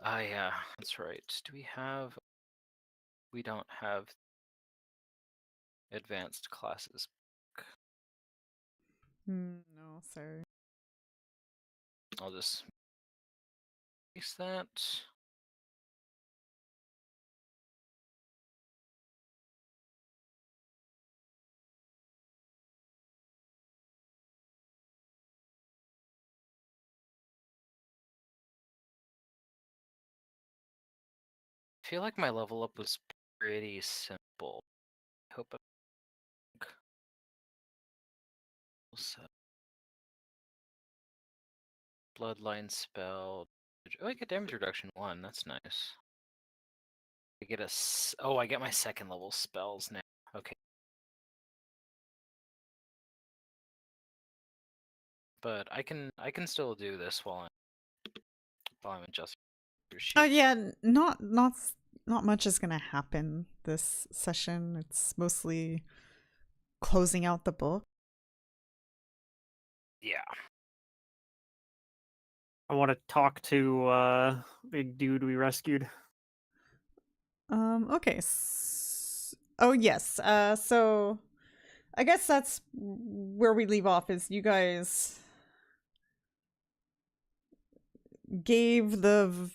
Ah, yeah, that's right. Do we have... We don't have advanced classes. No, sorry. I'll just fix that. I feel like my level up was pretty simple. I hope Bloodline spell. Oh, I get damage reduction 1. That's nice. I get oh, I get my second level spells now. Okay. But I can still do this while I'm adjusting your sheet. Yeah, not much is gonna happen this session. It's mostly closing out the book. Yeah. I want to talk to big dude we rescued. Okay. Oh yes. So I guess that's where we leave off. Is you guys gave the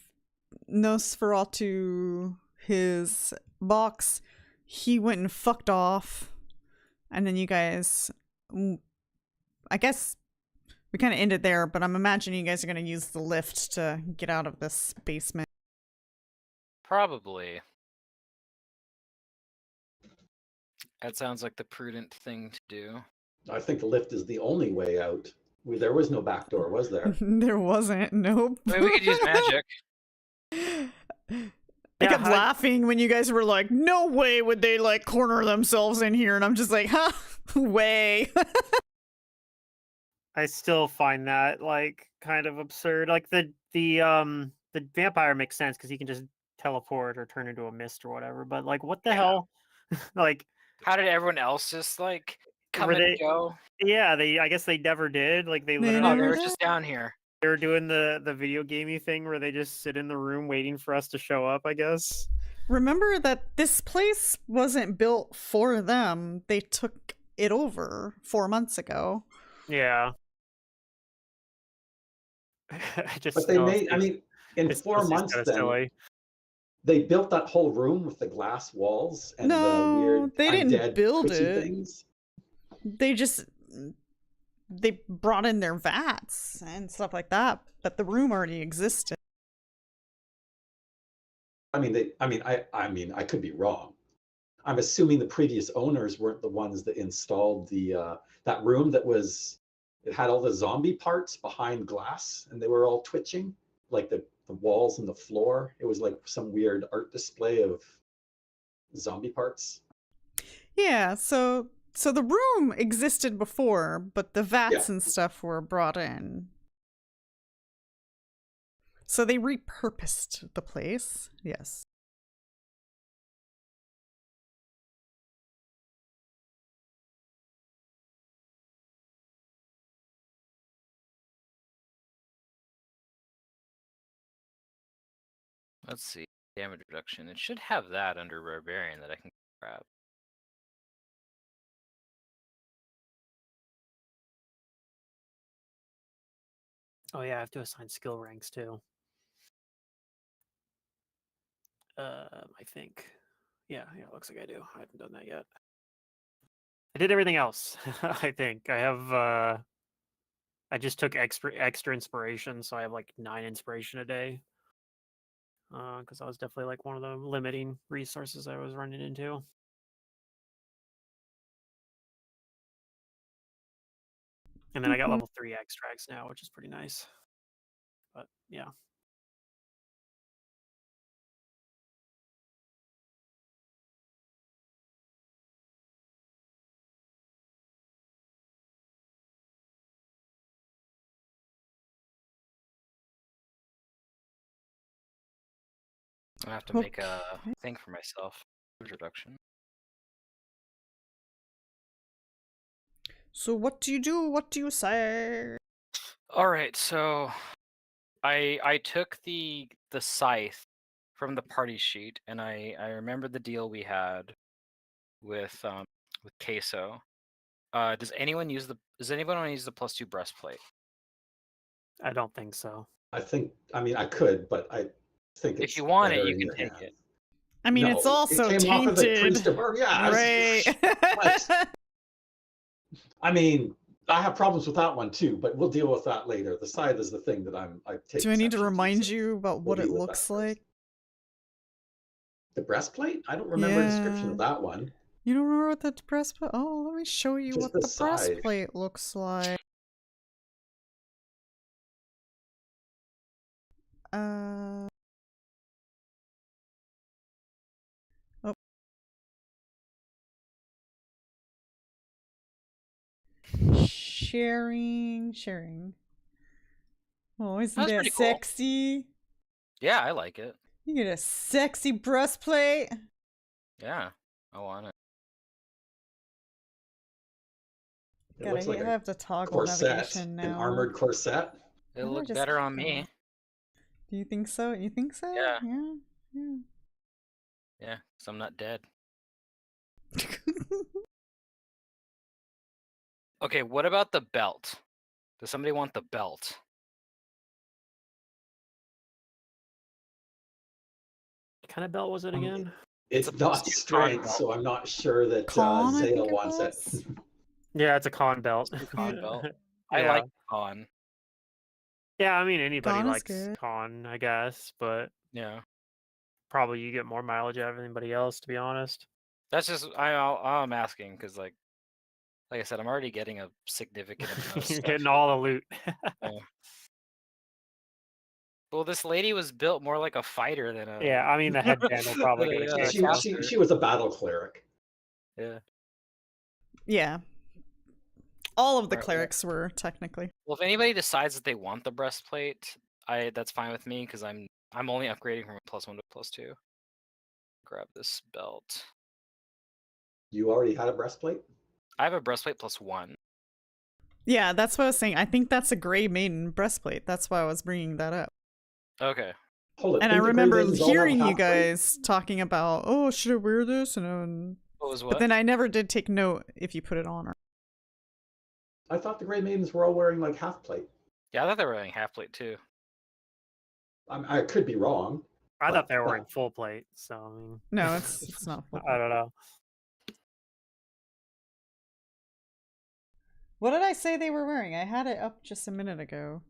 Nosferatu his box. He went and fucked off, and then you guys, I guess we kind of ended there. But I'm imagining you guys are going to use the lift to get out of this basement. Probably. That sounds like the prudent thing to do. I think the lift is the only way out. There was no back door, was there? There wasn't. Nope. I mean, we could use magic. I kept laughing when you guys were like, no way would they like corner themselves in here. And I'm just like, huh, way. I still find that like kind of absurd. Like the vampire makes sense because he can just teleport or turn into a mist or whatever. But like, what the hell? Like, how did everyone else just like come and go? Yeah, I guess they never did. Like they literally they were just down here. They were doing the video gamey thing where they just sit in the room waiting for us to show up, I guess. Remember that this place wasn't built for them. They took it over 4 months ago. Yeah. But they made, I mean, in 4 months then, silly. They built that whole room with the glass walls and the weird they didn't build it. Things. They brought in their vats and stuff like that, but the room already existed. I mean, I could be wrong. I'm assuming the previous owners weren't the ones that installed the that room that it had all the zombie parts behind glass and they were all twitching, like the walls and the floor. It was like some weird art display of zombie parts. Yeah, so the room existed before, but the vats and stuff were brought in. So they repurposed the place, yes. Let's see. Damage reduction. It should have that under Barbarian that I can grab. Oh yeah, I have to assign skill ranks too. I think. Yeah, it looks like I do. I haven't done that yet. I did everything else. I think I have. I just took extra inspiration, so I have like 9 inspiration a day. Because I was definitely like one of the limiting resources I was running into. And then I got level 3 extracts now, which is pretty nice. But yeah. I have to make a thing for myself. Reduction. So what do you do? What do you say? All right, so I took the scythe from the party sheet, and I remember the deal we had with Kaeso. Does anyone want to use the +2 breastplate? I don't think so. I mean, I could, but I think If it's you want it, better you in can your take hand. it. I mean, No, it's it also came off of the priest tainted. of yeah. Right. I mean, I have problems with that one too, but we'll deal with that later. The scythe is the thing that I take. Do I need to exception remind so you about we'll what it deal with that looks first. like? The breastplate? I don't remember a description of Yeah. that one. You don't remember what the breastplate? Oh, let me show you Just what the the scythe. breastplate looks like. Oh. Sharing. Oh, isn't That's that pretty cool. sexy? Yeah, I like it. You get a sexy breastplate. Yeah, I want it. It God, looks like I a have to toggle corset, navigation now. an armored corset. It How do I looked just better click on me. Do you think so? You think so? Yeah. Yeah. Yeah, because I'm not dead. Okay, what about the belt? Does somebody want the belt? What kind of belt was it again? It's not +2 strength, belt. so I'm not sure that Con, I think Xale it wants it. was. Yeah, it's a con belt. Con belt. Yeah. I like con. Yeah, I mean anybody Con is likes good. con, I guess, but Yeah, probably you get more mileage out of anybody else, to be honest. that's just I'm asking because like I said, I'm already getting a significant amount of You're stuff. getting all the loot. Yeah. Well, this lady was built more like a fighter than a. Yeah, I mean the headband will probably get a Yeah, kick. She was a battle cleric. Yeah. Yeah. All of the Right, clerics were technically. Well, if anybody decides that they want the breastplate, that's fine with me because I'm only upgrading from a +1 to +2. Grab this belt. You already had a breastplate? I have a breastplate +1. Yeah, that's what I was saying. I think that's a Grey Maiden breastplate. That's why I was bringing that up. Okay. Hold it. And I didn't the Grey remember Maidens all have hearing you half plate? guys talking about, oh, should I wear this? What was But what? then I never did take note if you put it on or. I thought the Grey Maidens were all wearing like half plate. Yeah, I thought they were wearing half plate too. I could be wrong. I but thought they were that- wearing full plate, so I mean No, it's not. Full I don't know. What did I say they were wearing? I had it up just a minute ago.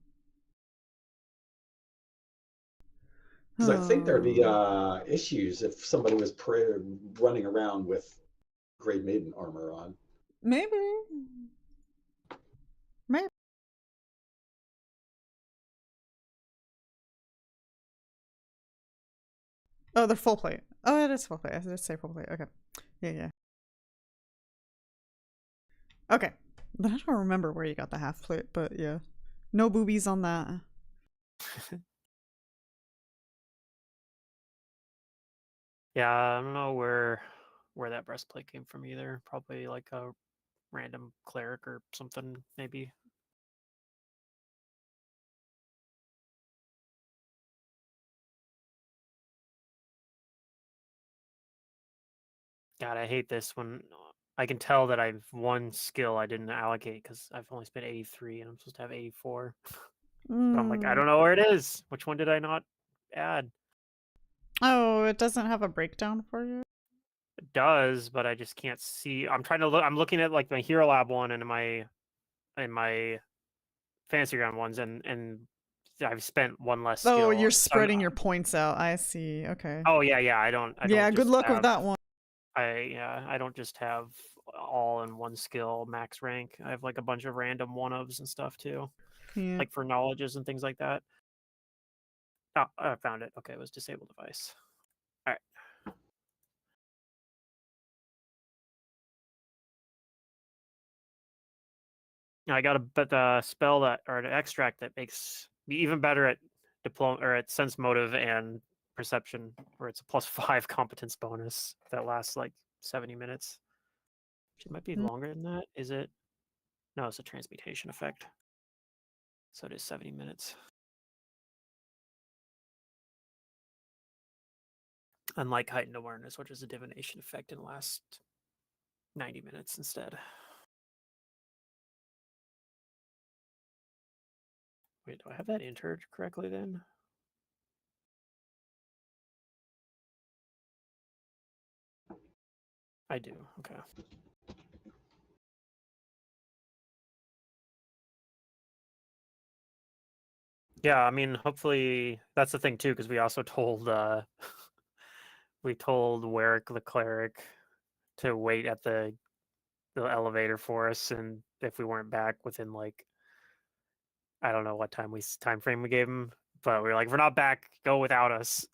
Because I think there'd be issues if somebody was running around with Grey Maiden armor on. Maybe. Oh, they're full plate. Oh, it is full plate. I did say full plate. Okay. Yeah. Okay. But I don't remember where you got the half plate, but yeah. No boobies on that. Yeah, I don't know where that breastplate came from either. Probably like a random cleric or something, maybe. God, I hate this when I can tell that I've one skill I didn't allocate because I've only spent 83 and I'm supposed to have 84. But I'm like, I don't know where it is. Which one did I not add? Oh, it doesn't have a breakdown for you? It does, but I just can't see. I'm trying to look. I'm looking at like my Hero Lab one and my Fantasy Ground ones, and I've spent one less skill. Oh, you're So spreading your points out. I see. Okay. Oh yeah. I don't. Yeah, good just luck with have- that one. I don't just have all in one skill max rank. I have like a bunch of random one-ofs and stuff too, Yeah. like for knowledges and things like that. Oh, I found it. Okay, it was disable device. All right. I got a spell that or an extract that makes me even better at diploma or at sense motive and perception, where it's a +5 competence bonus that lasts like 70 minutes. It might be longer than that. Is it? No, it's a transmutation effect. So it is 70 minutes. unlike heightened awareness, which is a divination effect and lasts 90 minutes instead. Wait, do I have that entered correctly then? I do, okay. Yeah, I mean, hopefully that's the thing too, because we also told we told Warwick the cleric to wait at the elevator for us, and if we weren't back within like I don't know what time frame we gave him, but we were like, if we're not back, go without us.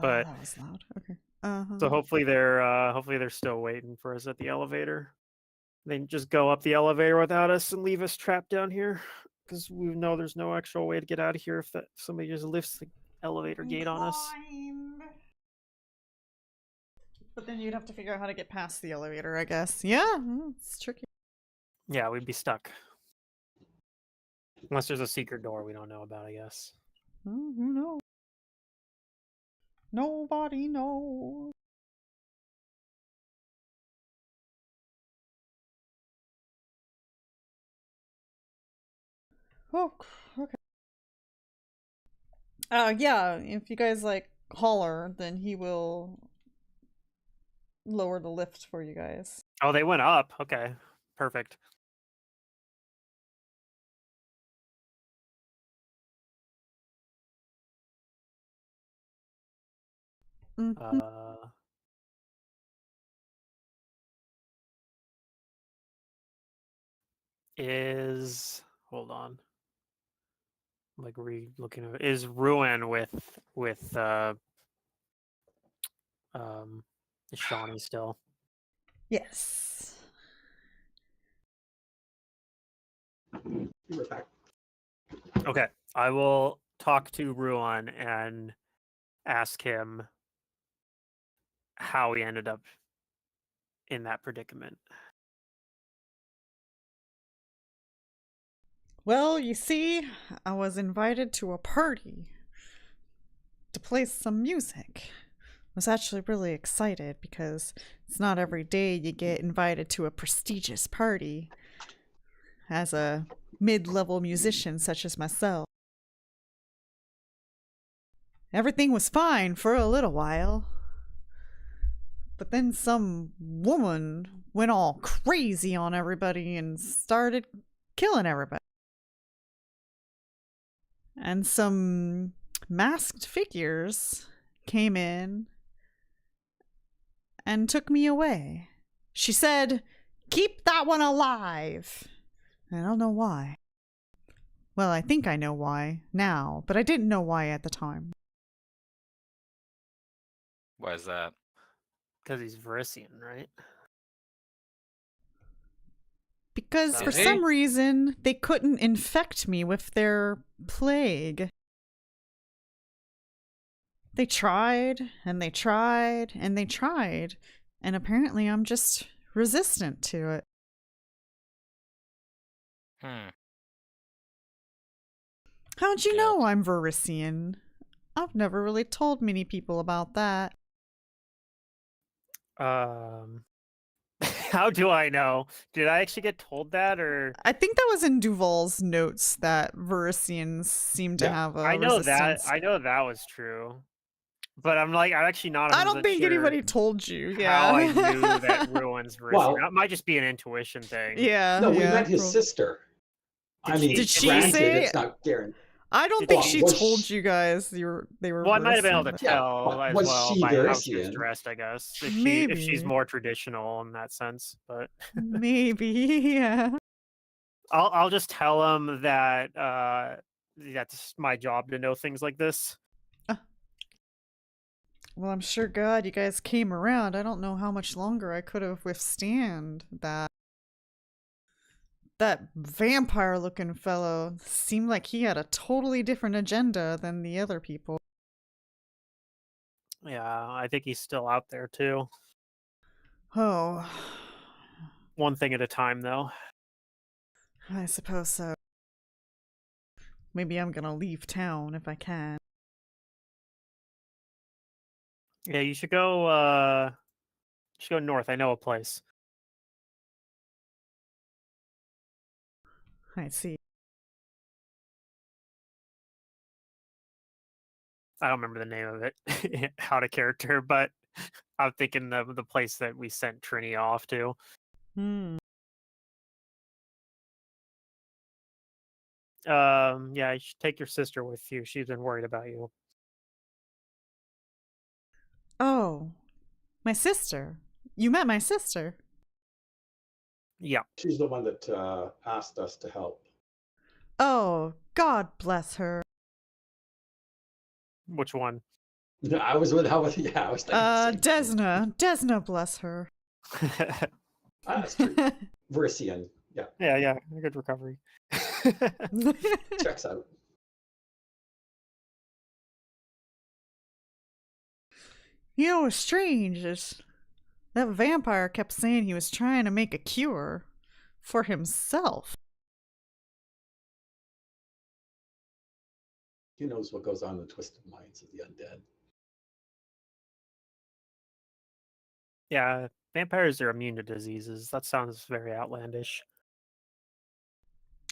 But that was loud. Okay. so hopefully they're still waiting for us at the elevator. They can just go up the elevator without us and leave us trapped down here, because we know there's no actual way to get out of here if somebody just lifts the elevator gate on us. But then you'd have to figure out how to get past the elevator, I guess. Yeah, it's tricky. Yeah, we'd be stuck. Unless there's a secret door we don't know about, I guess. Who knows? Nobody knows. Oh, okay. Yeah, if you guys like holler, then he will lower the lift for you guys. Oh, they went up. Okay, perfect. Mhm. Hold on. I'm like looking at is Ruin with is Shawnee still? Yes. Be right back. Okay, I will talk to Ruin and ask him how he ended up in that predicament. Well, you see, I was invited to a party to play some music. I was actually really excited because it's not every day you get invited to a prestigious party as a mid-level musician such as myself. Everything was fine for a little while. But then some woman went all crazy on everybody and started killing everybody. And some masked figures came in and took me away. She said, "Keep that one alive." I don't know why. Well, I think I know why now, but I didn't know why at the time. Why is that? Because he's Verisian, right? Because for Is he? some reason, they couldn't infect me with their plague. They tried, and they tried, and they tried, and apparently I'm just resistant to it. How'd you know I'm Verisian? I've never really told many people about that. How do I know? Did I actually get told that, or I think that was in Duval's notes that Verisians seem to have a I know resistance. that that was true, but I'm actually not. I don't think sure anybody told you. how I Yeah. knew that Ruin's Verisian. Well- That might just be an intuition thing. Yeah. No, we yeah, met his prob- sister. Did she granted, say- it's not guaranteed. I don't Did think she- she was told she- you guys they were Well, I might have been able to Verisian, Yeah, tell but as was well she by how she was Verisian? dressed, I guess. If Maybe. she's more traditional in that sense, but but maybe, yeah. I'll just tell him that that's my job to know things like this. Well, I'm sure God you guys came around. I don't know how much longer I could have withstand that. That vampire-looking fellow seemed like he had a totally different agenda than the other people. Yeah, I think he's still out there too. Oh, One thing at a time, though. I suppose so. Maybe I'm gonna leave town if I can. Yeah, you should go. North. I know a place. I see. I don't remember the name of it out of character, but I'm thinking of the place that we sent Trini off to. Hmm. Yeah, you should take your sister with you. She's been worried about you. Oh, my sister. You met my sister. Yeah. She's the one that asked us to help. Oh, God bless her. Which one? I was with, I was thinking the same thing. Desna, bless her. That's true. Verisian, yeah, Yeah, good recovery. checks out. You know what's strange is that vampire kept saying he was trying to make a cure for himself. Who knows what goes on in the twisted minds of the undead? Yeah, vampires are immune to diseases. That sounds very outlandish.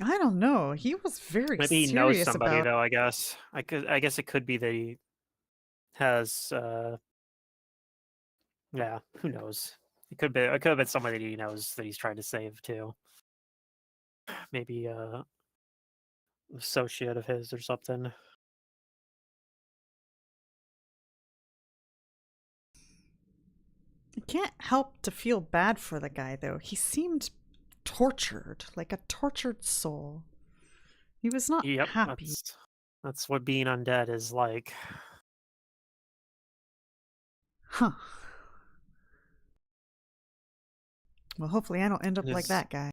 I don't know. He was very Maybe he knows serious somebody about. though. I guess. I guess it could be that he has. Yeah, who knows? It could have been somebody that he knows that he's trying to save too. Maybe associate of his or something. I can't help to feel bad for the guy though. He seemed tortured, like a tortured soul. He was not Yep, happy. that's what being undead is like. Huh. Well, hopefully I don't end up like Is- that guy.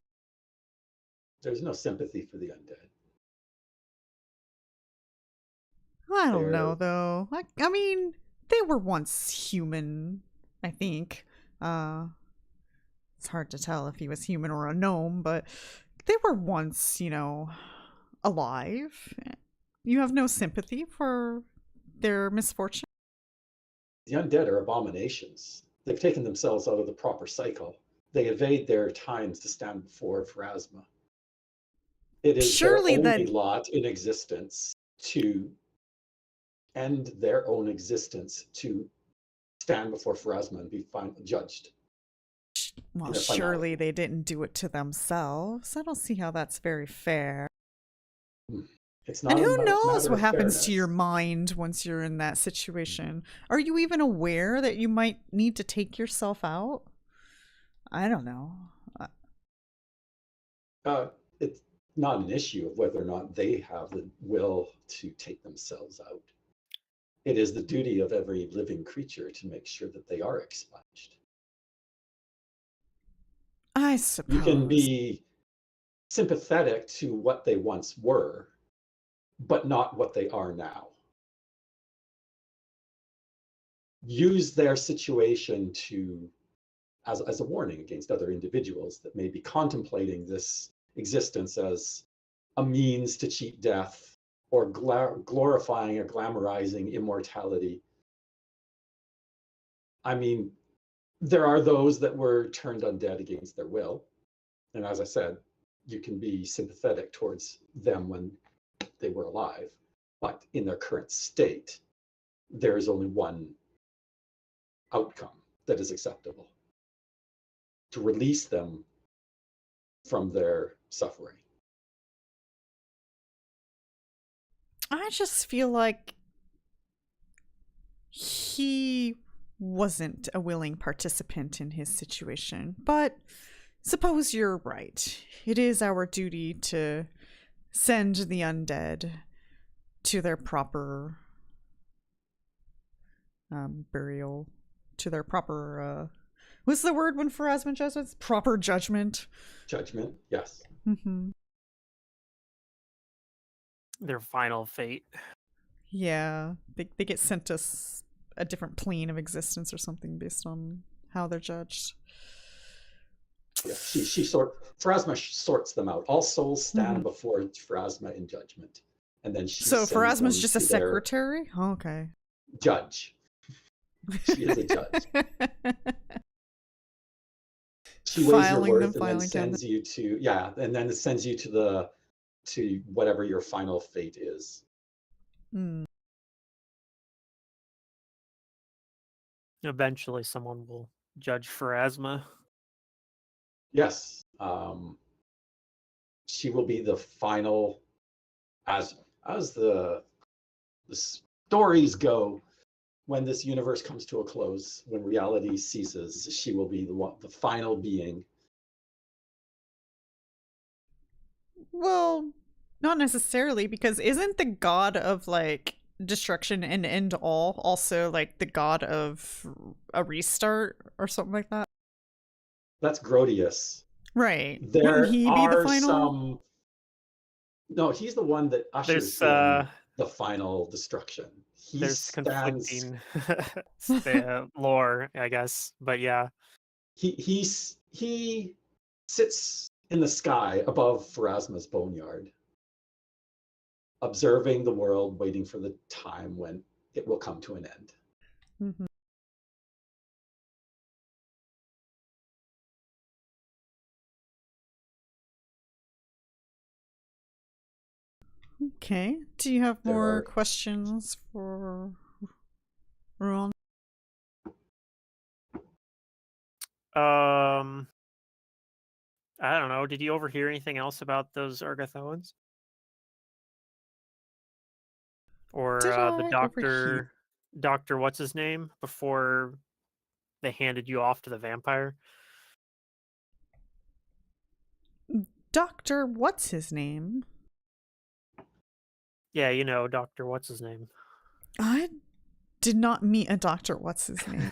There's no sympathy for the undead. I don't know They're- though. I mean, they were once human, I think. It's hard to tell if he was human or a gnome, but they were once, alive. You have no sympathy for their misfortune? The undead are abominations. They've taken themselves out of the proper cycle. They evade their times to stand before Pharasma. It is Surely their only that- lot in existence to end their own existence to stand before Pharasma and be judged. Well, their surely finality. they didn't do it to themselves. I don't see how that's very fair. It's not And a who knows matter what of happens to your fairness. mind once you're in that situation? Are you even aware that you might need to take yourself out? I don't know. It's not an issue of whether or not they have the will to take themselves out. It is the duty of every living creature to make sure that they are expunged. I suppose. You can be sympathetic to what they once were, but not what they are now. Use their situation as a warning against other individuals that may be contemplating this existence as a means to cheat death or glorifying or glamorizing immortality. I mean, there are those that were turned undead against their will. And as I said, you can be sympathetic towards them when they were alive, but in their current state, there is only one outcome that is acceptable: to release them from their suffering. I just feel like he wasn't a willing participant in his situation. But suppose you're right. It is our duty to send the undead to their proper burial, to their proper what's the word when Pharasma judges? Proper judgment. Judgment, yes. Mm-hmm. Their final fate. Yeah, they get sent to a different plane of existence or something based on how they're judged. Yeah, Pharasma sorts them out. All souls stand before Pharasma in judgment, and then she So sends Pharasma's them just a to their secretary? Okay. judge. She is a judge. She weighs your worth and then sends you to and then it sends you to whatever your final fate is. Hmm. Eventually, someone will judge Pharasma. Yes. She will be the final, as the stories go, when this universe comes to a close, when reality ceases, she will be the final being. Well, not necessarily, because isn't the god of like destruction and end all also like the god of a restart or something like that? That's Grodius. Right. Wouldn't There he be the are final? some. No, he's the one that ushers in the final destruction. He There's stands. conflicting lore, I guess, but yeah. He sits in the sky above Pharasma's boneyard, observing the world, waiting for the time when it will come to an end. Mm-hmm. Okay. Do you have more questions for Ron? I don't know. Did you overhear anything else about those Argothoans? Or the doctor, what's his name, before they handed you off to the vampire? Doctor, what's his name? Yeah, you know, Doctor, what's his name? I did not meet a doctor. What's his name?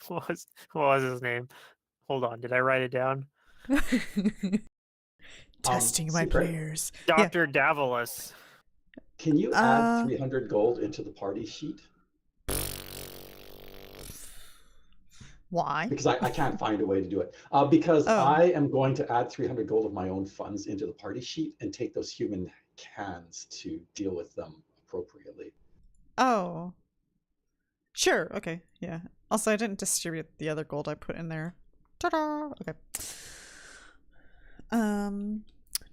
what was his name? Hold on, did I write it down? Testing my players. Dr. Davos. Can you add 300 gold into the party sheet? Why? Because I can't find a way to do it. Because I am going to add 300 gold of my own funds into the party sheet and take those human cans to deal with them appropriately. Oh. Sure, okay, yeah. Also, I didn't distribute the other gold I put in there. Ta-da! Okay.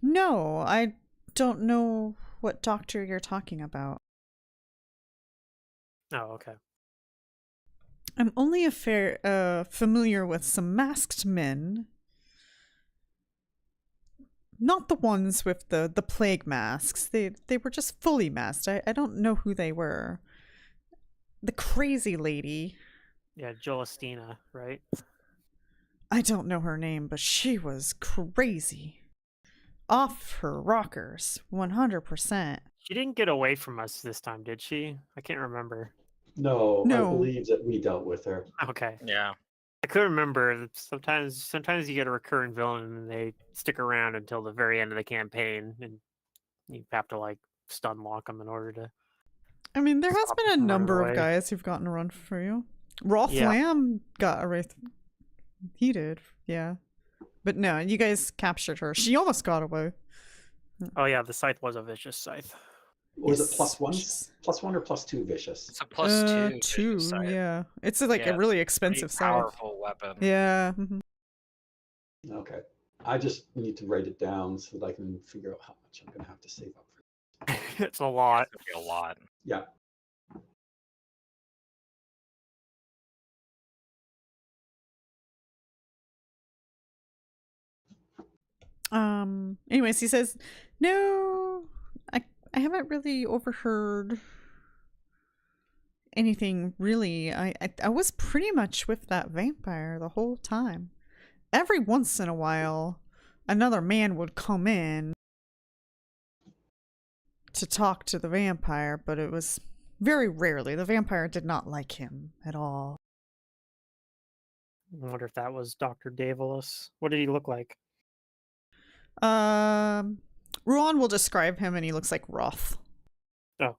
No, I don't know what doctor you're talking about. Oh, okay. I'm only familiar with some masked men. Not the ones with the plague masks. They were just fully masked. I don't know who they were. The crazy lady. Yeah, Jolastina, right? I don't know her name, but she was crazy. Off her rockers, 100%. She didn't get away from us this time, did she? I can't remember. No, I believe that we dealt with her. Okay. Yeah. I couldn't remember. Sometimes you get a recurring villain and they stick around until the very end of the campaign, and you have to like stun lock them in order to. I mean, there has been a number of guys who've gotten a run for you. Roth Lamb got a wraith. He did, yeah. But no, you guys captured her. She almost got away. Oh yeah, the scythe was a vicious scythe. Was it +1? +1 or +2 vicious? It's a +2. Two, yeah. It's like a really expensive scythe. Powerful weapon. Yeah. Okay. I just need to write it down so that I can figure out how much I'm going to have to save up for. It's a lot. It's gonna be a lot. Yeah. Anyways, he says, no, I haven't really overheard anything really. I was pretty much with that vampire the whole time. Every once in a while, another man would come in to talk to the vampire, but it was very rarely. The vampire did not like him at all. I wonder if that was Dr. Davos. What did he look like? Ruan will describe him, and he looks like Roth. Oh.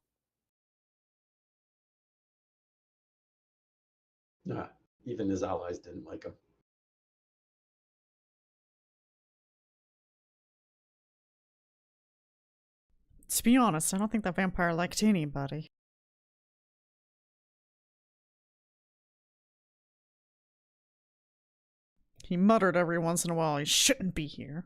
Nah, even his allies didn't like him. To be honest, I don't think that vampire liked anybody. He muttered every once in a while, he shouldn't be here.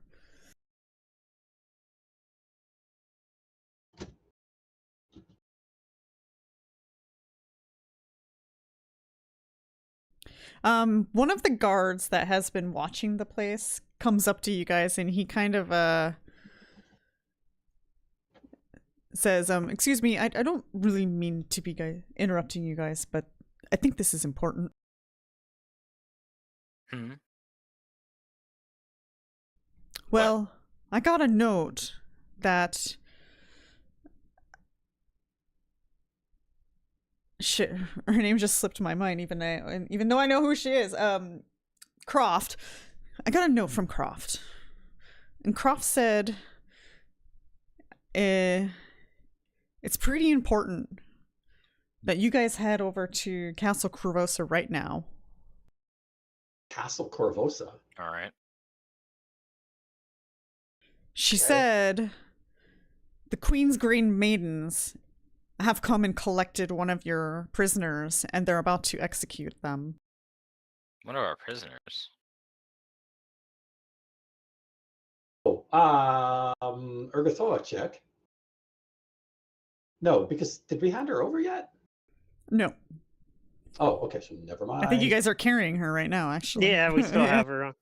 One of the guards that has been watching the place comes up to you guys and he kind of, says, excuse me, I don't really mean to be interrupting you guys, but I think this is important. Hmm. Well, I got a note that... Shit, her name just slipped my mind, even though I know who she is. Croft. I got a note from Croft. And Croft said... it's pretty important that you guys head over to Castle Korvosa right now. Castle Korvosa. All right. She Okay. said the Queen's Green Maidens have come and collected one of your prisoners and they're about to execute them. One of our prisoners. Oh, Urgathoa check. No, because did we hand her over yet? No. Oh, okay, so never mind. I think you guys are carrying her right now, actually. Yeah, we still have her.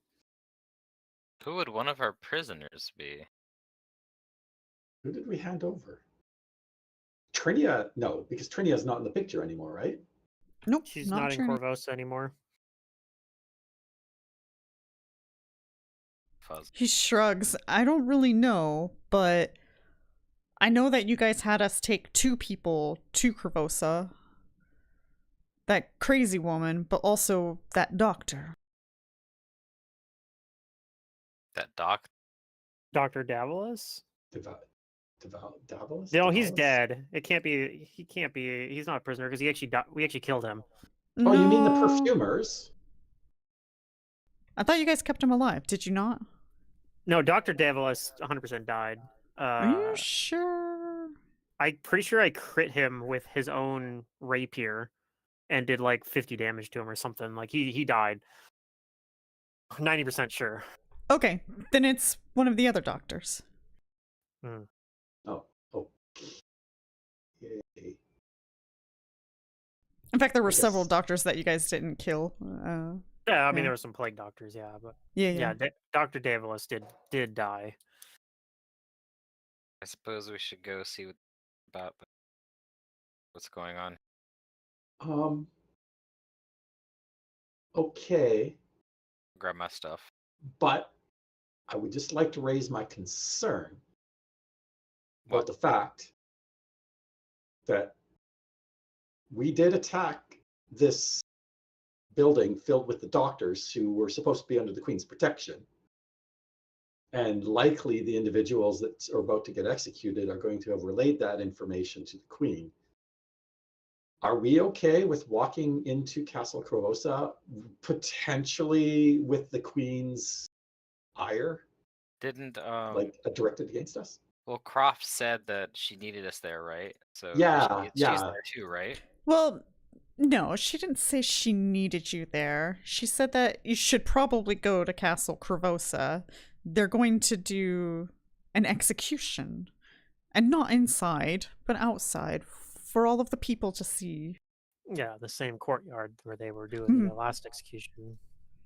Who would one of our prisoners be? Who did we hand over? Trinia? No, because Trinia's not in the picture anymore, right? Nope. She's not in Trini. Korvosa anymore. Fuzz. He shrugs. I don't really know, but I know that you guys had us take 2 people to Korvosa. That crazy woman, but also that doctor. That doc. Dr. Davalos? Davalos? No, he's Davalos? dead. It can't be. He can't be. He's not a prisoner because he actually we actually killed him. Oh, you mean the No. perfumers? I thought you guys kept him alive. Did you not? No, Dr. Davalos 100% died. Are you sure? I'm pretty sure I crit him with his own rapier and did like 50 damage to him or something. Like he died. 90% sure. Okay, then it's one of the other doctors. Oh. Yay. In fact, there were I several guess- doctors that you guys didn't kill. Yeah, I mean Yeah. there were some plague doctors, yeah, but Yeah. yeah, Dr. Davalos did die. I suppose we should go see what's going on. Okay, Grab my stuff. but I would just like to raise my concern about What? the fact that we did attack this building filled with the doctors who were supposed to be under the Queen's protection. And likely the individuals that are about to get executed are going to have relayed that information to the Queen. Are we okay with walking into Castle Korvosa, potentially with the Queen's ire, Didn't directed against us? well, Croft said that she needed us there, right? So Yeah, she's yeah. there too, right? Well, no, she didn't say she needed you there. She said that you should probably go to Castle Korvosa. They're going to do an execution. And not inside, but outside, for all of the people to see. Yeah, the same courtyard where they were doing the Mhm. last execution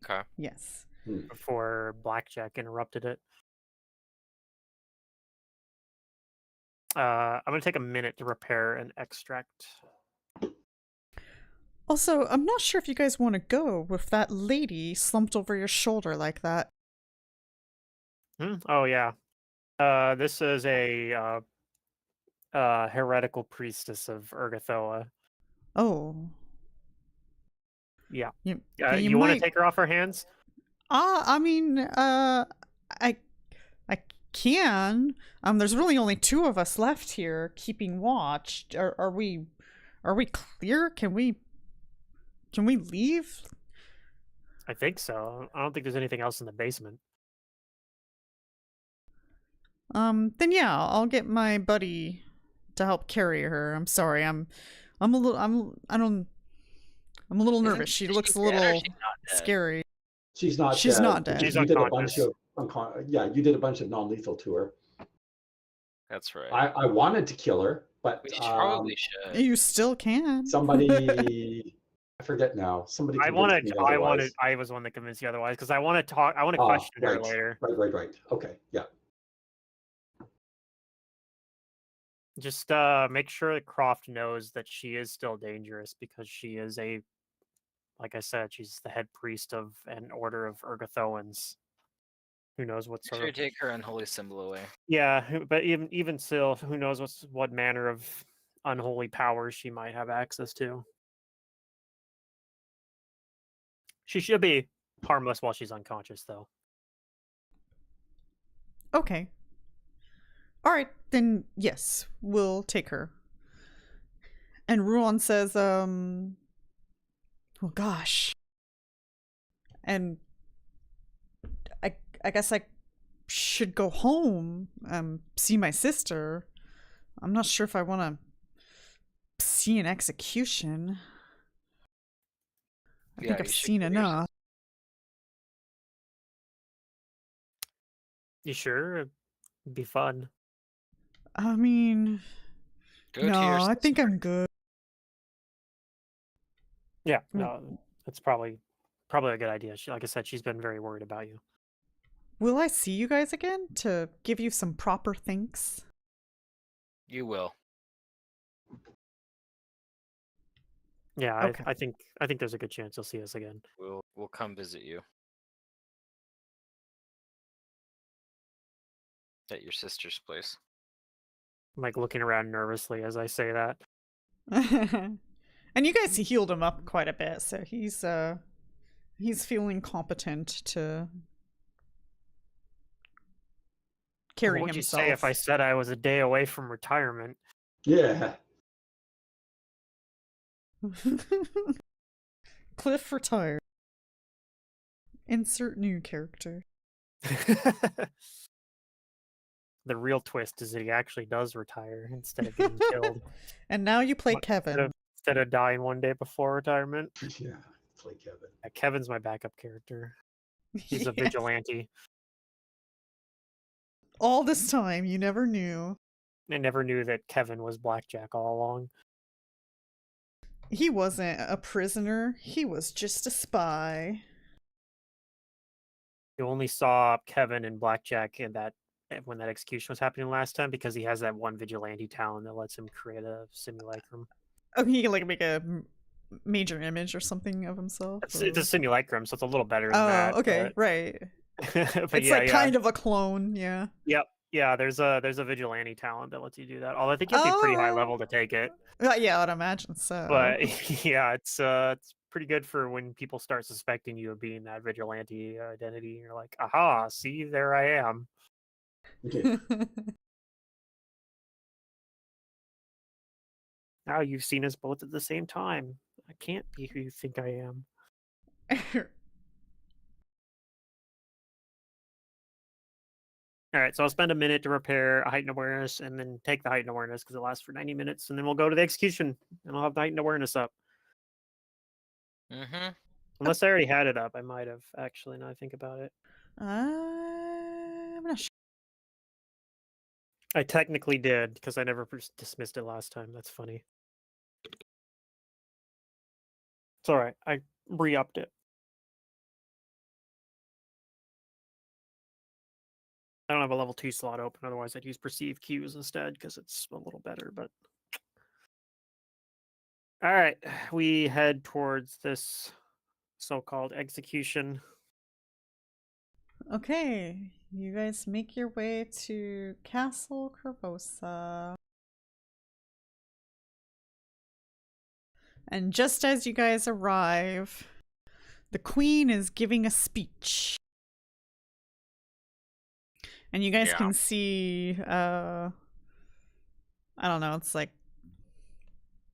Okay. Yes. before Blackjack interrupted it. I'm gonna take a minute to repair an extract. Also, I'm not sure if you guys want to go with that lady slumped over your shoulder like that. Oh yeah, this is a heretical priestess of Urgathoa. Oh. Yeah. You You want to might- take her off our hands? I mean, I can. There's really only 2 of us left here keeping watch. Are we clear? Can we leave? I think so. I don't think there's anything else in the basement. Then yeah, I'll get my buddy to help carry her. I'm sorry. I'm a little nervous. She looks a dead or little is she not dead? scary. She's not She's dead. not dead. She's You did a bunch unconscious. of yeah, you did a bunch of non-lethal to her. That's right. I wanted to kill her, but We probably should. You still can. somebody I forget now. Somebody convinced me otherwise. I was the one that convinced you otherwise because I want to talk. I want to Ah, question her right, later. right. Okay, yeah. Just make sure that Croft knows that she is still dangerous because she is like I said, she's the head priest of an order of Urgathoans. Who knows what Make sort sure you of take her unholy symbol away. yeah, but even still, who knows what manner of unholy powers she might have access to. She should be harmless while she's unconscious, though. Okay. All right, then yes, we'll take her. And Ruon says, well, gosh. And I guess I should go home, see my sister. I'm not sure if I want to see an execution. I think I've seen enough. You sure? It'd be fun. I mean, no, I think I'm good. Yeah, no, that's probably a good idea. Like I said, she's been very worried about you. Will I see you guys again to give you some proper thanks? You will. Yeah, Okay. I think there's a good chance you'll see us again. We'll come visit you. At your sister's place. I'm like looking around nervously as I say that. And you guys healed him up quite a bit, so he's feeling competent to carry What would himself. you say if I said I was a day away from retirement? Yeah. Cliff retired. Insert new character. The real twist is that he actually does retire instead of getting killed. And now you play Kevin. Instead of dying one day before retirement. Yeah, play Kevin. Kevin's my backup character. He's a Yeah. vigilante. All this time, you never knew. I never knew that Kevin was Blackjack all along. He wasn't a prisoner. He was just a spy. You only saw Kevin and Blackjack in that when that execution was happening last time because he has that one vigilante talent that lets him create a simulacrum. Oh, he can like make a major image or something of himself. It's a simulacrum, so it's a little better than that. Oh, okay, but... right. but it's yeah, like kind of a clone, yeah. Yep. Yeah, there's a vigilante talent that lets you do that. Although I think you have to be pretty high level to take it. Yeah, I'd imagine so. But yeah, it's pretty good for when people start suspecting you of being that vigilante identity. You're like, aha, see, there I am. Okay. Now you've seen us both at the same time. I can't be who you think I am. All right, so I'll spend a minute to repair a heightened awareness and then take the heightened awareness because it lasts for 90 minutes. And then we'll go to the execution and I'll have the heightened awareness up. Mm-hmm. Unless I already had it up. I might have, actually, now I think about it. I'm not sure. I technically did because I never dismissed it last time. That's funny. It's all right. I re-upped it. I don't have a level 2 slot open. Otherwise, I'd use perceive cues instead because it's a little better. But all right, we head towards this so-called execution. Okay, you guys make your way to Castle Korvosa. And just as you guys arrive, the queen is giving a speech. And you guys can see, I don't know, it's like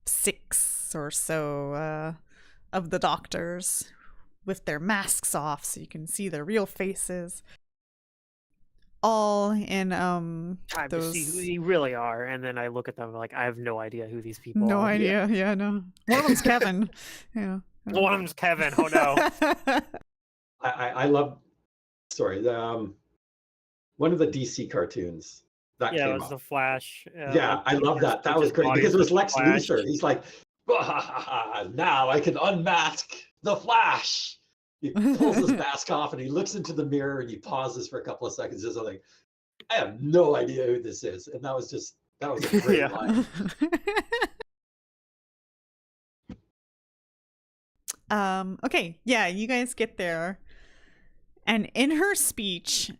6 or so of the doctors with their masks off so you can see their real faces. All in Time those... to see who they really are, and then I look at them like I have no idea who these people are. No idea, yeah, no. One of them's Kevin. Yeah. One of them's Kevin, oh no. I love. Sorry, the one of the DC cartoons that Yeah, it came was up. the Flash. Yeah, I love that. That switch was his great body because it to was the Lex Flash. Luthor. He's like, now I can unmask the Flash. He pulls his mask off and he looks into the mirror and he pauses for a couple of seconds. Just like, I have no idea who this is, and that was a great Yeah. line. Okay, yeah, you guys get there. And in her speech,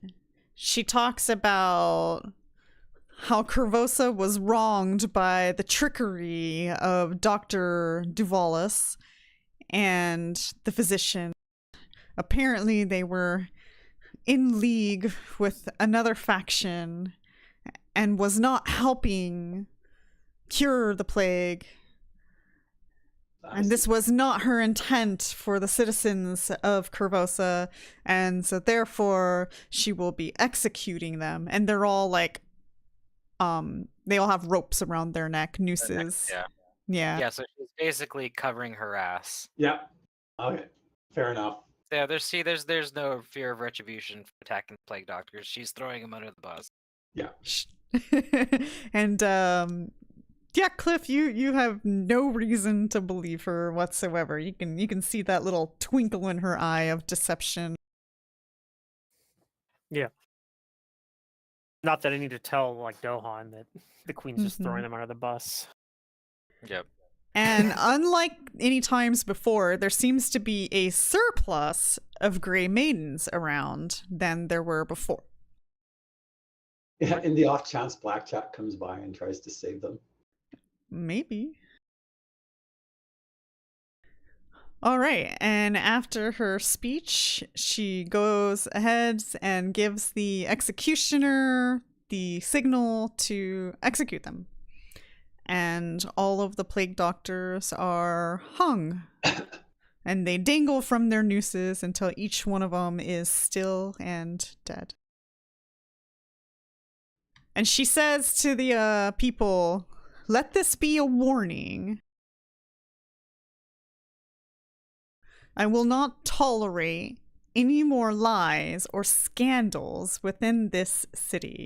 she talks about how Korvosa was wronged by the trickery of Dr. Duvalis and the physician. Apparently, they were in league with another faction and was not helping cure the plague. And this was not her intent for the citizens of Korvosa, and so therefore she will be executing them. And they're all like, they all have ropes around their neck, nooses. Yeah. So she's basically covering her ass. Yeah. Okay. Fair enough. Yeah, there's no fear of retribution for attacking the plague doctors. She's throwing him under the bus. Yeah. And yeah, Cliff, you have no reason to believe her whatsoever. You can see that little twinkle in her eye of deception. Yeah. Not that I need to tell like Dohan that the queen's just throwing them under the bus. Yep. And unlike any times before, there seems to be a surplus of gray maidens around than there were before. Yeah, in the off chance Blackjack comes by and tries to save them. Maybe. All right, and after her speech, she goes ahead and gives the executioner the signal to execute them. And all of the plague doctors are hung. And they dangle from their nooses until each one of them is still and dead. And she says to the people, "Let this be a warning. I will not tolerate any more lies or scandals within this city."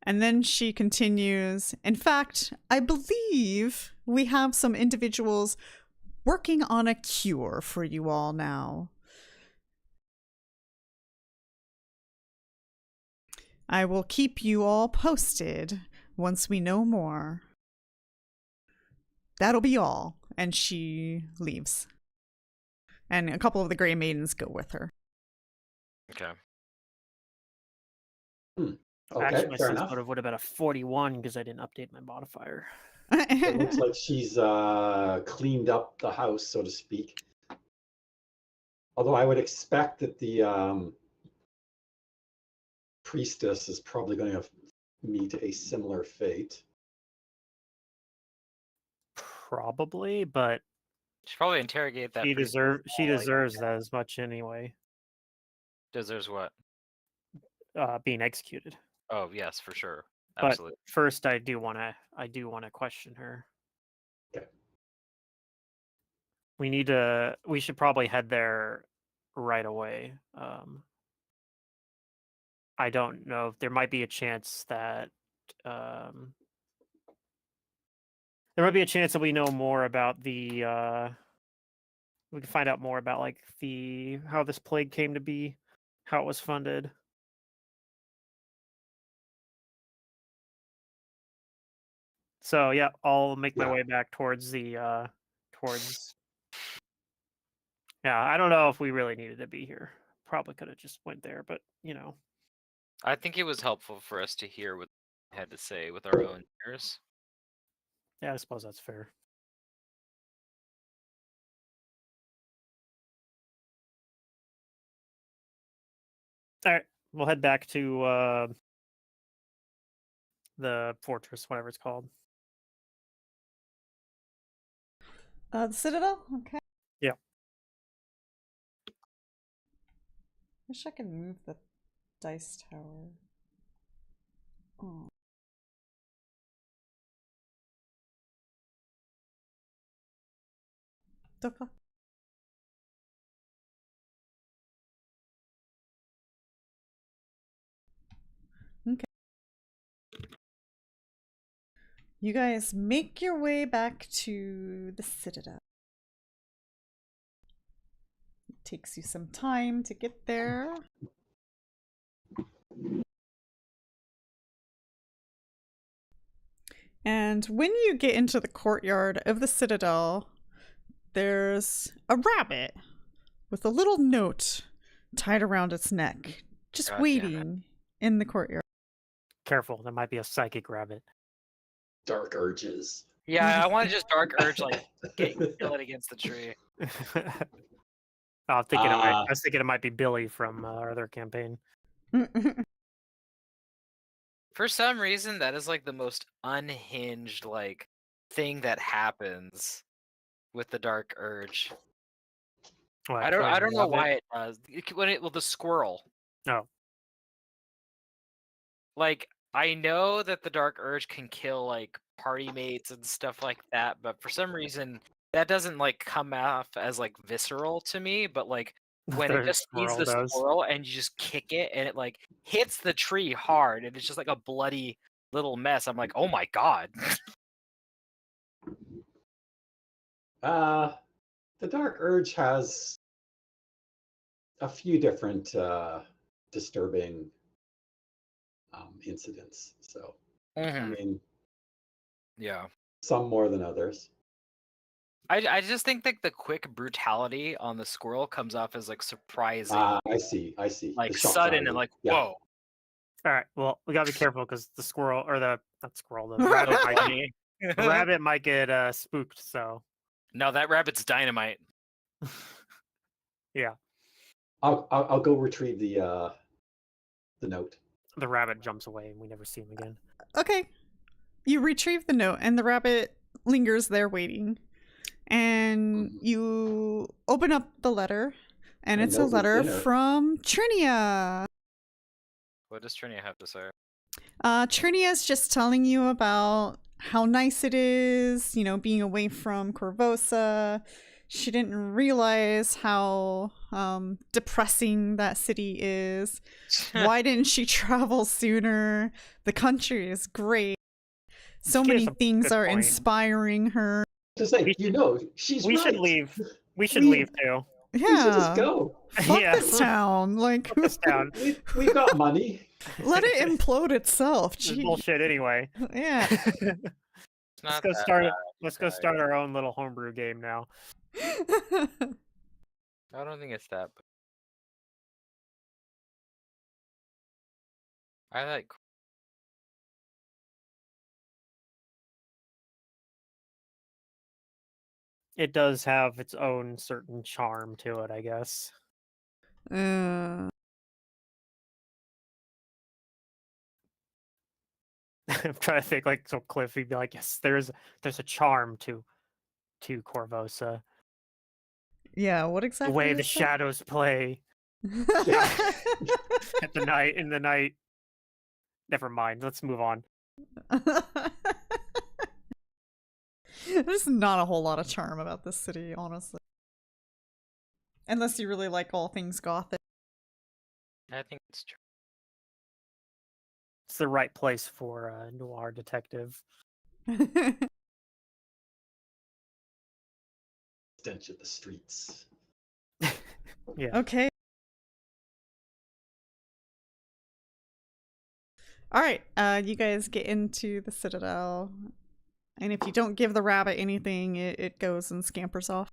And then she continues, "In fact, I believe we have some individuals working on a cure for you all now. I will keep you all posted once we know more. That'll be all." And she leaves. And a couple of the Grey Maidens go with her. Okay. Okay, Actually, my fair sense enough. motive would have been a 41 because I didn't update my modifier. It looks like she's cleaned up the house, so to speak. Although I would expect that the priestess is probably going to meet a similar fate. Probably, but Should probably interrogate that. she pretty deserves that as much anyway. Deserves what? Being executed. Oh yes, for sure. But Absolutely. first, I do want to question her. Okay. We should probably head there right away. I don't know if there might be a chance that we know more about the we can find out more about like how this plague came to be, how it was funded. So yeah, I'll make my way back towards the towards. Yeah, I don't know if we really needed to be here. Probably could have just went there, but you know. I think it was helpful for us to hear what they had to say with our own ears. Yeah, I suppose that's fair. All right, we'll head back to the fortress, whatever it's called. The Citadel? Okay. Yeah. Wish I could move the dice tower. Oh. The fuck? You guys make your way back to the Citadel. It takes you some time to get there. And when you get into the courtyard of the Citadel, there's a rabbit with a little note tied around its neck, just God damn it. waiting in the courtyard. Careful, that might be a psychic rabbit. Dark urges. Yeah, I want to just dark urge like kill it against the tree. I Ah. was thinking it might be Billy from our other campaign. For some reason, that is like the most unhinged like thing that happens with the dark urge. What, I don't killing the know rabbit? why it does. Well, the squirrel. Oh, Like I know that the dark urge can kill like party mates and stuff like that, but for some reason that doesn't like come off as like visceral to me. But like when it the just sees squirrel the does. squirrel and you just kick it and it like hits the tree hard and it's just like a bloody little mess. I'm like, oh my god. The dark urge has a few different disturbing incidents. So I Mhm. mean, Yeah. some more than others. I just think like the quick brutality on the squirrel comes off as like surprising, I see. like The shock sudden value. and like Yeah. whoa. All right, well, we gotta be careful because the squirrel or the not squirrel, the rabbit might Funny. the rabbit might get spooked. So No, that rabbit's dynamite. yeah, I'll go retrieve the note. the rabbit jumps away and we never see him again. Okay. You retrieve the note, and the rabbit lingers there waiting. And you open up the letter, and The it's a note was letter dinner. from Trinia. What does Trinia have to say? Trinia's just telling you about how nice it is, you know, being away from Korvosa. She didn't realize how depressing that city is. Why didn't she travel sooner? The country is great. So She many has a things good are point. inspiring her. Just like, We you know, she's We right. should leave. We should We- leave too. We should just Yeah. go. Fuck Yeah. this town. Like, Fuck this town. We've got money. let it implode itself. This is Gee. bullshit anyway. Yeah. It's Let's not go that start. bad, Let's go guys. start our own little homebrew game now. I don't think it's that bad. I like. It does have its own certain charm to it, I guess. Uh, I'm trying to think like so Cliff he'd be like, yes, there's a charm to Korvosa. yeah, what The exactly? way is the that? shadows play at the night in the night. Never mind. Let's move on. There's not a whole lot of charm about this city, honestly. Unless you really like all things gothic. I think it's true. It's the right place for a noir detective. Stench of the streets. Yeah. Okay. Alright, you guys get into the Citadel. And if you don't give the rabbit anything, it goes and scampers off.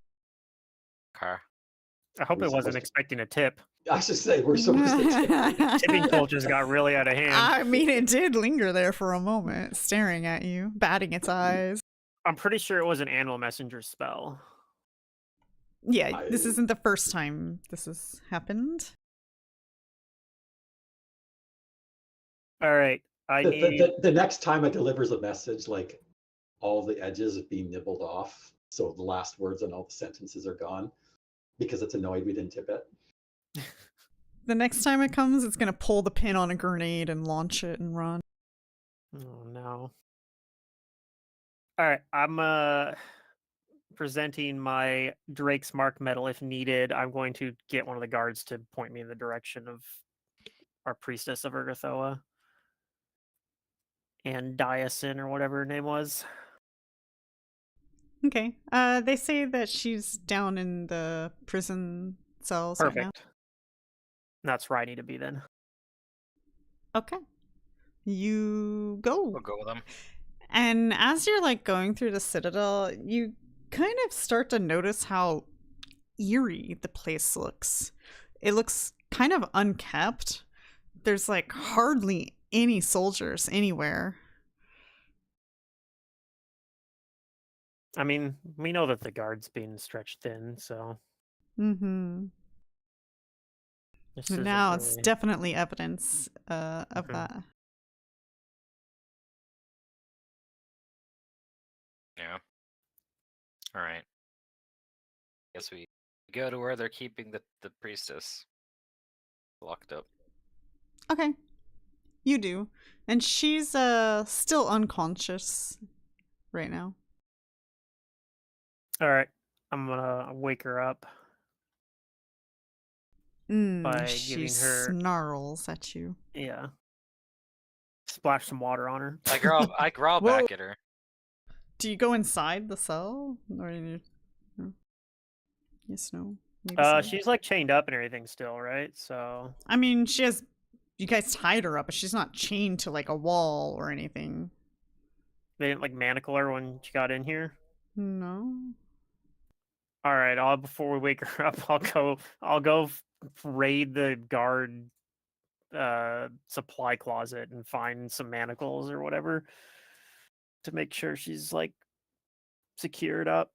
Car. I hope We're it wasn't supposed to- expecting a tip. I should say we're supposed to. Tipping cultures got really out of hand. I mean, it did linger there for a moment, staring at you, batting its eyes. I'm pretty sure it was an animal messenger spell. Yeah, this I- isn't the first time this has happened. All right. I need. The next time it delivers a message, like all the edges are being nibbled off, so the last words and all the sentences are gone because it's annoyed we didn't tip it. The next time it comes, it's gonna pull the pin on a grenade and launch it and run. Oh no. All right, I'm presenting my Drake's Mark medal if needed. I'm going to get one of the guards to point me in the direction of our priestess of Urgathoa. and Diasin or whatever her name was. Okay. They say that she's down in the prison cells right now. Perfect. That's where I need to be then. Okay. You go. We'll go with them. And as you're like going through the citadel, you kind of start to notice how eerie the place looks. It looks kind of unkept. There's like hardly any soldiers anywhere. I mean, we know that the guard's being stretched thin, so Mm-hmm. this But isn't now it's really- definitely evidence of Mhm. that. Yeah. All right. Guess we go to where they're keeping the priestess locked up. Okay. You do. And she's still unconscious right now. All right. I'm gonna wake her up. By She giving her- snarls at you. Yeah. Splash some water on her. I growl Whoa. back at her. Do you go inside the cell? Or do you... No. Yes, no. Maybe so. She's like chained up and everything still, right? So I mean, she has... You guys tied her up, but she's not chained to like a wall or anything. they didn't like manacle her when she got in here. No. All right, before we wake her up, I'll go raid the guard supply closet and find some manacles or whatever to make sure she's like secured up.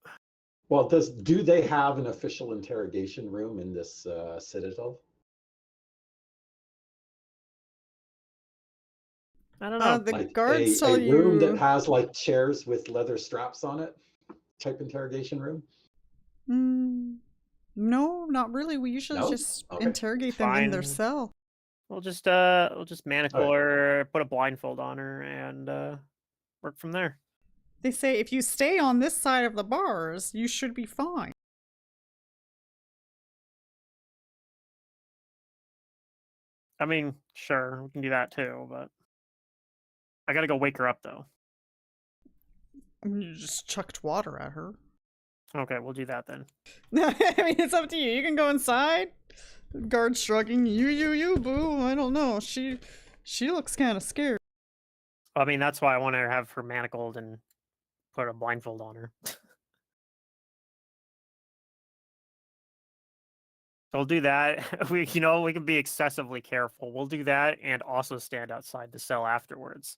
Well, do they have an official interrogation room in this citadel? I don't know. The Like guards tell a room that you... has like chairs with leather straps on it, type interrogation room? No, not really. We usually No? just Okay. interrogate them in their Fine. cell. We'll just manacle Alright. her, put a blindfold on her, and work from there. They say if you stay on this side of the bars, you should be fine. I mean, sure, we can do that too, but I gotta go wake her up though. I mean, you just chucked water at her. Okay, we'll do that then. I mean, it's up to you. You can go inside. The guard shrugging. You, boo. I don't know. She looks kind of scared. I mean, that's why I want to have her manacled and put a blindfold on her. So we'll do that. We can be excessively careful. We'll do that and also stand outside the cell afterwards.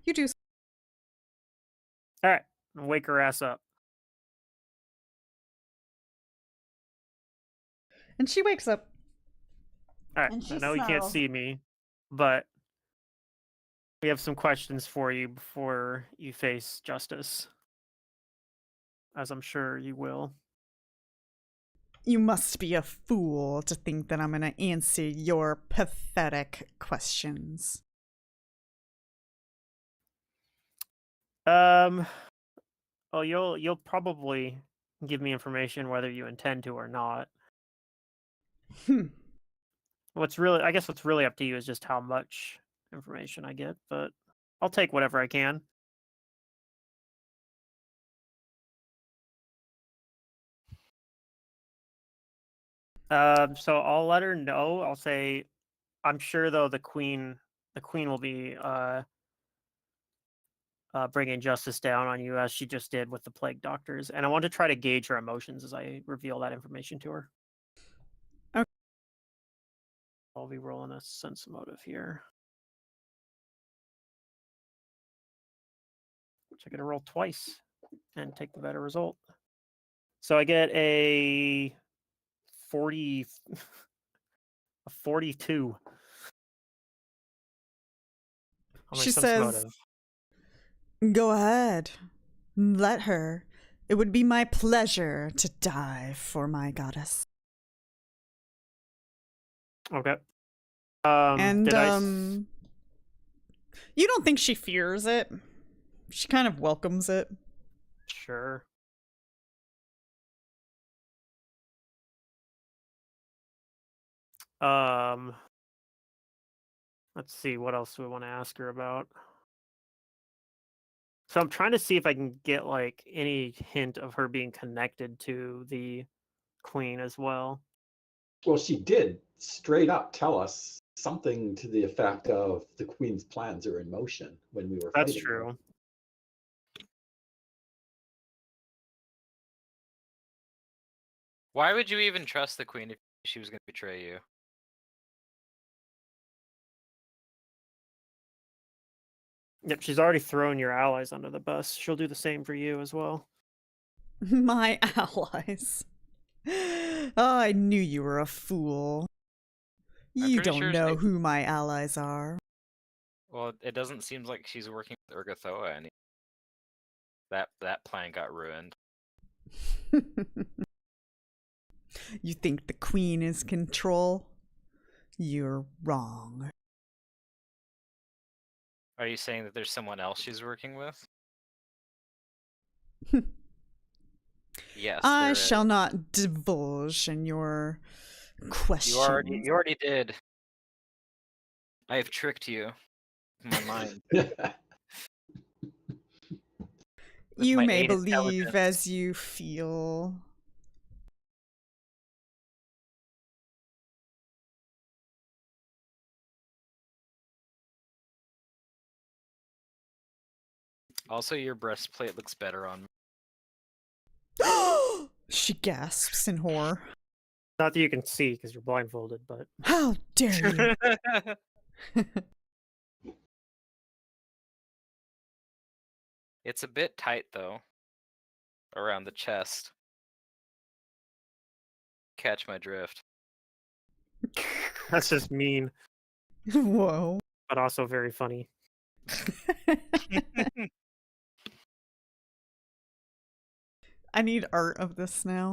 You do. All right, wake her ass up. And she wakes up. All right, And she I know you can't snarls. see me, but we have some questions for you before you face justice, as I'm sure you will. You must be a fool to think that I'm going to answer your pathetic questions. Well, you'll probably give me information whether you intend to or not. What's really up to you is just how much information I get, but I'll take whatever I can. So I'll let her know. I'll say, I'm sure though the queen will be bringing justice down on you as she just did with the plague doctors, and I want to try to gauge her emotions as I reveal that information to her. Okay. I'll be rolling a sense motive here, which I get to roll twice and take the better result. So I get a 42. On my She sense says, motive. "Go ahead. Let her. It would be my pleasure to die for my goddess." Okay. And did you don't think she fears it? She kind of welcomes it. Sure. Let's see, what else do we want to ask her about? So I'm trying to see if I can get like any hint of her being connected to the queen as well. Well, she did straight up tell us something to the effect of the queen's plans are in motion when we were That's fighting her. true. Why would you even trust the queen if she was going to betray you? Yep, she's already thrown your allies under the bus. She'll do the same for you as well. My allies. Oh, I knew you were a fool. I'm You pretty don't sure know who my allies are. Well, it doesn't seem like she's working with Urgathoa any. That plan got ruined. You think the queen is control? You're wrong. Are you saying that there's someone else she's working with? Yes. I there is. shall not divulge in your questions. You already did. I have tricked you. In my mind. You my may 8 believe intelligence. as you feel. Also, your breastplate looks better on me. She gasps in horror. Not that you can see because you're blindfolded, but How dare you! It's a bit tight though. Around the chest. Catch my drift. that's just mean, Whoa. but also very funny. I need art of this now.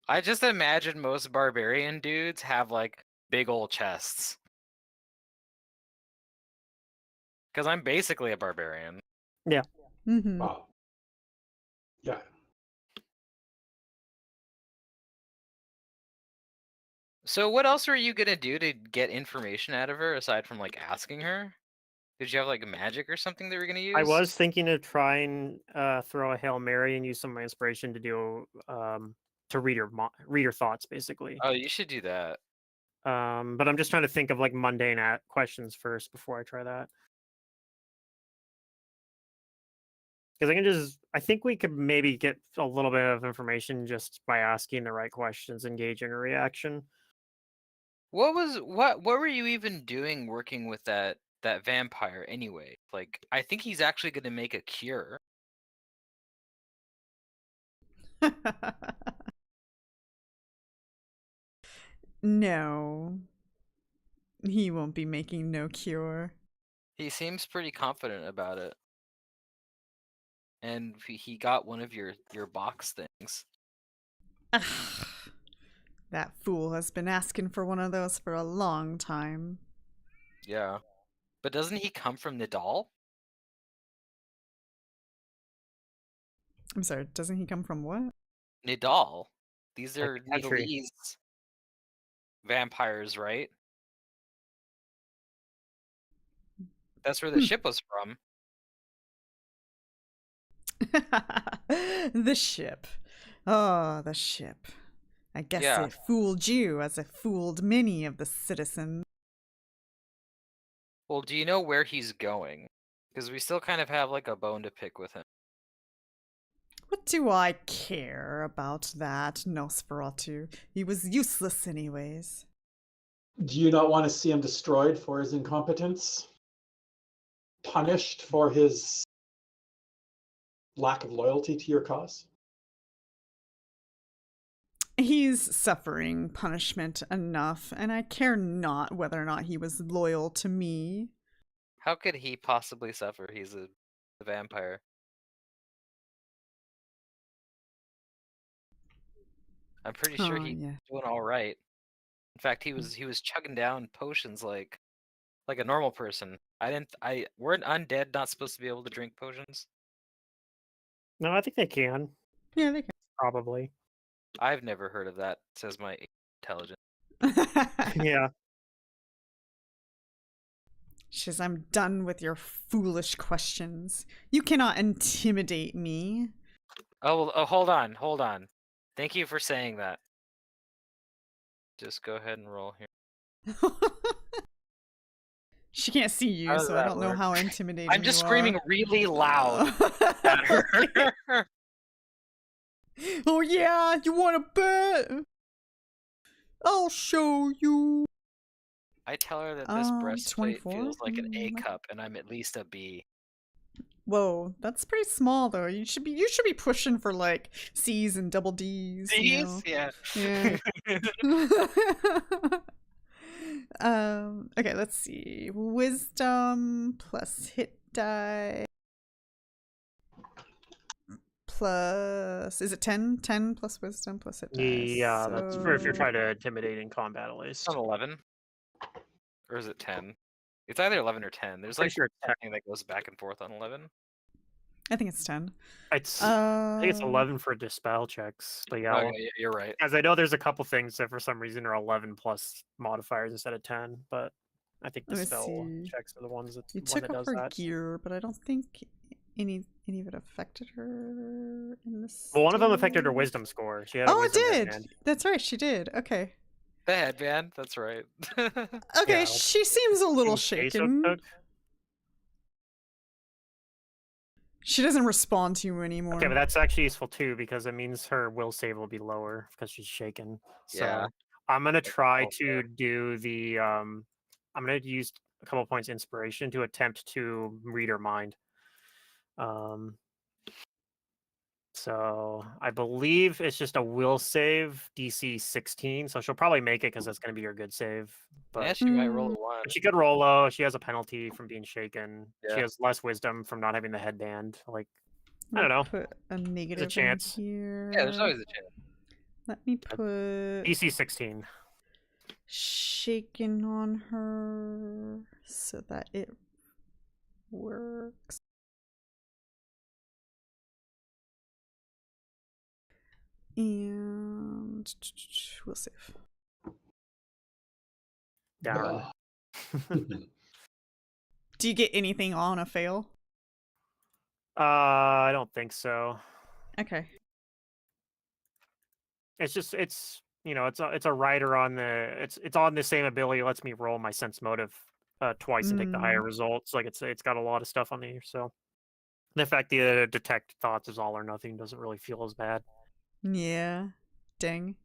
I just imagine most barbarian dudes have like big old chests. Because I'm basically a barbarian. Yeah. Mm-hmm. Wow. Yeah. So what else were you gonna do to get information out of her aside from like asking her? Did you have like magic or something that you were gonna use? I was thinking of trying throw a Hail Mary and use some of my inspiration to do to read her thoughts basically. Oh, you should do that. But I'm just trying to think of like mundane questions first before I try that. Because I think we could maybe get a little bit of information just by asking the right questions and gauging a reaction. What were you even doing working with that vampire anyway? Like, I think he's actually gonna make a cure. No. He won't be making no cure. He seems pretty confident about it. And he got one of your box things. That fool has been asking for one of those for a long time. Yeah. But doesn't he come from Nidal? I'm sorry, doesn't he come from what? Nidal. These Like are the country. Nidalese vampires, right? That's where the ship was from. The ship. Oh, the ship. I guess Yeah. it fooled you as it fooled many of the citizens. Well, do you know where he's going? Because we still kind of have like a bone to pick with him. What do I care about that, Nosferatu? He was useless anyways. Do you not want to see him destroyed for his incompetence? Punished for his lack of loyalty to your cause? He's suffering punishment enough, and I care not whether or not he was loyal to me. How could he possibly suffer? He's a vampire. I'm pretty sure he's yeah. doing all right. In fact, he was chugging down potions like a normal person. Weren't undead not supposed to be able to drink potions? No, I think they can. Yeah, they Probably. I've never heard of that, says my intelligence. can. Yeah. She says, I'm done with your foolish questions. You cannot intimidate me. Oh, well, oh, hold on. Thank you for saying that. Just go ahead and roll here. She can't see you, How does so I that don't know work? how intimidating I'm just you screaming are. really loud at her. Oh yeah, you want to bet? I'll show you. I tell her that this breastplate 24? feels like an A Mm, cup, and I'm at least a B. Whoa, that's pretty small though. You should be pushing for like C's and double D's. You know? Yeah. Yeah. Okay, let's see. Wisdom plus hit die plus, is it 10? 10 plus wisdom plus hit die. Yeah, that's for if you're So- trying to intimidate in combat at least. It's on 11. Or is it 10? It's either 11 or 10. There's Pretty like sure it's 10. something that goes back and forth on 11. I think it's 10. I think it's 11 for dispel checks, but yeah, Okay, yeah, you're right. as I know there's a couple things that for some reason are 11 plus modifiers instead of 10, but I think Let me dispel see. checks are the ones that You one took that off does her that. gear, but I don't think any of it affected her in this. Well, one of them affected her stage. wisdom score. She had a Oh, it wisdom did. headband. That's right. She did. Okay. The headband, that's right. Okay. Yeah, She seems a little Kaeso shaken. took. She doesn't respond to you anymore. Okay, but that's actually useful too because it means her will save will be lower because she's shaken. So Yeah. I'm gonna try cool, to do the I'm gonna use a couple points inspiration to attempt to read her mind. So I believe it's just a will save DC 16, so she'll probably make it because that's gonna be her good save. But Yeah, she might roll a 1. she could roll low. She has a penalty from being shaken. She Yeah. has less wisdom from not having the headband. Like I Let don't me know. Put a negative chance. in here. Yeah, there's always a chance. Let me put DC 16. shaken on her so that it works. And we'll save. Darn. Do you get anything on a fail? I don't think so. Okay. It's just it's it's a rider on the it's on the same ability. It lets me roll my sense motive twice and take the higher results. Like it's got a lot of stuff on there. So the fact the detect thoughts is all or nothing doesn't really feel as bad. Yeah. Dang.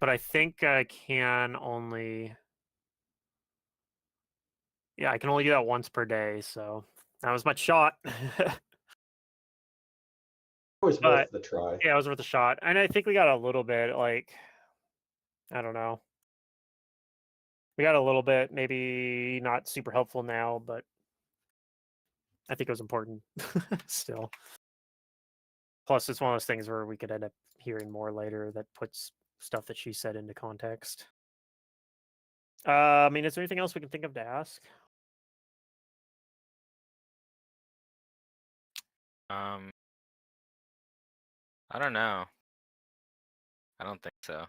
But I think I can only I can only do that once per day. So that was my shot. Always But worth the try. yeah, it was worth a shot. And I think we got a little bit, like, I don't know. We got a little bit, maybe not super helpful now, but I think it was important still. Plus, it's one of those things where we could end up hearing more later that puts stuff that she said into context. I mean, is there anything else we can think of to ask? I don't know. I don't think so.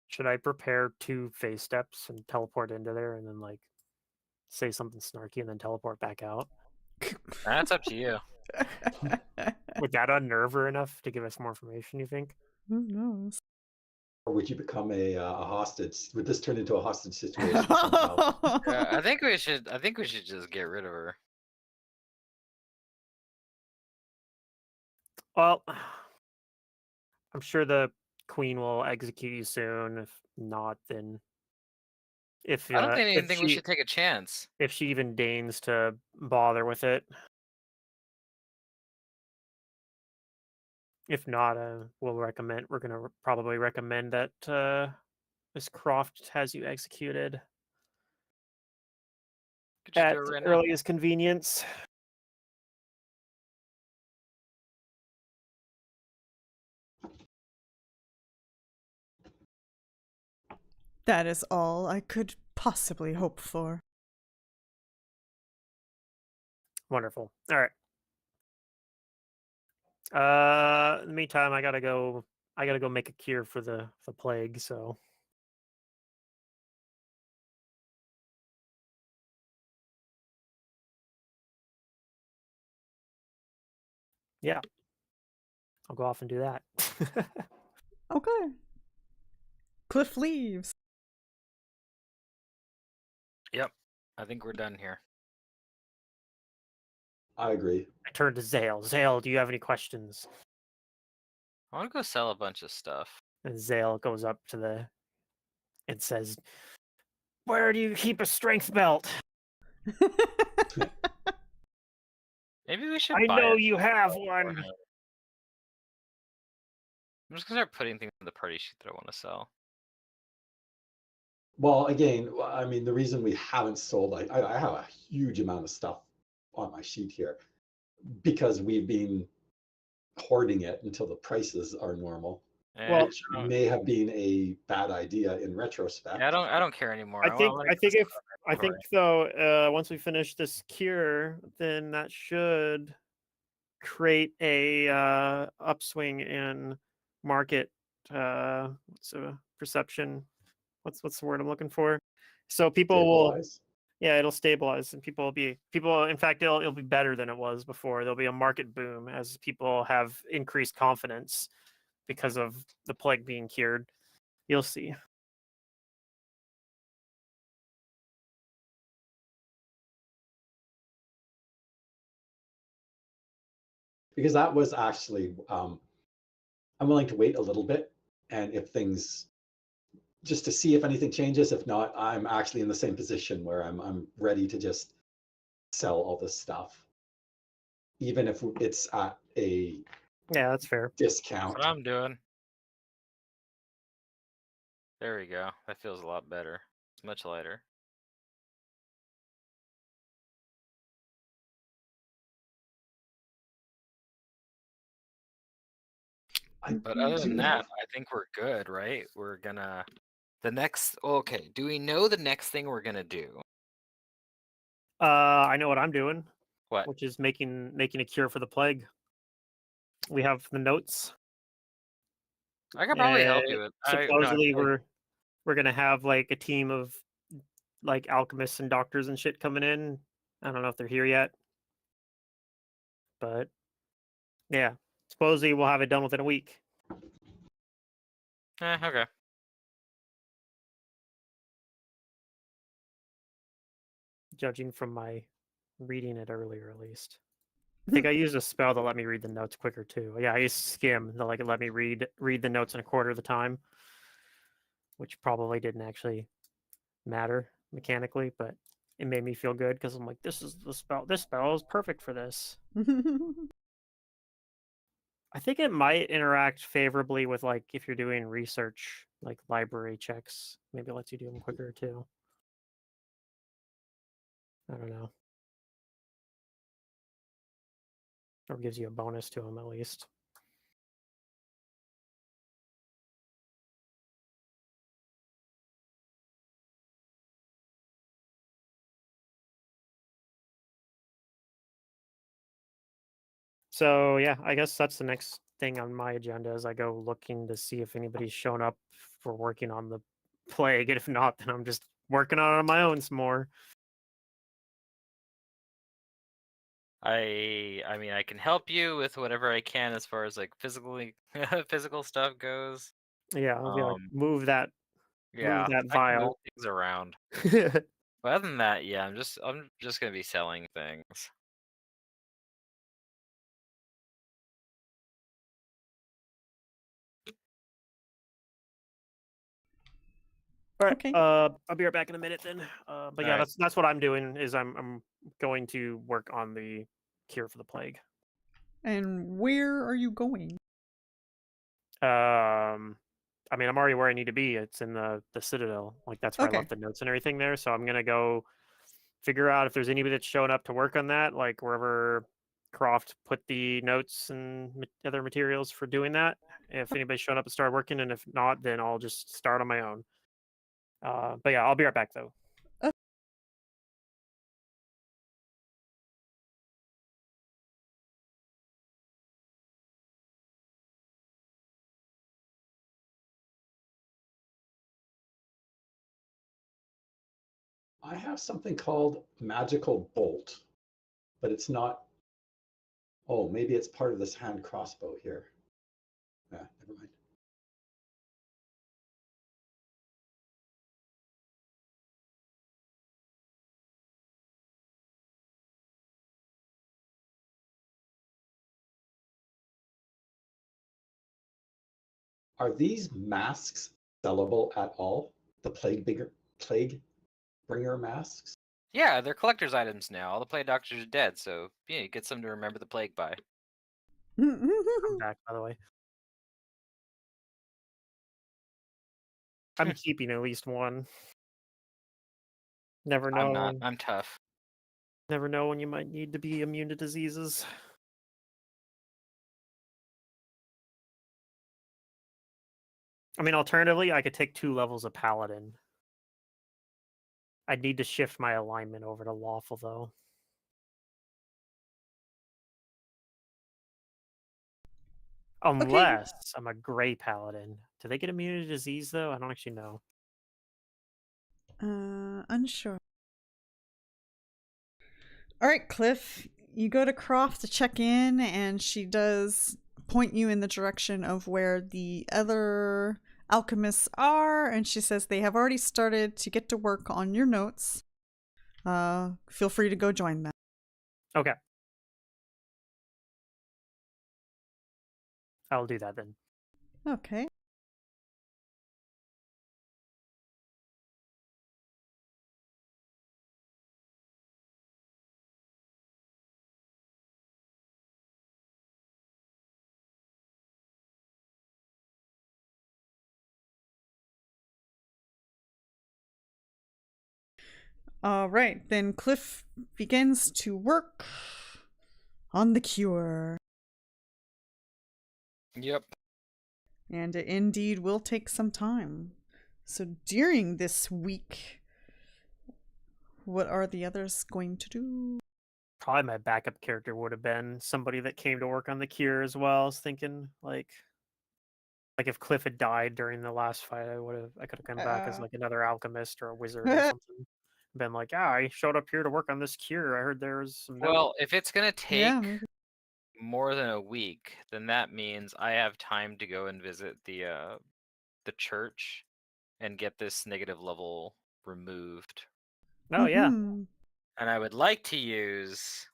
Should I prepare 2 phase steps and teleport into there and then, like, say something snarky and then teleport back out? That's up to you. Would that unnerve her enough to give us more information, you think? Who knows? Or would you become a hostage? Would this turn into a hostage situation somehow? Yeah, I think we should just get rid of her. Well, I'm sure the queen will execute you soon. If not, then if I don't think if anything we she should take a chance. if she even deigns to bother with it. If not, we're gonna probably recommend that Miss Croft has you executed Could just at do it right now. earliest convenience. That is all I could possibly hope for. Wonderful. All right. In the meantime, I gotta go. I gotta go make a cure for the plague. So yeah, I'll go off and do that. Okay. Cliff leaves. Yep. I think we're done here. I agree. I turn to Xale. Xale, do you have any questions? I want to go sell a bunch of stuff. And Xale goes up to the and says, "Where do you keep a strength belt? Maybe we should I buy know it you have beforehand. one." I'm just gonna start putting things in the party sheet that I want to sell. Well, again, I mean, the reason we haven't sold, I have a huge amount of stuff on my sheet here because we've been hoarding it until the prices are normal, Well, which may have been a bad idea in retrospect. Yeah, I don't care anymore. I think wanna I get think this if stuff in I my think inventory. though once we finish this cure, then that should create a upswing in market what's a perception, what's the word I'm looking for, so people will, Stabilize. yeah, it'll stabilize and people in fact it'll be better than it was before. There'll be a market boom as people have increased confidence because of the plague being cured. You'll see. Because that was actually, I'm willing to wait a little bit, and if things, just to see if anything changes. If not, I'm actually in the same position where I'm ready to just sell all this stuff, even if it's at a Yeah, that's fair. That's discount. what I'm doing. There we go. That feels a lot better. It's much lighter. But other than that, I think we're good, right? We're gonna okay, do we know the next thing we're gonna do? I know what I'm doing, What? which is making a cure for the plague. We have the notes. I could probably help you with Supposedly we're gonna have like a team of like alchemists and doctors and shit coming in. I don't know if they're here yet, but yeah, supposedly we'll have it done within a week. okay. Judging from my reading it earlier, at least. I think I used a spell to let me read the notes quicker too. Yeah, I used skim to like let me read the notes in a quarter of the time, which probably didn't actually matter mechanically, but it made me feel good because I'm like, this is the spell. This spell is perfect for this. I think it might interact favorably with like if you're doing research, like library checks. Maybe it lets you do them quicker too. I don't know. Or gives you a bonus to them at least. So yeah, I guess that's the next thing on my agenda as I go looking to see if anybody's shown up for working on the plague. And if not, then I'm just working on it on my own some more. I mean, I can help you with whatever I can as far as like physical stuff goes. Yeah, I'll be like, move that Yeah, I can move vial. things around. But other than that, yeah, I'm just gonna be selling things. All right. Okay. I'll be right back in a minute then. But yeah, Alright. that's what I'm doing. Is I'm going to work on the cure for the plague. And where are you going? I mean, I'm already where I need to be. It's in the Citadel. Like that's where I Okay. left the notes and everything there. So I'm gonna go figure out if there's anybody that's showing up to work on that, like wherever Croft put the notes and other materials for doing that. If anybody's showing up and start working, and if not, then I'll just start on my own. But yeah, I'll be right back though. I have something called Magical Bolt, but it's not. Oh, maybe it's part of this hand crossbow here. Yeah, never mind. Are these masks sellable at all? The plague bringer masks? Yeah, they're collector's items now. All the plague doctors are dead, so yeah, you get something to remember the plague by. I'm back, by the way. I'm keeping at least one. Never know. I'm not. I'm tough. Never know when you might need to be immune to diseases. I mean, alternatively, I could take 2 levels of Paladin. I'd need to shift my alignment over to Lawful, though. Unless I'm a Gray Paladin. Do they get immune to disease, though? I don't actually know. Unsure. All right, Cliff, you go to Croft to check in, and she does point you in the direction of where the other alchemists are, and she says they have already started to get to work on your notes. Feel free to go join them. Okay. I'll do that then. Okay. All right, then Cliff begins to work on the cure. Yep. And it indeed will take some time. So during this week, what are the others going to do? Probably my backup character would have been somebody that came to work on the cure as well. I was thinking, like if Cliff had died during the last fight, I could have come back as like another alchemist or a wizard or something. Been like, I showed up here to work on this cure. I heard there was some. Well, if it's gonna take maybe. more than a week, then that means I have time to go and visit the church and get this negative level removed. Oh yeah. Mhm. And I would like to use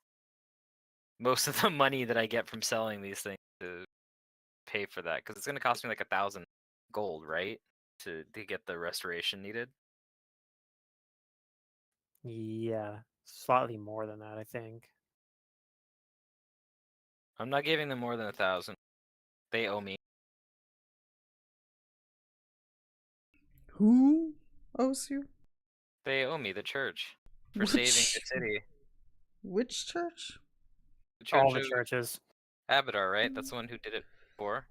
most of the money that I get from selling these things to pay for that, because it's going to cost me like 1,000 gold, right, to get the restoration needed. Yeah, slightly more than that, I think. I'm not giving them more than 1,000. They owe me. Who owes you? They owe me, the church, for Which- saving the city. Which church? The church All the of churches. Abadar, right? That's the one who did it before.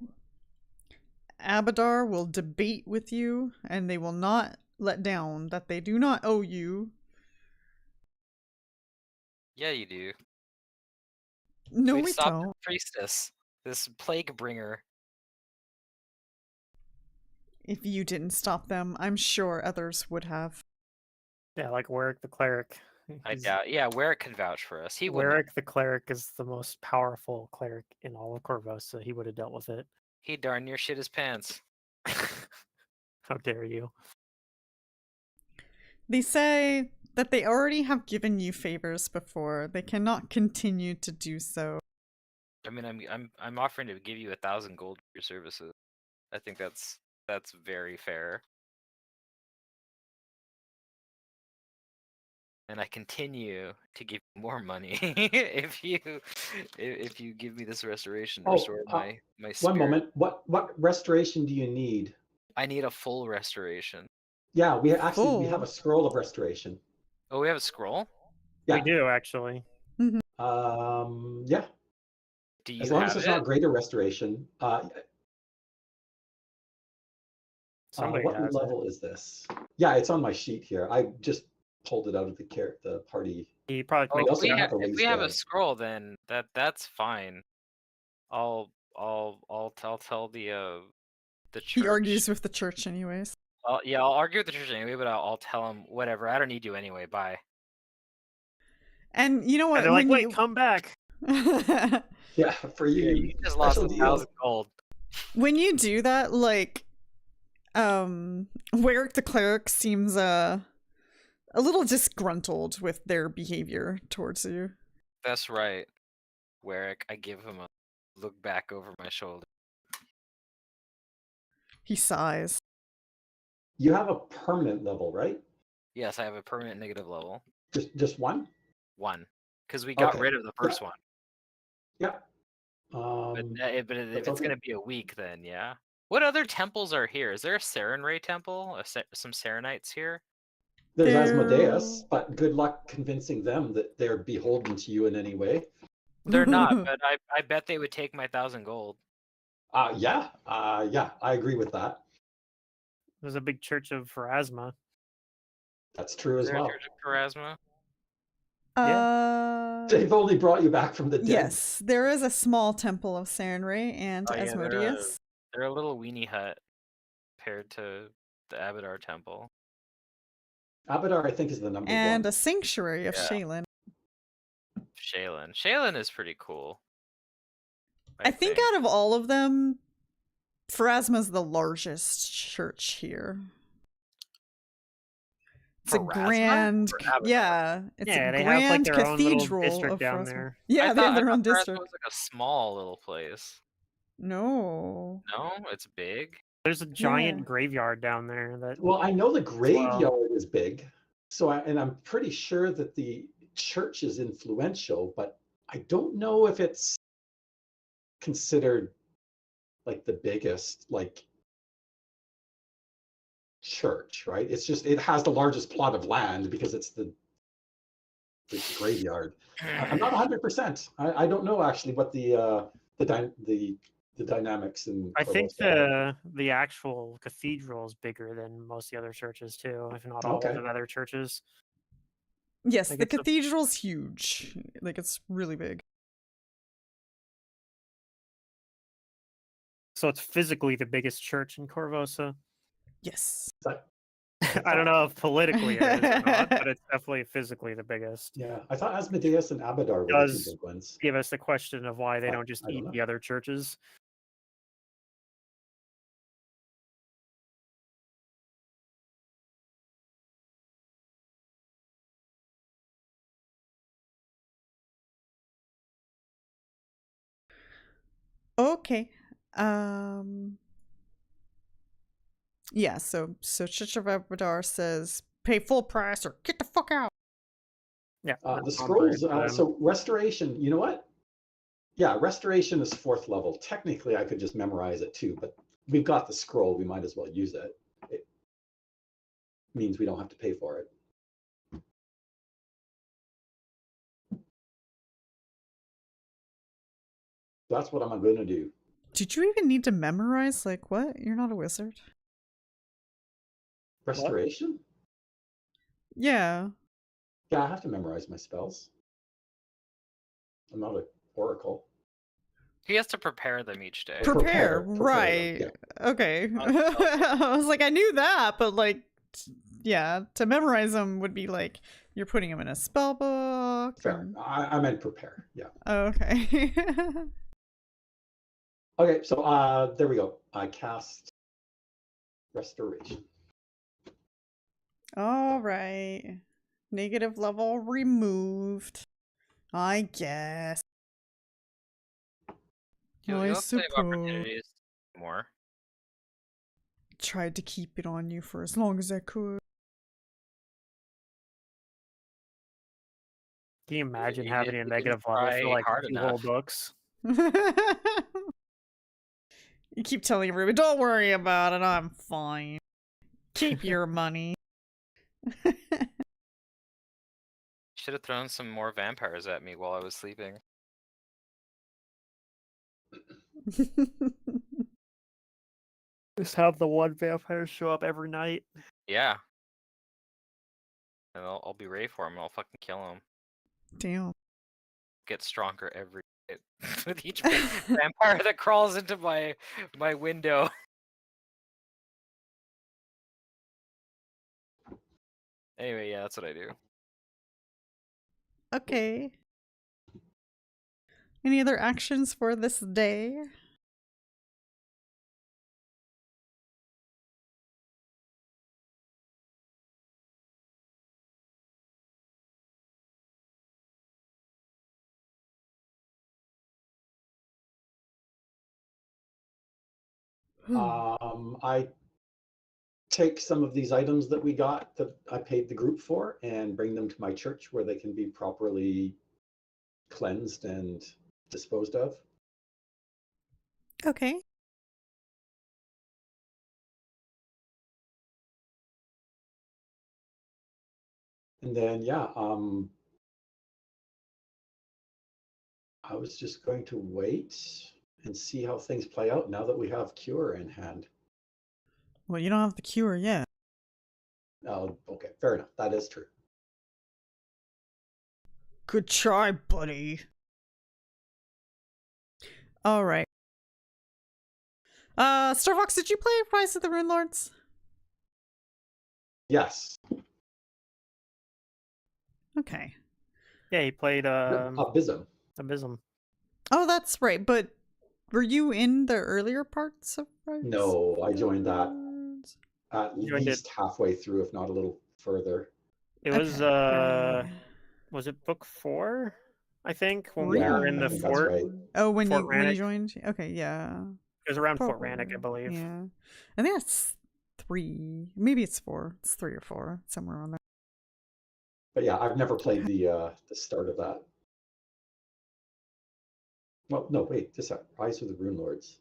Abadar will debate with you, and they will not let down that they do not owe you. Yeah, you do. No, We'd we stop don't. the priestess, this plague bringer. If you didn't stop them, I'm sure others would have. Yeah, like Warwick the cleric. I doubt. Yeah, Warwick could vouch for us. He would. Warwick the cleric is the most powerful cleric in all of Korvosa. He would have dealt with it. He darn near shit his pants. How dare you? They say that they already have given you favors before. They cannot continue to do so. I mean, I'm offering to give you 1,000 gold for your services. I think that's very fair. And I continue to give you more money if you give me this restoration to restore my spirit. One moment. What restoration do you need? I need a full restoration. Yeah, we have Full. a scroll of restoration. Oh, we have a scroll? Yeah. We do actually. Yeah. Do you As long have as it's it? not greater restoration. Somebody What has level is this? Yeah, it's on my sheet here. I just pulled it out of the party. it. He probably Oh, makes if we, also have, have a if raised we have a bed. scroll, then that's fine. I'll tell the church. He argues with the church anyways. Yeah, I'll argue with the church anyway, but I'll tell them whatever. I don't need you anyway. Bye. And you know And what? they're like, When wait, come back. Yeah, for Yeah, you, you just lost special 1,000 deal. gold. when you do that, like, Warwick the cleric seems a little disgruntled with their behavior towards you. That's right, Warwick. I give him a look back over my shoulder. He sighs. You have a permanent level, right? Yes, I have a permanent negative level. Just one? 1. Because we got Okay. rid of the first one. Yeah. But if That's it's okay. going to be a week, then yeah. What other temples are here? Is there a Sarenrae temple? Some Sarenites here? There's They're- Asmodeus, but good luck convincing them that they're beholden to you in any way. They're not, but I bet they would take my 1,000 gold. Yeah, I agree with that. There's a big church of Pharasma. That's true Is as there a well. church of Pharasma? They've only brought you back from the dead. Yes, there is a small temple of Sarenrae and Oh, yeah, Asmodeus. They're a little weenie hut compared to the Abadar temple. Abadar, I think, is the number And one. a sanctuary of Yeah. Shaylin. Shaylin is pretty cool. I think out of all of them, Pharasma's the largest church here. It's a Pharasma? grand, Or Abadar? yeah, it's Yeah, a they have like grand their own little cathedral district of down Pharasma. there. Yeah, they have their own I thought Pharasma district. was like a small little place. No. No, it's big. There's a giant Yeah. graveyard down there that Well, I know the graveyard is big, and I'm pretty sure that the church is influential, but I don't know if it's considered like the biggest church, right? It's just it has the largest plot of land because it's the graveyard. I'm not 100%. I don't know actually what the dynamics in. I think Korvosa are. the actual cathedral is bigger than most of the other churches too, if not all Okay. of the other churches. Yes, Like the it's a- cathedral's huge. Like, it's really big. So it's physically the biggest church in Korvosa. Yes. Is that- I don't know if politically it is or not, but it's definitely physically the biggest. Yeah, I thought Asmodeus and Abadar were the Does- two big ones. Give us the question of why they I- don't just I don't eat know. the other churches. Okay. Yeah, so Church of Abadar says pay full price or get the fuck out. Yeah. The that's scrolls. not bad for them. So restoration. You know what? Yeah, restoration is 4th level. Technically, I could just memorize it too, but we've got the scroll. We might as well use it. It means we don't have to pay for it. That's what I'm going to do. Did you even need to memorize? Like, what? You're not a wizard. Restoration? Yeah. Yeah, I have to memorize my spells. I'm not an oracle. He has to prepare them each day. Prepare, them, right. yeah. Okay. Not I was like, I knew that, but like, yeah, to memorize them would be like, you're putting them in a spell book. Fair. and- I meant prepare. Yeah. Okay. Okay, so there we go. I cast restoration. All right. Negative level removed. I guess. You'll I have plenty of suppose. opportunities more. Tried to keep it on you for as long as I could. Can you imagine You having a didn't negative level try for like hard 2 whole enough. books? You keep telling everybody, don't worry about it, I'm fine. Keep your money. Should have thrown some more vampires at me while I was sleeping. Just have the one vampire show up every night. Yeah. And I'll be ready for him and I'll fucking kill him. Damn. Get stronger every day with each vampire that crawls into my window. Anyway, yeah, that's what I do. Okay. Any other actions for this day? I take some of these items that we got that I paid the group for and bring them to my church where they can be properly cleansed and disposed of. Okay. And then, yeah, I was just going to wait and see how things play out now that we have Cure in hand. Well, you don't have the cure yet. Oh, okay, fair enough. That is true. Good try, buddy. All right. Starfox, did you play Rise of the Rune Lords? Yes. Okay. Yeah, he played Abysm. Abysm. Oh, that's right. But were you in the earlier parts of Rise? No, I of the joined that Lords? at Joined least halfway through, if not a little further. It was Okay. was it book 4? I think when Really? we were in I the think that's fort. right. Oh, when Fort you Rannoch. joined? Okay, yeah. It was around Fort Probably. Rannoch, I believe. Yeah. I think that's 3. Maybe it's 4. It's 3 or 4, somewhere on there. But yeah, I've never played the start of that. Well, no, wait, this Rise of the Rune Lords.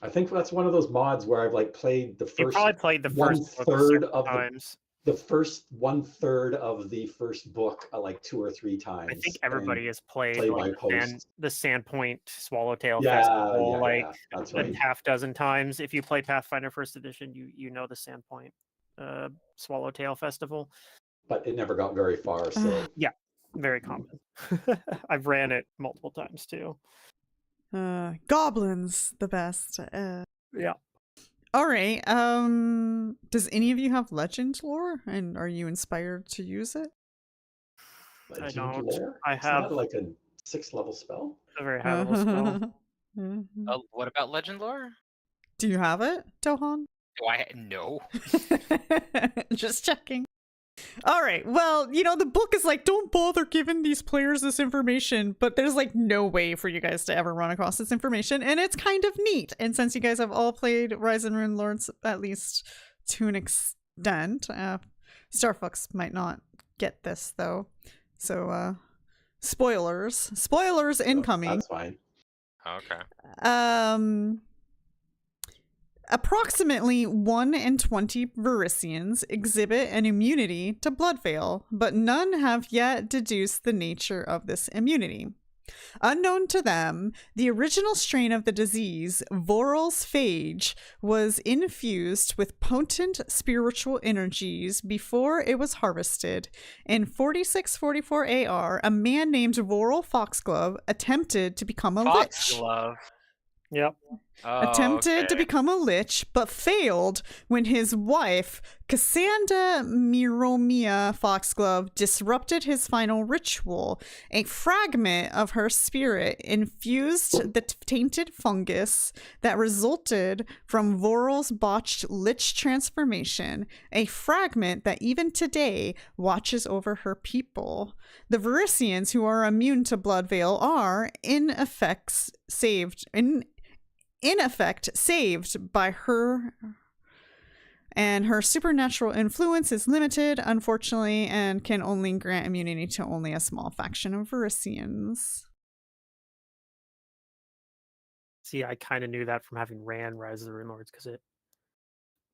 I think that's one of those mods where I've like played the You first probably played the one first book third several of times. the first 1/3 of the first book like 2 or 3 times. I think everybody has played play like by post. the Sandpoint Swallowtail Yeah, Festival yeah, like yeah, that's a right. half dozen times. If you play Pathfinder First Edition, you know the Sandpoint Swallowtail Festival. But it never got very far, so Yeah, very common. I've ran it multiple times too. Goblins, the best. Yeah. All right. Does any of you have legend lore, and are you inspired to use it? I Legend don't. Lore? I Isn't have that like a 6th level spell? a very high level spell. What about Legend Lore? Do you have it, Dohan? Do I? No. Just checking. All right. Well, the book is like, don't bother giving these players this information, but there's like no way for you guys to ever run across this information, and it's kind of neat. And since you guys have all played Rise and Rune Lords at least to an extent, Starfox might not get this though. So, spoilers incoming. That's fine. Okay. Approximately 1 in 20 Varisians exhibit an immunity to blood veil, but none have yet deduced the nature of this immunity. Unknown to them, the original strain of the disease, Voral's phage, was infused with potent spiritual energies before it was harvested. In 4644 AR, a man named Voral Foxglove attempted to become a lich. Foxglove. Yep. Attempted to become a lich, but failed when his wife, Cassandra Miromia Foxglove, disrupted his final ritual. A fragment of her spirit infused the tainted fungus that resulted from Voral's botched lich transformation, a fragment that even today watches over her people. The Varisians who are immune to blood veil are, in effect, saved by her, and her supernatural influence is limited, unfortunately, and can only grant immunity to only a small faction of Varisians. See, I kind of knew that from having ran Rise of the Rune Lords because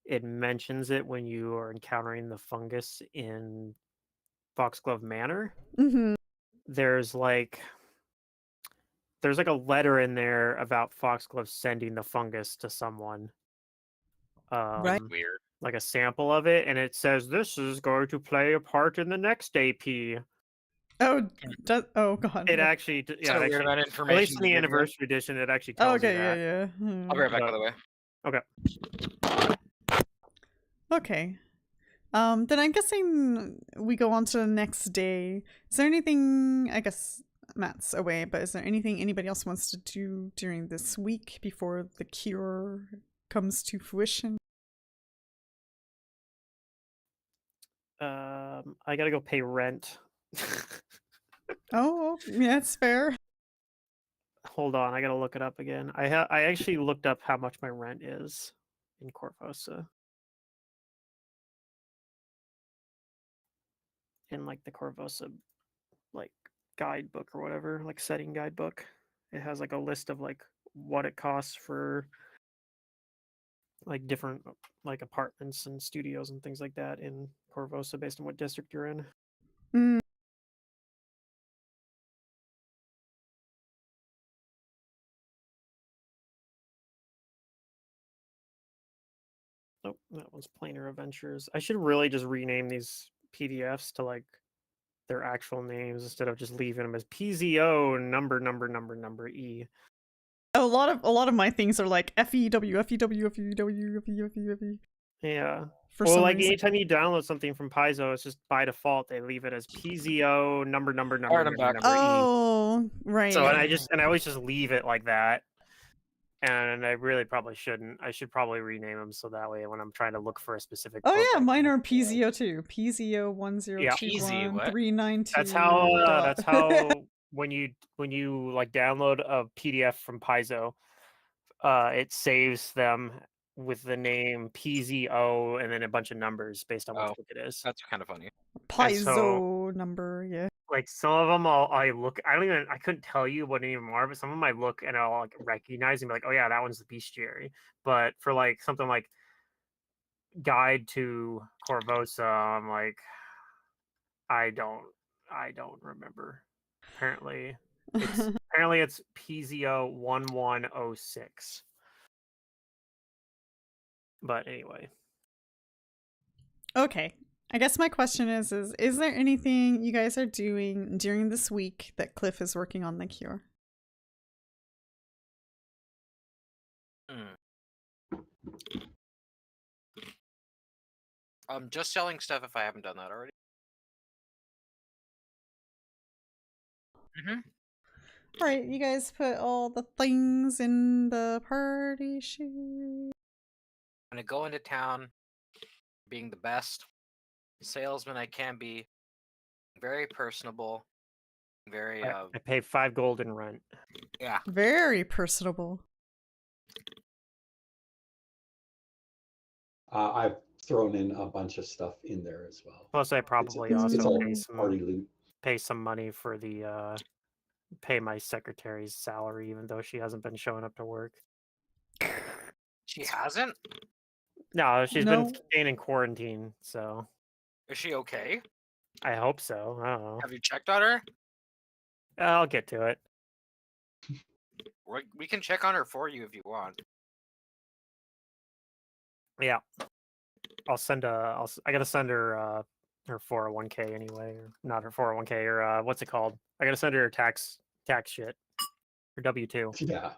it mentions it when you are encountering the fungus in Foxglove Manor. Mm-hmm. There's like a letter in there about Foxglove sending the fungus to someone. Right. Weird. Like a sample of it, and it says this is going to play a part in the next AP. Oh, God. It actually, So yeah, weird actually, about at information. least in the anniversary edition, it actually tells you Okay, that. yeah. I'll be right back, But- by the way. Okay. Okay. Then I'm guessing we go on to the next day. Is there anything, I guess Matt's away, but is there anything anybody else wants to do during this week before the cure comes to fruition? I gotta go pay rent. Oh, yeah, it's fair. Hold on, I gotta look it up again. I actually looked up how much my rent is in Korvosa. In like the Korvosa like guidebook or whatever, like setting guidebook. It has like a list of like what it costs for like different like apartments and studios and things like that in Korvosa based on what district you're in. Mm. Oh, that was Planar Adventures. I should really just rename these PDFs to like their actual names instead of just leaving them as PZO number E. A lot of my things are like FEW, FEW, FEW, FEW. Yeah. For Well, some like reason. anytime you download something from Paizo, it's just by default they leave it as PZO number I'm back. E. Oh, right. So and I always just leave it like that. And I really probably shouldn't. I should probably rename them so that way when I'm trying to look for a specific. Oh book, yeah, I mine can- are PZO too. PZO PZ, what? 1021392. That's how when you like download a PDF from Paizo, it saves them with the name PZO and then a bunch of numbers based on which Oh. book it is. That's kind of funny. Paizo number, yeah. Like some of them, I couldn't tell you what any of them are, but some of them I look and I'll like recognize and be like, oh yeah, that one's the bestiary. But for like something like Guide to Korvosa, I'm like, I don't remember. Apparently it's PZO 1106. But anyway. Okay. I guess my question is there anything you guys are doing during this week that Cliff is working on the cure? Just selling stuff if I haven't done that already. Alright, you guys put all the things in the party sheet. I'm gonna go into town being the best salesman I can be, very personable, very I pay 5 gold in rent. yeah. Very personable. I've thrown in a bunch of stuff in there as well. Plus, I probably it's also all pay party loot. some money for the pay my secretary's salary, even though she hasn't been showing up to work. She hasn't? No, she's No. been staying in quarantine, so Is she okay? I hope so. I don't know. Have you checked on her? I'll get to it. We can check on her for you if you want. Yeah, I gotta send her her 401k anyway, or not her 401k, or what's it called? I gotta send her tax shit, her W-2. Yeah.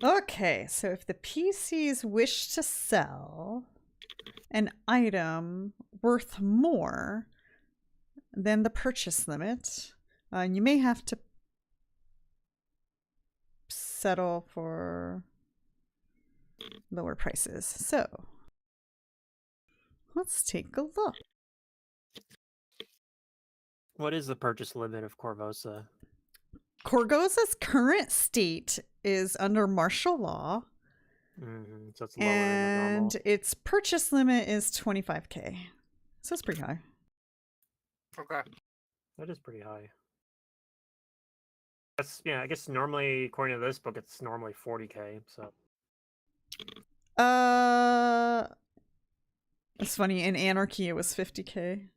Okay, so if the PCs wish to sell an item worth more than the purchase limit, you may have to settle for lower prices. So let's take a look. What is the purchase limit of Korvosa? Korvosa's current state is under martial law, So it's lower than the normal. and its purchase limit is 25k. So it's pretty high. Okay. That is pretty high. That's I guess normally according to this book it's normally 40k, so it's funny, in Anarchy it was 50k.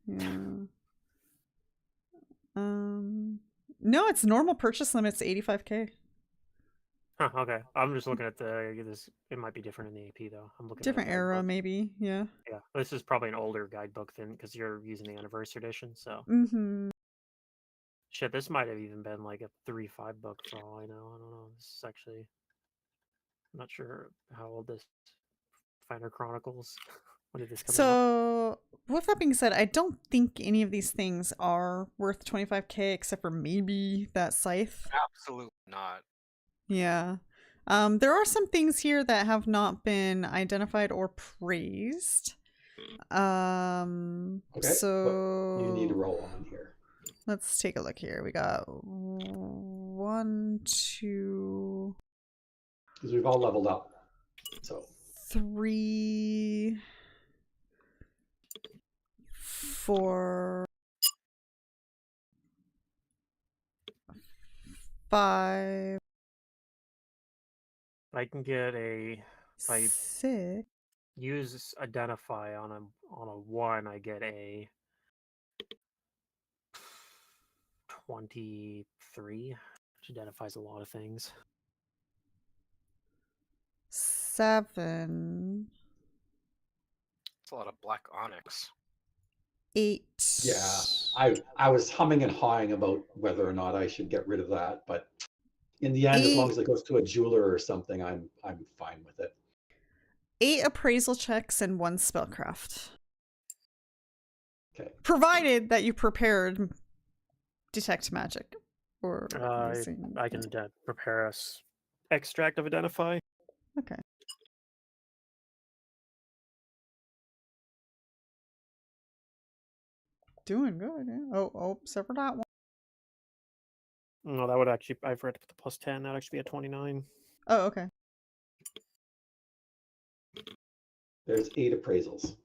Yeah. No, its normal purchase limit's 85k. Huh, okay. I'm just looking at this. It might be different in the AP though. I'm looking Different at a era, guidebook. maybe. Yeah. Yeah, this is probably an older guidebook than because you're using the anniversary edition. So Mm-hmm. Shit, this might have even been like a 3-5 book for all I know. I don't know. This is actually, I'm not sure how old this Finder Chronicles. When did this come out? So, with that being said, I don't think any of these things are worth 25k except for maybe that scythe. Absolutely not. Yeah. There are some things here that have not been identified or praised. Okay. So what you need to roll on here. let's take a look here. We got 1, 2, Because we've all leveled up. So 3, 4, 5, I can get a I 6. use identify on a 1. I get a 23, which identifies a lot of things. 7, It's a lot of black onyx. 8. yeah, I was humming and hawing about whether or not I should get rid of that, but in the end, as long as it goes to a jeweler or something, I'm fine with it. 8 appraisal checks and 1 spellcraft. Okay. Provided that you prepared detect magic. Or using... I can prepare us extract of identify. Okay. Doing good. Yeah. Oh, except for that one. No, that would actually, I forgot to put the +10. That'd actually be a 29. Oh, okay. There's 8 appraisals.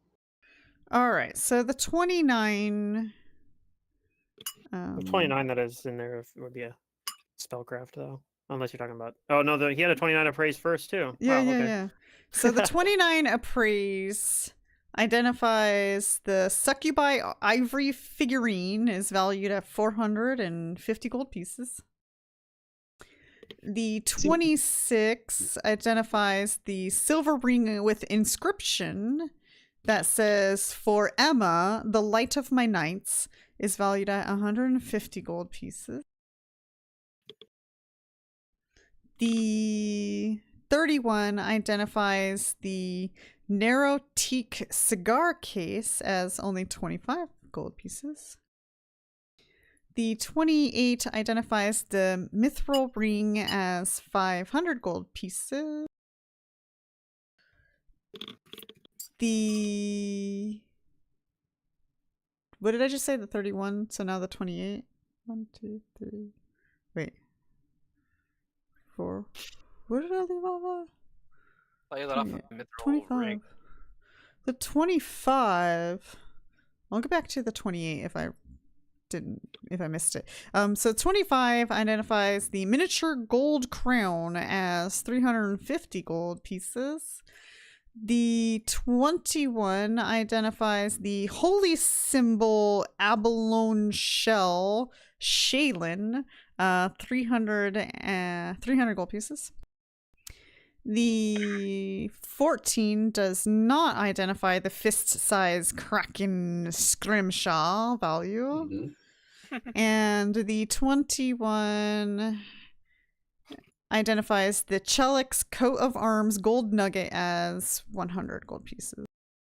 All right. So the 29. The 29 that is in there would be a spellcraft, though. Unless you're talking about... Oh, no, he had a 29 appraise first, too. Yeah, wow, yeah, okay. yeah. So the 29 appraise identifies the succubi ivory figurine is valued at 450 gold pieces. The 26 identifies the silver ring with inscription that says, "For Emma, the light of my nights," is valued at 150 gold pieces. The 31 identifies the narrow teak cigar case as only 25 gold pieces. The 28 identifies the mithril ring as 500 gold pieces. The... What did I just say? The 31? So now the 28? 1, 2, 3... Wait. 4... What did I leave off? I'll leave that off of mithril 25. ring. The 25. I'll go back to the 28 if I missed it. So 25 identifies the miniature gold crown as 350 gold pieces. The 21 identifies the holy symbol abalone shell Xale, 300 gold pieces. The 14 does not identify the fist-size Kraken scrimshaw value. Mm-hmm. And the 21 identifies the Chelix coat of arms gold nugget as 100 gold pieces.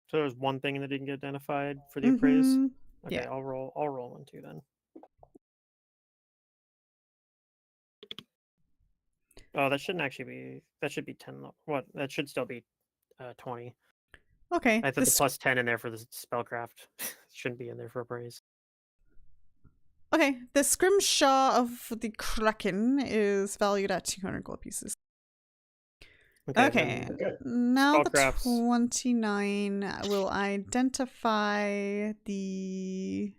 So there's one thing that didn't get identified for the appraise? Okay, Yeah. I'll roll 1 2 then. Oh, that shouldn't actually be... That should be 10. What? That should still be 20. Okay. I put the +10 in there for the spellcraft. Shouldn't be in there for appraise. Okay. The scrimshaw of the Kraken is valued at 200 gold pieces. Okay. Now the Spellcrafts. 29 will identify the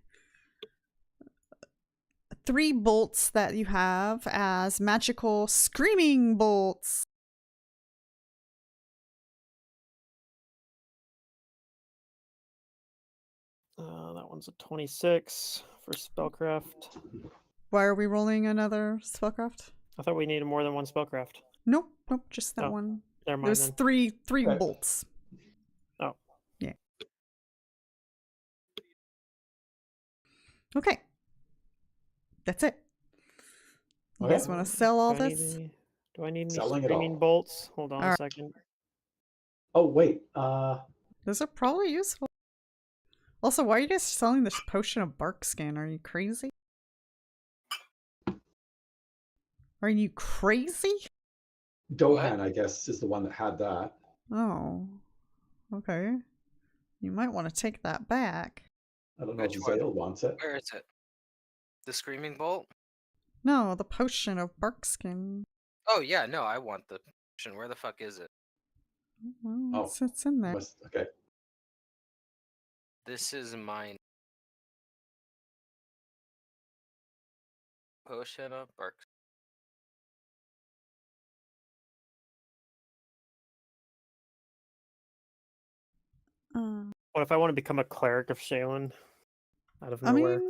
3 bolts that you have as magical screaming bolts. That one's a 26 for spellcraft. Why are we rolling another spellcraft? I thought we needed more than 1 spellcraft. Nope, just that Oh, one. Never mind There's then. three Okay. bolts. Oh. Yeah. Okay. that's it. You Okay. guys want to sell all Do I need this? Do I need any Selling it screaming all. bolts? Hold on a Alright. second. Oh wait. Those are probably useful. Also, why are you guys selling this potion of bark skin? Are you crazy? Are you crazy? Dohan, I guess, is the one that had that. Oh. Okay. You might want to take that back. I don't know Which if one? Xale wants it. Where is it? The screaming bolt? No, the potion of bark skin. Oh yeah, no, I want the potion. Where the fuck is it? Well, Oh, it's in there. Okay. This is mine. Potion of bark. What if I want to become a cleric of Shalen out of I nowhere?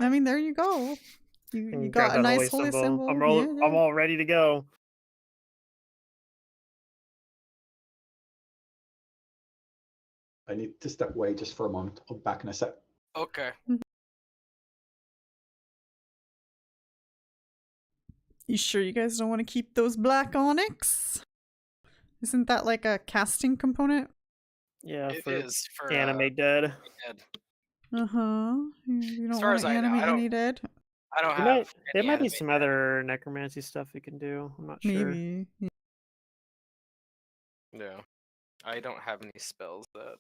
mean, there you go. You And got grab a that nice holy symbol. I'm Yeah. all ready to go. I need to step away just for a moment. I'll be back in a sec. Okay. You sure you guys don't want to keep those black onyx? Isn't that like a casting component? Yeah, It for is for animate dead. dead. Uh-huh. You As don't far want as to I know, animate I don't- any dead? I don't There have. might, there any might be animate some dead. other necromancy stuff we can do. I'm not sure. Maybe. Yeah. Yeah, I don't have any spells that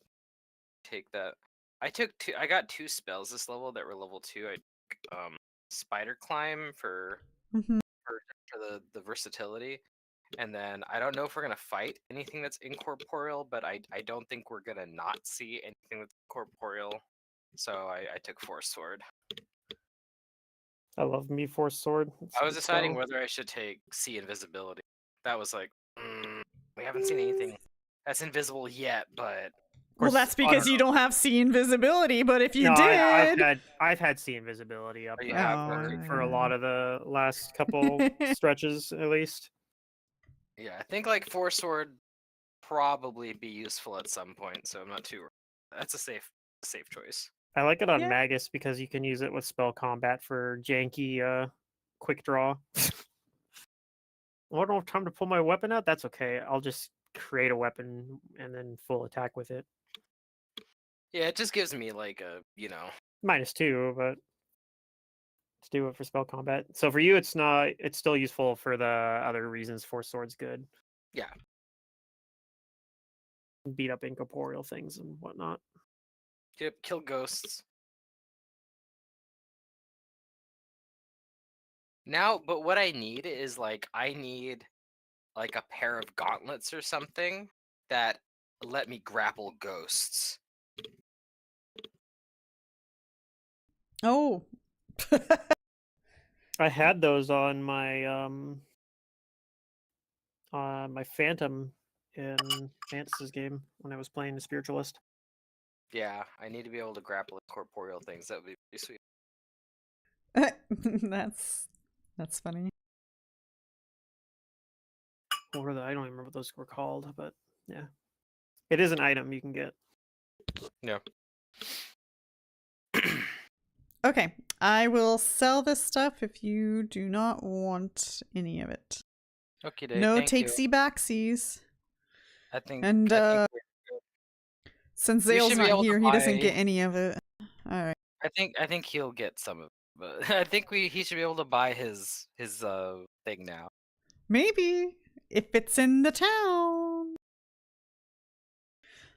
take that. I got 2 spells this level that were level 2. I took, spider climb for Mhm. the versatility, and then I don't know if we're gonna fight anything that's incorporeal, but I don't think we're gonna not see anything that's incorporeal. So I took Force Sword. I love me force sword. It's a I was good deciding spell. whether I should take See Invisibility. That was like, we haven't seen anything that's invisible yet, but Well, course, that's because you don't have see invisibility, but if you No, did... I've had see invisibility up Oh, you have? for a yeah. lot of the last couple stretches at least. yeah, I think like Force Sword probably be useful at some point, so I'm not too. That's a safe choice. I like it on Yeah. Magus because you can use it with spell combat for janky quick draw. I don't have time to pull my weapon out. That's okay. I'll just create a weapon and then full attack with it. Yeah, it just gives me like a -2, but let's do it for spell combat. So for you, it's not. It's still useful for the other reasons. Force Sword's good. Yeah. Beat up incorporeal things and whatnot. Yep, kill ghosts. Now, but what I need is I need like a pair of gauntlets or something that let me grapple ghosts. Oh. I had those on my my Phantom in Mantis's game when I was playing the Spiritualist. Yeah, I need to be able to grapple corporeal things. That would be pretty sweet. That's funny. What were I don't even remember what those were called, but yeah. It is an item you can get. Yeah. Okay, I will sell this stuff if you do not want any of it. Okay, Dave. No thank you. takesy backsies. I think. And I think since we Xale's should be not able to here, he doesn't buy- get any of it. All right. I think he'll get some of it, but I think he should be able to buy his thing now. Maybe if it's in the town.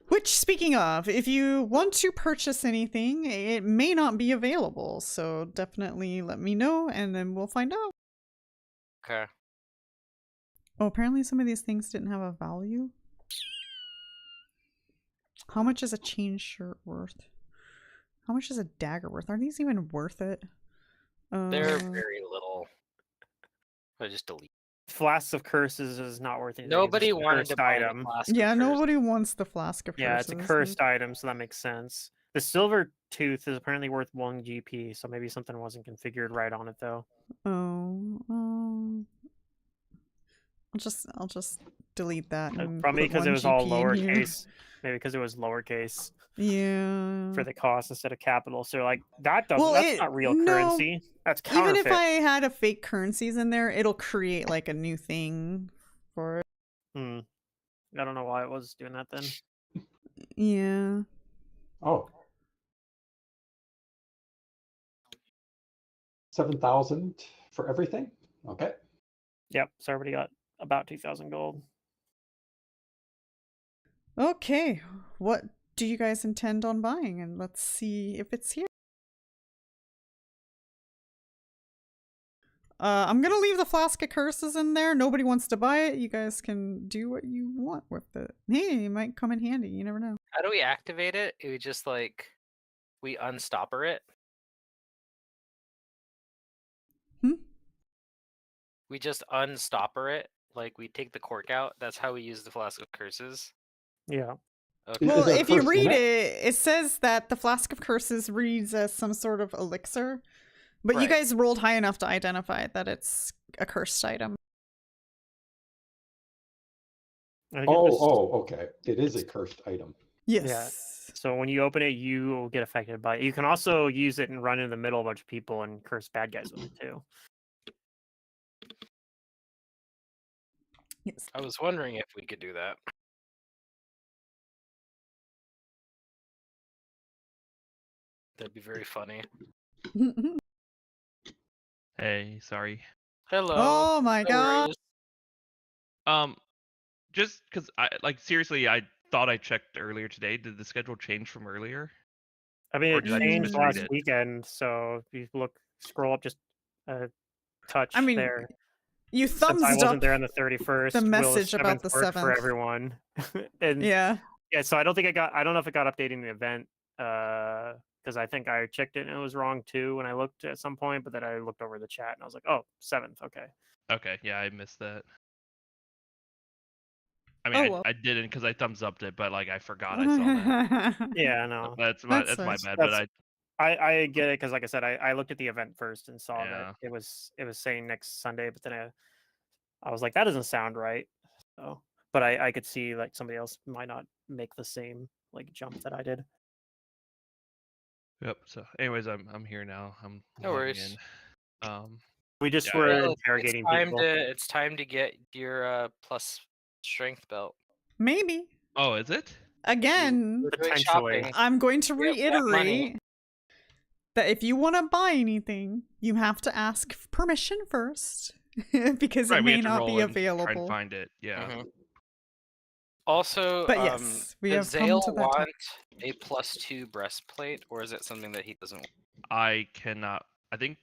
Which, speaking of, if you want to purchase anything, it may not be available. So definitely let me know, and then we'll find out. Okay. Oh, apparently some of these things didn't have a value. How much is a chain shirt worth? How much is a dagger worth? Are these even worth it? They're very little. I just delete. Flasks of Curses is not worth anything. Nobody it's a wanted cursed to buy item. the flask of Yeah, curse. nobody wants the flask of Yeah, it's a curses. cursed item, so that makes sense. The silver tooth is apparently worth 1 GP, so maybe something wasn't configured right on it though. Oh, I'll just delete that. And Probably put because it 1 was all GP in here. lowercase. maybe because it was lowercase Yeah. for the cost instead of capital. So like that doesn't. Well, That's not real no, currency. That's even counterfeit. if I had a fake currencies in there, it'll create like a new thing for it. Hmm. I don't know why it was doing that then. Yeah. Oh. 7,000 for everything? Okay. Yep. So I already got about 2,000 gold. Okay. What do you guys intend on buying? And let's see if it's here. I'm gonna leave the Flask of Curses in there. Nobody wants to buy it. You guys can do what you want with it. Hey, it might come in handy. You never know. How do we activate it? We just like we unstopper it. Hmm? We just unstopper it. Like we take the cork out. That's how we use the Flask of Curses. Yeah. Okay. Well, there a if you curse in read it? it says that the Flask of Curses reads as some sort of elixir. But you Right. guys rolled high enough to identify that it's a cursed item. I think it was- Okay. It is a cursed item. Yes. So when you open it, you will get affected by it. You can also use it and run in the middle of a bunch of people and curse bad guys with it too. Yes. I was wondering if we could do that. That'd be very funny. Hey, sorry. Hello. Oh my No god. worries. Just because seriously, I thought I checked earlier today. Did the schedule change from earlier? I mean, Or it did I just changed misread last it? weekend. So if you scroll up just a touch I mean, there. you Since I thumbs wasn't up there on the 31st, the will message about the work for 7th. everyone? And Yeah. yeah, so I don't know if it got updated in the event, because I think I checked it and it was wrong too when I looked at some point, but then I looked over the chat and I was like, oh, 7th, okay. Okay, yeah, I missed that. I Oh mean, well. I didn't because I thumbs upped it, but I forgot I saw that. Yeah, no, That's That's my fine. bad. But I get it because, like I said, I looked at the event first and saw Yeah. that it was saying next Sunday, but then I was like, that doesn't sound right. So, but I could see like somebody else might not make the same like jump that I did. Yep. So, anyways, I'm here now. I'm No logging worries. in. We just Yeah, were Well, interrogating it's people. It's time to get your plus strength belt. Maybe. Oh, is it? Again, We're doing Potentially. shopping. I'm going to We have money. reiterate that if you want to buy anything, you have to ask permission first because Right, it we may have to not roll be and try and available. find it. Yeah. Mhm. Also, But yes, we does have come Xale to that time. want a +2 breastplate, or is it something that he doesn't want? I cannot. I think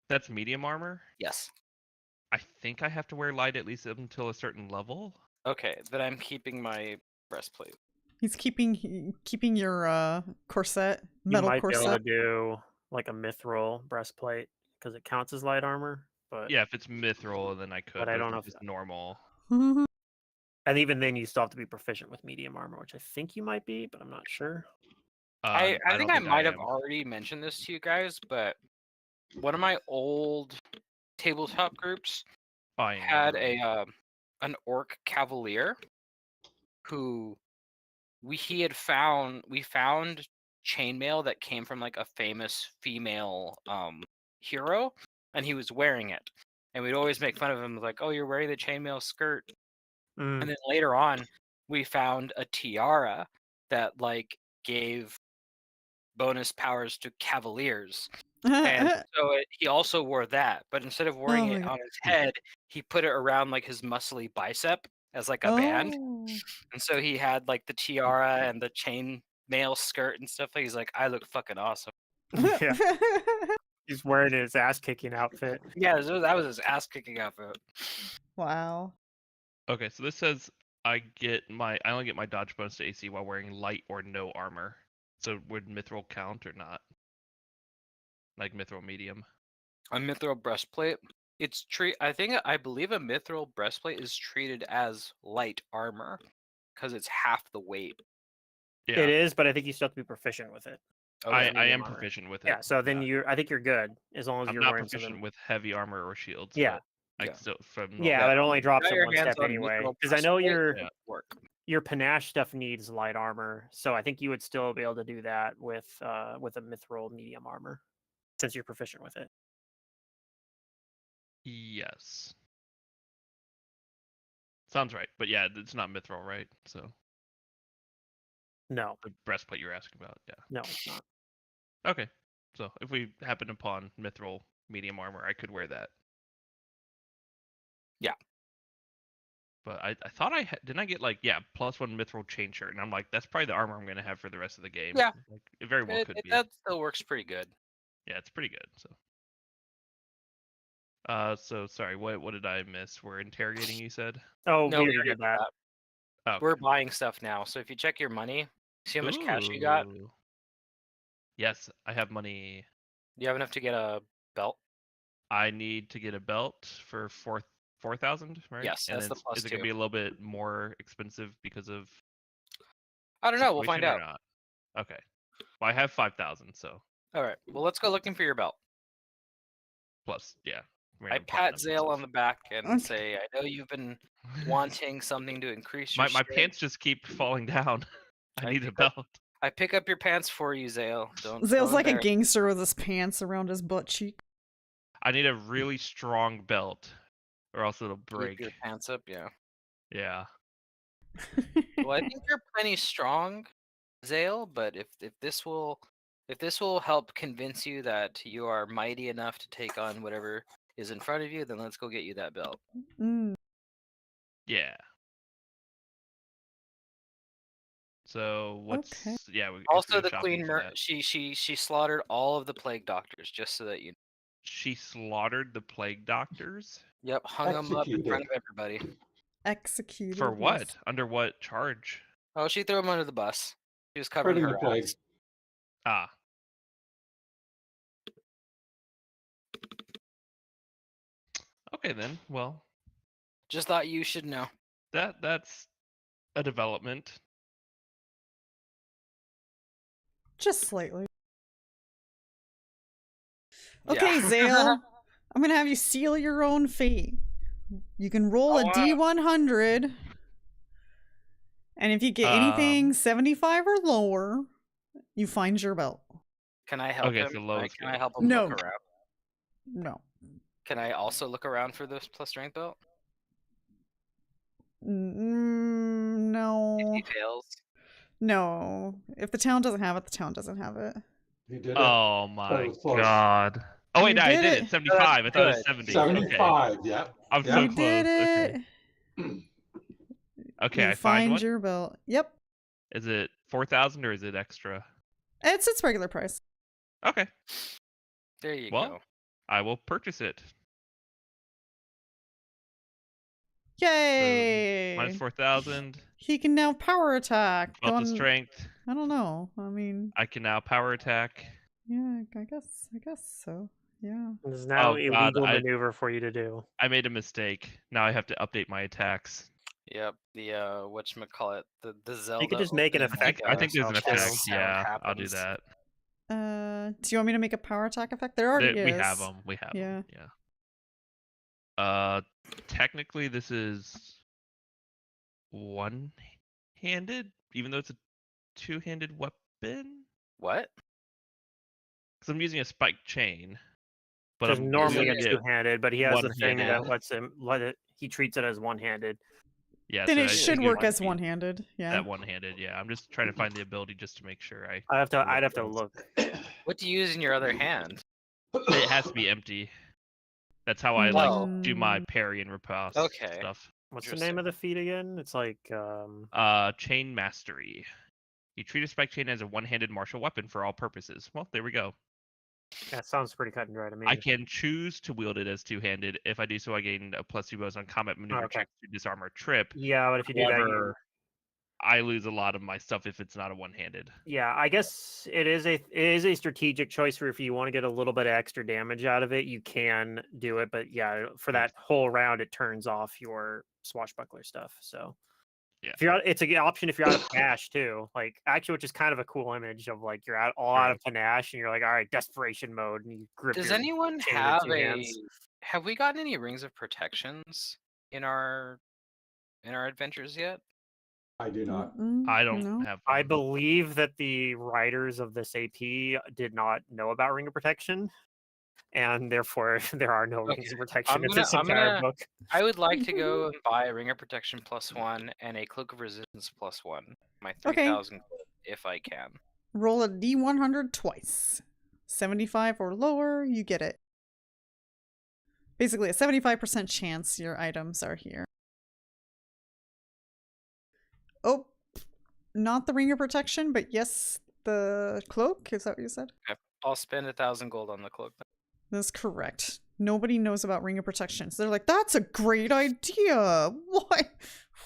that's medium armor. Yes. I think I have to wear light at least until a certain level. Okay, then I'm keeping my breastplate. He's keeping your corset, You metal might be able to corset. do like a mithril breastplate because it counts as light armor. But Yeah, if it's mithril, then I could. But I But don't if know it's just normal. and even then, you still have to be proficient with medium armor, which I think you might be, but I'm not sure. I don't think I might have am. already mentioned this to you guys, but one of my old tabletop groups had an orc cavalier who we found chainmail that came from like a famous female hero, and he was wearing it, and we'd always make fun of him like, oh, you're wearing the chainmail skirt. Mm. And then later on we found a tiara that like gave bonus powers to cavaliers, and so he also wore that, but instead of wearing Oh my it God. on his head, he put it around like his muscly bicep as like a band. And so he had like the tiara and the chain mail skirt and stuff. He's like, I look fucking awesome. Yeah, he's wearing his ass kicking outfit. Yeah, that was his ass kicking outfit. Wow. Okay, so this says I only get my dodge bonus to AC while wearing light or no armor. So would mithril count or not? Like mithril medium. A mithril breastplate. I believe a mithril breastplate is treated as light armor because it's half the weight. Yeah. It is, but I think you still have to be proficient with it. Okay. I am armor. proficient with it. Yeah, so then I think you're good as long as I'm you're not wearing proficient something. with heavy armor or shields. Yeah, Like Yeah. so from Yeah, Yeah. it only drops Got it your one hands step on anyway. mithril Because I know breastplate, Yeah. work. your panache stuff needs light armor, so I think you would still be able to do that with a mithril medium armor, since you're proficient with it. Yes. Sounds right. But yeah, it's not mithril, right? So No, the breastplate you're asking about, yeah. no, it's not. Okay. So if we happen upon mithril medium armor, I could wear that. Yeah. But I thought didn't I get like +1 mithril chain shirt, and I'm like, that's probably the armor I'm gonna have for the rest of the game. Yeah. Like, it very well could be. That still works pretty good. Yeah, it's pretty good. So sorry, what did I miss? We're interrogating, you said? Oh, No, we we already already did that. Oh, We're buying stuff now. So if you check your money, see how much cash you got. Ooh. Yes, I have money. Do you have enough to get a belt? I need to get a belt for 4,000, right? Yes, And that's the is it gonna +2. be a little bit more expensive because of I don't know. We'll find situation or out. not? Okay. Well, I have 5,000, so All right. Well, let's go looking for your belt. plus, yeah. I random pat platinum and Xale on stuff. the back and Okay. say, "I know you've been wanting something to increase your my strength. pants just keep falling down. I I need a pick up- belt. I pick up your pants for you, Xale. Don't. Zale's don't like a embarrass- gangster with his pants around his butt cheek. I need a really strong belt, or else it'll Keep break. your pants up. Yeah. Yeah. Well, I think you're plenty strong, Xale. But if this will help convince you that you are mighty enough to take on whatever is in front of you, then let's go get you that belt. Mm. Yeah. So what's Okay. yeah? We Also, go the shopping queen for that. she slaughtered all of the plague doctors, just so that you. She slaughtered the plague doctors Yep, hung them up in front of Executed. everybody. Executed. for what? yes. Under what charge? Oh, she threw them under the bus. She was covering Spreading her the plague. ass. Ah. Okay then. Well, Just thought you should know. that's a development. Just slightly. Yeah. Okay, Xale. I'm gonna have you seal your own fate. You can roll Oh, a wow. D100, and if you get anything 75 or lower, you find your belt. Can I help Okay, him? so low is Can I good. help him No. look around? No. Can I also look around for this plus strength belt? No. If he fails. No. If the town doesn't have it, the town doesn't have it. You did it. Oh my was close. god. Oh wait, You no, I did did it. it. 75. I thought it was good. 70. 75, yeah. Okay. I'm Yeah. so You close. did it. Okay. Okay, You I find one. your belt. Yep. Is it 4,000 or is it extra? It's regular price. Okay. There you Well, go. I will purchase it. Yay! Minus 4,000. He can now power attack. Belt of Going- strength. I don't know. I mean, I can now power attack. yeah, I guess so. Yeah. This is now Oh, a God, legal I- maneuver for you to do. I made a mistake. Now I have to update my attacks. Yep. The whatchamacallit, the Zelda. You could just make an opening, effect I think there's an sound effect. sound Yeah, I'll do happens. that. Do you want me to make a power attack effect? There already is. We have them. We have Yeah. them. Yeah. Technically, this is one-handed, even though it's a two-handed weapon. What? Because I'm using a spiked chain. But Because I'm normally gonna it's get two-handed, but he has a thing that one-handed. lets him he treats it as one-handed. Yeah. Then so it I should think work would as be one-handed. Yeah. That one-handed. Yeah. I'm just trying to find the ability just to make sure I. I'd have Makes to sense. look. What do you use in your other hand? It has to be empty. That's how I like do my parry and riposte Okay. stuff. What's the name of the feat again? It's like Chain mastery. You treat a spike chain as a one-handed martial weapon for all purposes. Well, there we go. that sounds pretty cut and dry to me. I can choose to wield it as two-handed. If I do so, I gain a +2 bonus on combat maneuver Okay. checks to disarm or trip. Yeah, but if you do that, However, I lose a lot of my stuff if it's not a one-handed. yeah, I guess it is a strategic choice for if you want to get a little bit of extra damage out of it, you can do it. But yeah, for that whole round, it turns off your swashbuckler stuff. So Yeah. if you're out, it's a good option if you're out of panache too. Like actually, which is kind of a cool image of like you're out of panache and you're like, all right, desperation mode, and you grip. Does your anyone chain with have two a hands. Have we gotten any rings of protections in our adventures yet? I do not. I don't No. have I one. believe that the writers of this AP did not know about Ring of Protection, and therefore there are no rings of protection in this entire book. I would like to go and buy a ring of protection +1 and a cloak of resistance +1. My Okay. 3,000 if I can. Roll a D100 twice. 75 or lower, you get it. Basically, a 75% chance your items are here. Oh, not the ring of protection, but yes, the cloak. Is that what you said? Okay. I'll spend 1,000 gold on the cloak. That's correct. Nobody knows about ring of protection. So they're like, that's a great idea. What?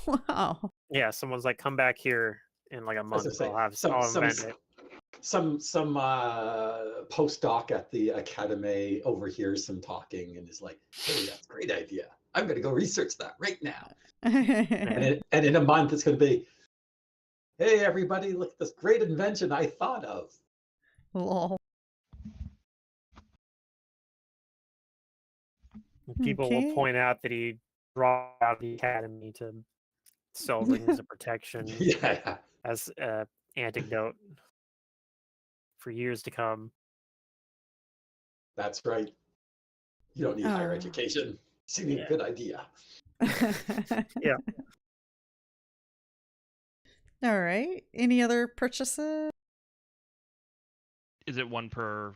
Wow. Yeah, someone's like, come back here in like a As I month. say, I'll have some I'll invent it. postdoc at the academy overhears some talking and is like, "Hey, that's a great idea. I'm going to go research that right now." And in a month, it's going to be, "Hey, everybody, look at this great invention I thought of." Lol. People Okay. will point out that he dropped out of the academy to sell rings of protection Yeah, as an antidote for years to come. that's right. You don't need higher Oh. education. You need a Yeah. good idea. Yeah. All right. Any other purchases? Is it one per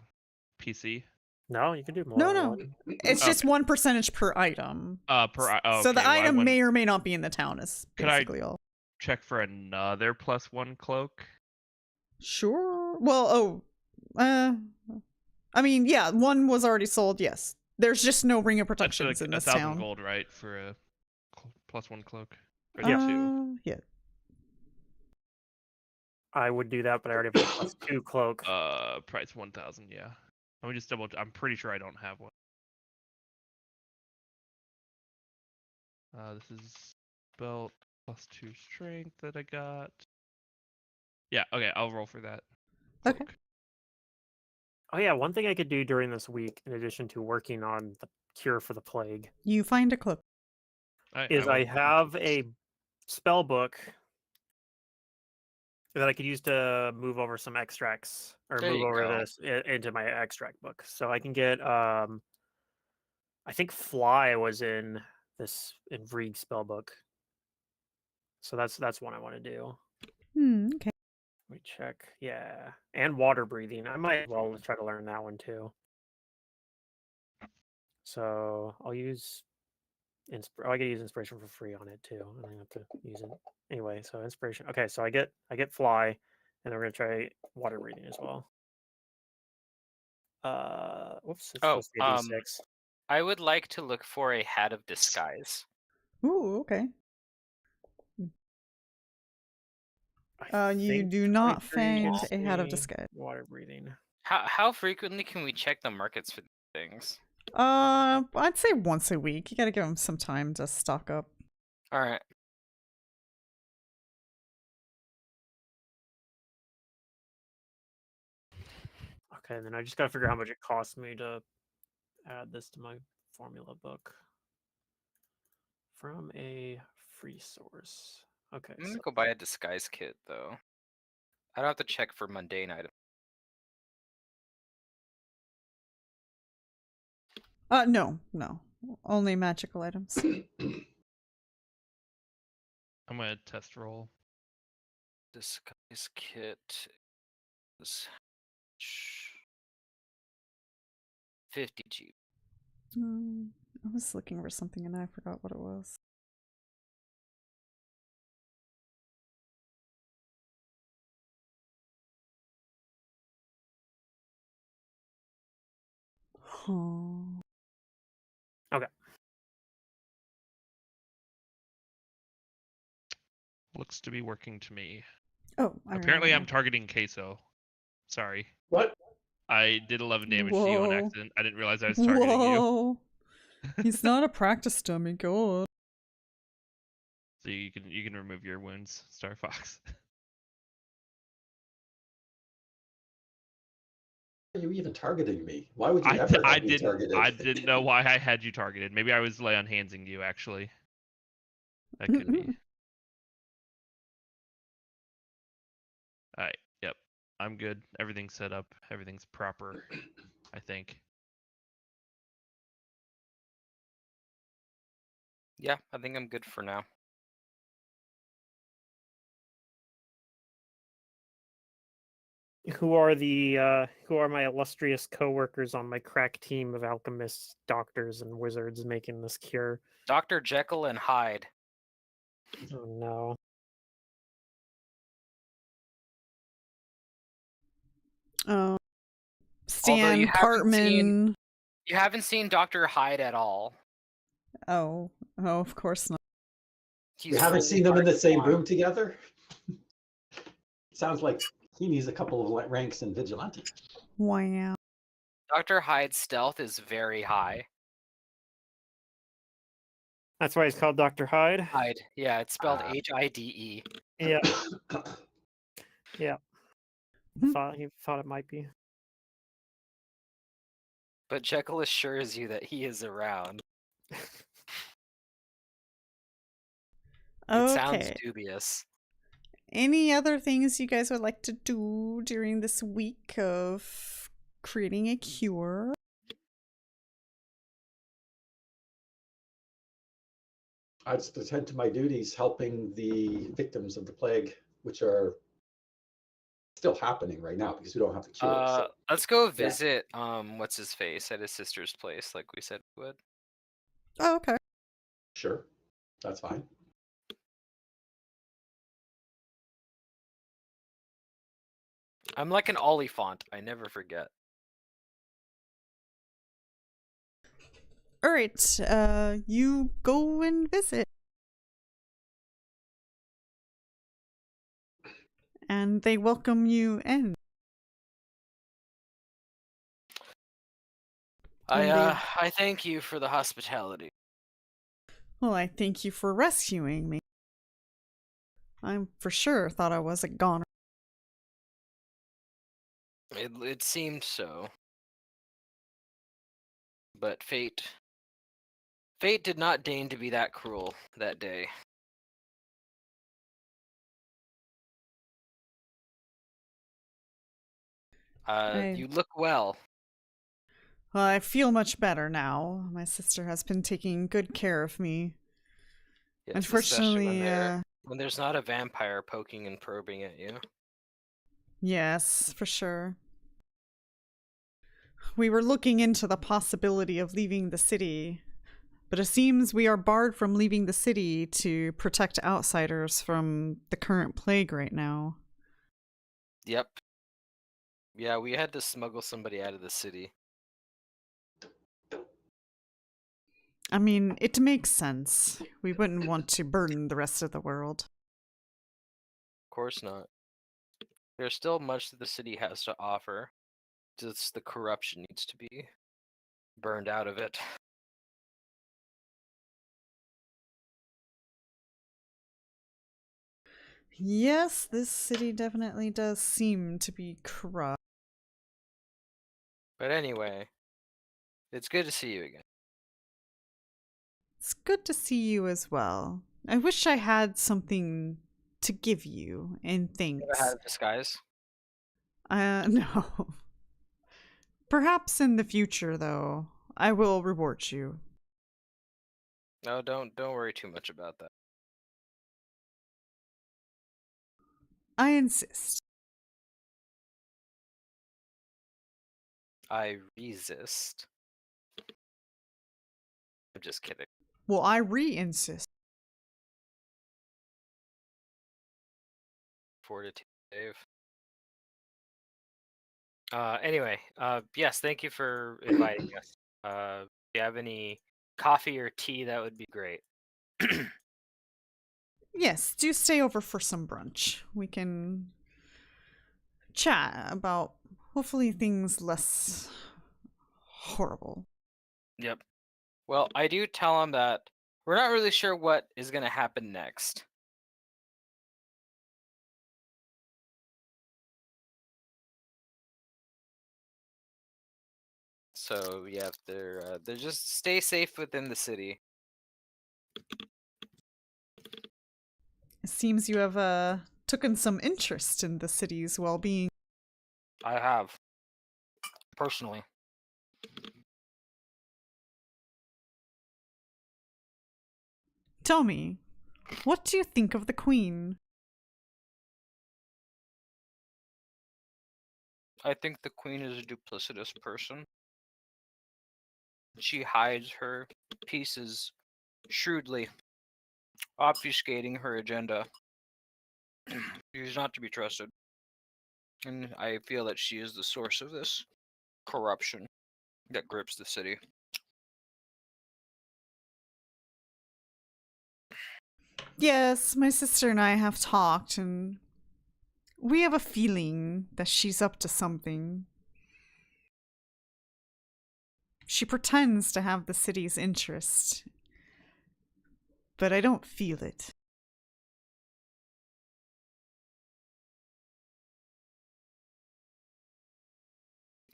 PC? No, you can do more. No, than no. one. It's just Okay. 1% per item. So the item may or may not be in the town. Is Could I- basically all. check for another +1 cloak. Sure. Well, I mean, yeah, one was already sold. Yes, there's just no ring of That's protections like in this 1,000 town. gold, right, for a +1 cloak? Or is it Yeah. two? Yeah. I would do that, but I already have a +2 cloak. Price 1,000. Yeah. Let me just double. I'm pretty sure I don't have one. This is belt +2 strength that I got. Yeah. Okay. I'll roll for that. Okay. Cloak. Oh yeah, one thing I could do during this week, in addition to working on the cure for the plague, You find a cloak. is I will- have a spell book that I could use to move over some extracts or There move you over go. this into my extract book. So I can get I think fly was in this Intrigue spell book. So that's one I want to do. Okay. Let me check. Yeah. And water breathing. I might as well try to learn that one too. So I'll use I can use inspiration for free on it too. I don't have to use it anyway. So inspiration. Okay, so I get fly, and then we're gonna try water breathing as well. Whoops. It's Oh, supposed to be a D6. I would like to look for a hat of disguise. Ooh, okay. I You think do not 23 find gives a hat of me disguise. Water breathing. How frequently can we check the markets for things? I'd say once a week. You gotta give them some time to stock up. All right. Okay, then I just gotta figure out how much it costs me to add this to my formula book from a free source. Okay, I'm gonna so go buy a disguise kit though. I don't have to check for mundane items. No. Only magical items. I'm gonna test roll. Disguise kit is 50 G. I was looking for something and I forgot what it was. Huh. Looks to be working to me. Oh, I Apparently, I'm remember targeting Kaeso. Sorry. What? I did 11 damage to you on Whoa. accident. I didn't realize I was now. targeting you. Whoa. He's not a practice dummy. God. So you can remove your wounds, Starfox. are you even targeting me? Why would you I, ever I have me didn't targeted? I didn't know why I had you targeted. Maybe I was lay on handsing you actually. That could be. Alright, yep. I'm good. Everything's set up. Everything's proper, I think. Yeah, I think I'm good for now. Who are my illustrious coworkers on my crack team of alchemists, doctors, and wizards making this cure? Dr. Jekyll and Hyde. Oh no. Oh, Although you Stan haven't seen Cartman. you haven't seen Dr. Hyde at all. Oh, of course not. He's You haven't fully seen them in the same part-time. room together? Sounds like he needs a couple of ranks in vigilante. Wow. Dr. Hyde's stealth is very high. That's why he's called Dr. Hyde. Hyde. Yeah, it's spelled Ah. Hide. Yeah, yeah. Hmm. He thought it might be. But Jekyll assures you that he is around. It sounds Okay. dubious. Any other things you guys would like to do during this week of creating a cure? I just attend to my duties helping the victims of the plague, which are still happening right now because we don't have the cure. So Let's go visit what's his face at his sister's place, like we said we would. Oh, okay. sure, that's fine. I'm like an Oliphant. I never forget. All right. You go and visit. And they welcome you in. I thank you for the hospitality. Well, I thank you for rescuing me. I for sure thought I was a goner. It seemed so. But fate did not deign to be that cruel that day. You look well. Well, I feel much better now. My sister has been taking good care of me. Yes, Unfortunately, especially when there's not a vampire poking and probing at you. yes, for sure. We were looking into the possibility of leaving the city, but it seems we are barred from leaving the city to protect outsiders from the current plague right now. Yep. Yeah, we had to smuggle somebody out of the city. I mean, it makes sense. We wouldn't want to burden the rest of the world. Of course not. There's still much that the city has to offer. Just the corruption needs to be burned out of it. Yes, this city definitely does seem to be corrupt. But anyway, it's good to see you again. It's good to see you as well. I wish I had something to give you in You ever thanks. had a disguise? No. Perhaps in the future, though, I will reward you. No, don't worry too much about that. I insist. I resist. I'm just kidding. Well, I re-insist. Fortitude save. Anyway, yes, thank you for inviting us. If you have any coffee or tea, that would be great. Yes, do stay over for some brunch. We can chat about hopefully things less horrible. Yep. Well, I do tell him that we're not really sure what is going to happen next. So yeah, they're just stay safe within the city. It seems you have taken some interest in the city's well-being. I have personally. Tell me, what do you think of the Queen? I think the queen is a duplicitous person. She hides her pieces shrewdly, obfuscating her agenda. She's not to be trusted. And I feel that she is the source of this corruption that grips the city. Yes, my sister and I have talked, and we have a feeling that she's up to something. She pretends to have the city's interest, but I don't feel it.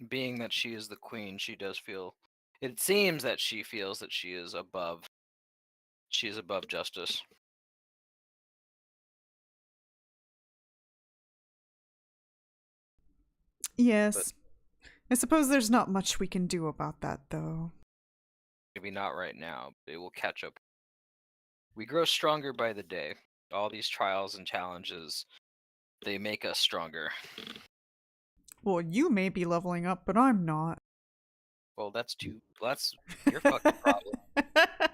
Being that she is the queen, she does feel. It seems that she feels that she is above. She is above justice. Yes. I suppose there's not much we can do about that, though. Maybe not right now, but it will catch up. We grow stronger by the day. All these trials and challenges, they make us stronger. Well, you may be leveling up, but I'm not. Well, that's your fucking problem.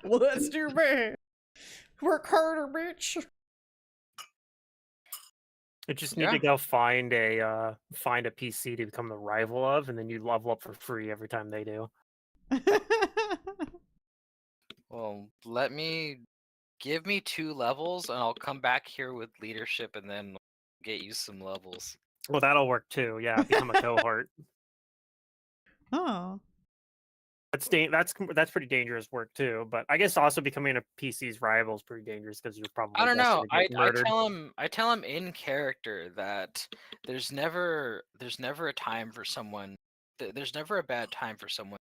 Well, that's too bad. Work harder, bitch. I just need to go find a PC to become the rival of, and then you level up for free every time they do. Well, give me 2 levels, and I'll come back here with leadership, and then get you some levels. Well, that'll work too. Yeah, become a cohort. Oh. That's pretty dangerous work too. But I guess also becoming a PC's rival is pretty dangerous because you're probably I don't know. destined to get murdered. I tell him in character that there's never a time for someone. There's never a bad time for someone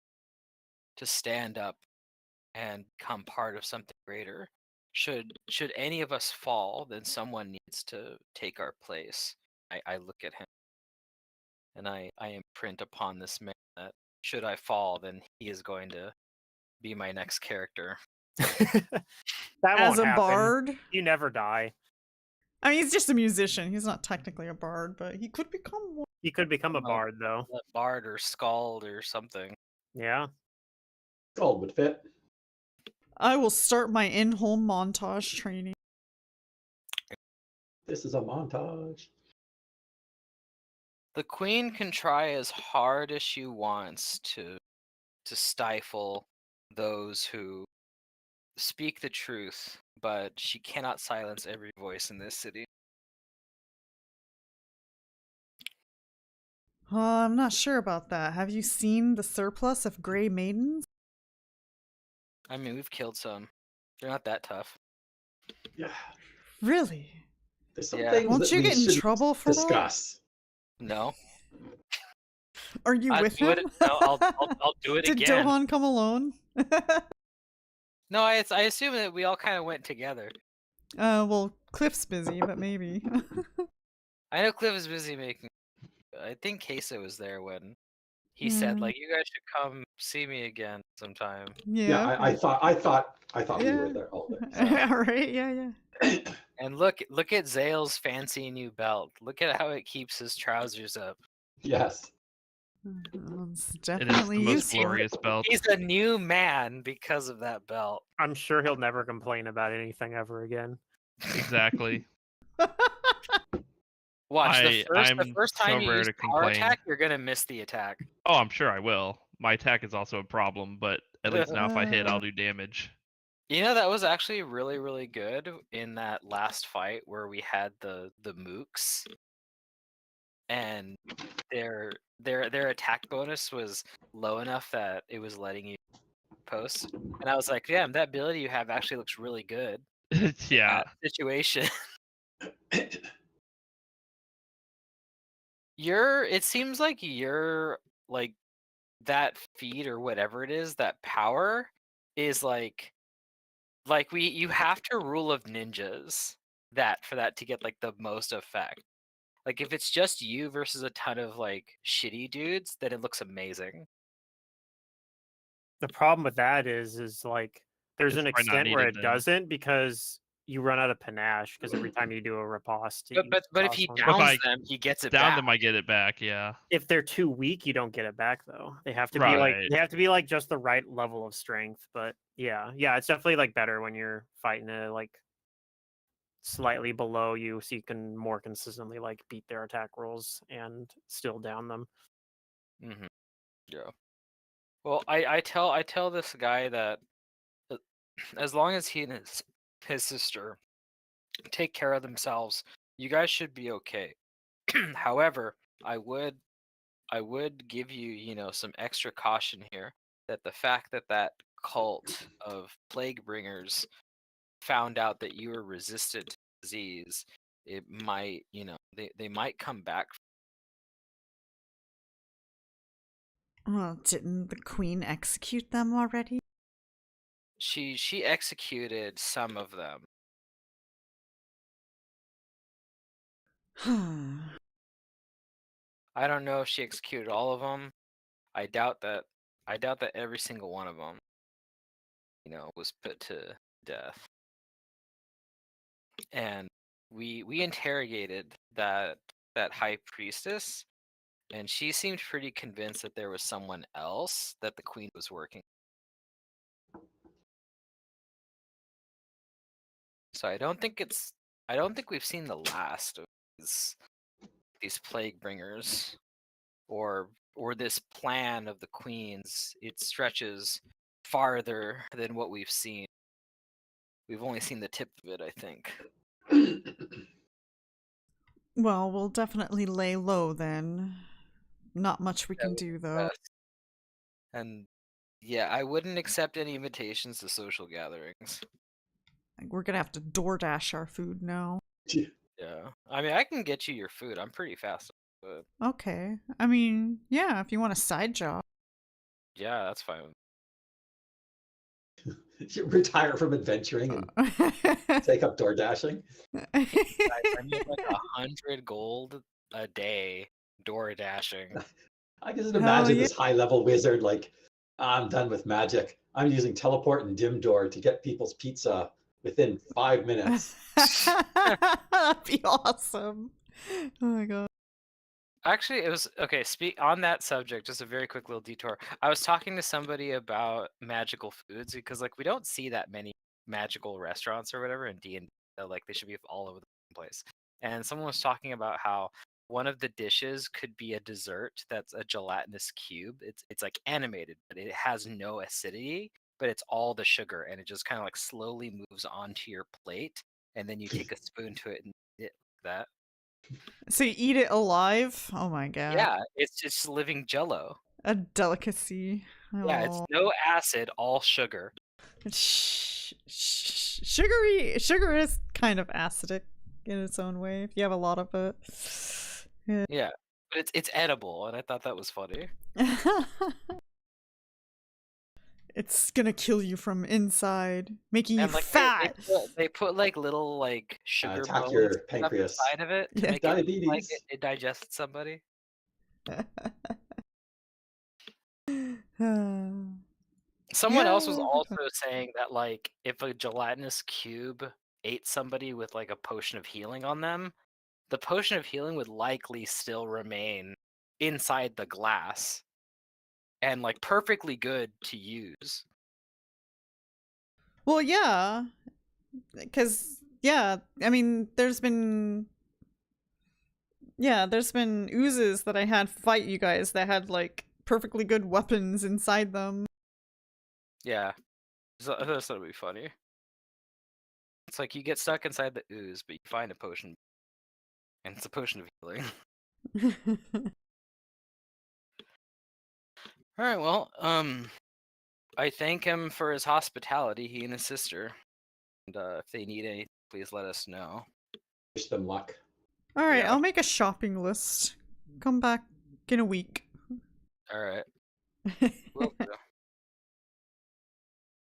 to stand up and become part of something greater. Should any of us fall, then someone needs to take our place. I look at him and I imprint upon this man that should I fall, then he is going to be my next character. That As won't a happen. bard? You never die. I mean, he's just a musician. He's not technically a bard, but he could become one. He could become a bard though. A bard or skald or something. Yeah. Gold would fit. I will start my in-home montage training. This is a montage. The queen can try as hard as she wants to stifle those who speak the truth, but she cannot silence every voice in this city. I'm not sure about that. Have you seen the surplus of gray maidens? I mean, we've killed some. They're not that tough. Yeah. Really? There's some Yeah. things Won't that you we get in shouldn't trouble for discuss. No. that? Are you I'd with do him? it. No, I'll do it Did again. Dohan come alone? No, I assume that we all kind of went together. Well, Cliff's busy, but maybe. I know Cliff is busy making. I think Kaeso was there when he said, Yeah. like, you guys should come see me again sometime. Yeah. I thought we Yeah. were there all day. So. Right, yeah. And look at Xale's fancy new belt. Look at how it keeps his trousers up. Yes. It's It is definitely the most useful. glorious belt. He's a new man because of that belt. I'm sure he'll never complain about anything ever again. Exactly. Watch, the I'm first so time you rare use to power complain. attack, you're gonna miss the attack. Oh, I'm sure I will. My attack is also a problem, but at least now if I hit, I'll do damage. You know, that was actually really, really good in that last fight where we had the mooks, and their attack bonus was low enough that it was letting you post. And I was like, damn, that ability you have actually looks really good. Yeah. That situation. It seems like you're like that feat or whatever it is, that power is like you have to rule of ninjas that for that to get like the most effect. Like if it's just you versus a ton of like shitty dudes, then it looks amazing. The problem with that is like there's It's an probably not extent where needed it then. doesn't because you run out of panache because every time you do a riposte, you But if toss he one. But if downs I them, he gets it Down back. them, I get it back. Yeah. If they're too weak, you don't get it back though. They have to be Right. like just the right level of strength. But yeah, it's definitely like better when you're fighting a like slightly below you, so you can more consistently like beat their attack rolls and still down them. Mm-hmm. Yeah. Well, I tell this guy that as long as he and his sister take care of themselves, you guys should be okay. However, I would give you, some extra caution here that the fact that that cult of plague bringers found out that you were resistant to disease, it might, they might come back. Well, didn't the queen execute them already? She executed some of them. I don't know if she executed all of them. I doubt that every single one of them, was put to death. And we interrogated that high priestess, and she seemed pretty convinced that there was someone else that the queen was working. So I don't think we've seen the last of these plague bringers or this plan of the queen's. It stretches farther than what we've seen. We've only seen the tip of it, I think. Well, we'll definitely lay low then. Not much we That can would do be though. best. And yeah, I wouldn't accept any invitations to social gatherings. Like, we're gonna have to DoorDash our food now. Yeah. I mean, I can get you your food. I'm pretty fast. But Okay. I mean, yeah, if you want a side job. yeah, that's fine. You retire from adventuring and take up door dashing. Guys, I make like 100 gold a day door dashing. I can just Hell imagine yeah. this high-level wizard like, I'm done with magic. I'm using teleport and dim door to get people's pizza within 5 minutes. That'd be awesome. Oh my god. Actually, it was okay. Speak on that subject. Just a very quick little detour. I was talking to somebody about magical foods because, like, we don't see that many magical restaurants or whatever in D&D. Like, they should be all over the place. And someone was talking about how one of the dishes could be a dessert that's a gelatinous cube. It's like animated, but it has no acidity, but it's all the sugar, and it just kind of like slowly moves onto your plate, and then you take a spoon to it and eat it like that. So you eat it alive? Oh my god. Yeah, it's just living jello. A delicacy. Yeah, it's Oh. no acid, all sugar. Sugar is kind of acidic in its own way if you have a lot of it. Yeah, but it's edible, and I thought that was funny. It's gonna kill you from inside, making you And like fat. they put like little like sugar Attack bones your and stuff pancreas. inside of it to Yeah. make it look like Diabetes. it digested somebody. Someone else was Yeah. also saying that like if a gelatinous cube ate somebody with like a potion of healing on them, the potion of healing would likely still remain inside the glass and like perfectly good to use. Well, yeah, because I mean, there's been oozes that I had fight you guys that had like perfectly good weapons inside them. Yeah, so I thought it'd be funny. It's like you get stuck inside the ooze, but you find a potion, and it's a potion of healing. All right, well, I thank him for his hospitality, he and his sister. And if they need anything, please let us know. Wish them luck. All right, Yeah. I'll make a shopping list. Come back in a week. All right. Will do.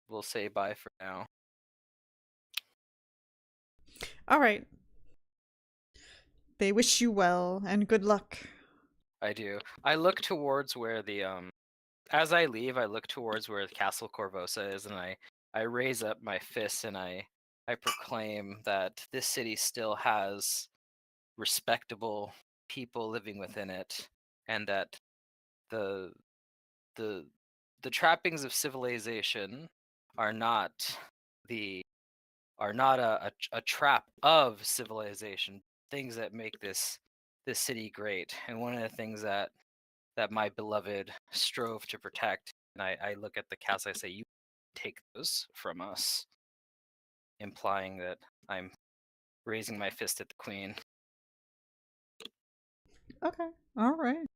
We'll say bye for now. All right. They wish you well and good luck. I do. I look towards where the as I leave, I look towards where Castle Korvosa is, and I raise up my fists and I proclaim that this city still has respectable people living within it, and that the the the trappings of civilization are not the are not a trap of civilization. Things that make this city great, and one of the things that my beloved strove to protect. And I look at the castle. I say, "You take those from us," implying that I'm raising my fist at the queen. Okay. All right.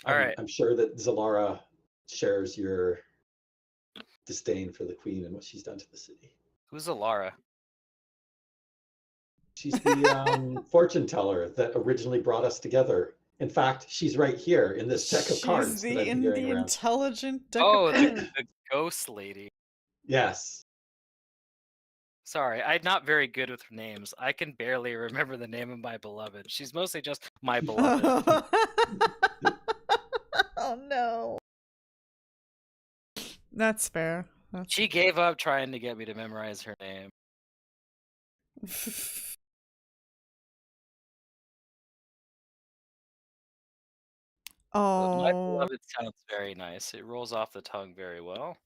All right. I'm sure that Zalara shares your disdain for the queen and what she's done to the city. Who's Alara? She's the fortune teller that originally brought us together. In fact, she's right here in this deck of cards that I've been carrying around. Intelligent deck Oh, of cards. the ghost lady. Yes. Sorry, I'm not very good with names. I can barely remember the name of my beloved. She's mostly just my beloved. Oh no. That's fair. She gave up trying to get me to memorize her name. My Oh. beloved sounds very nice. It rolls off the tongue very well.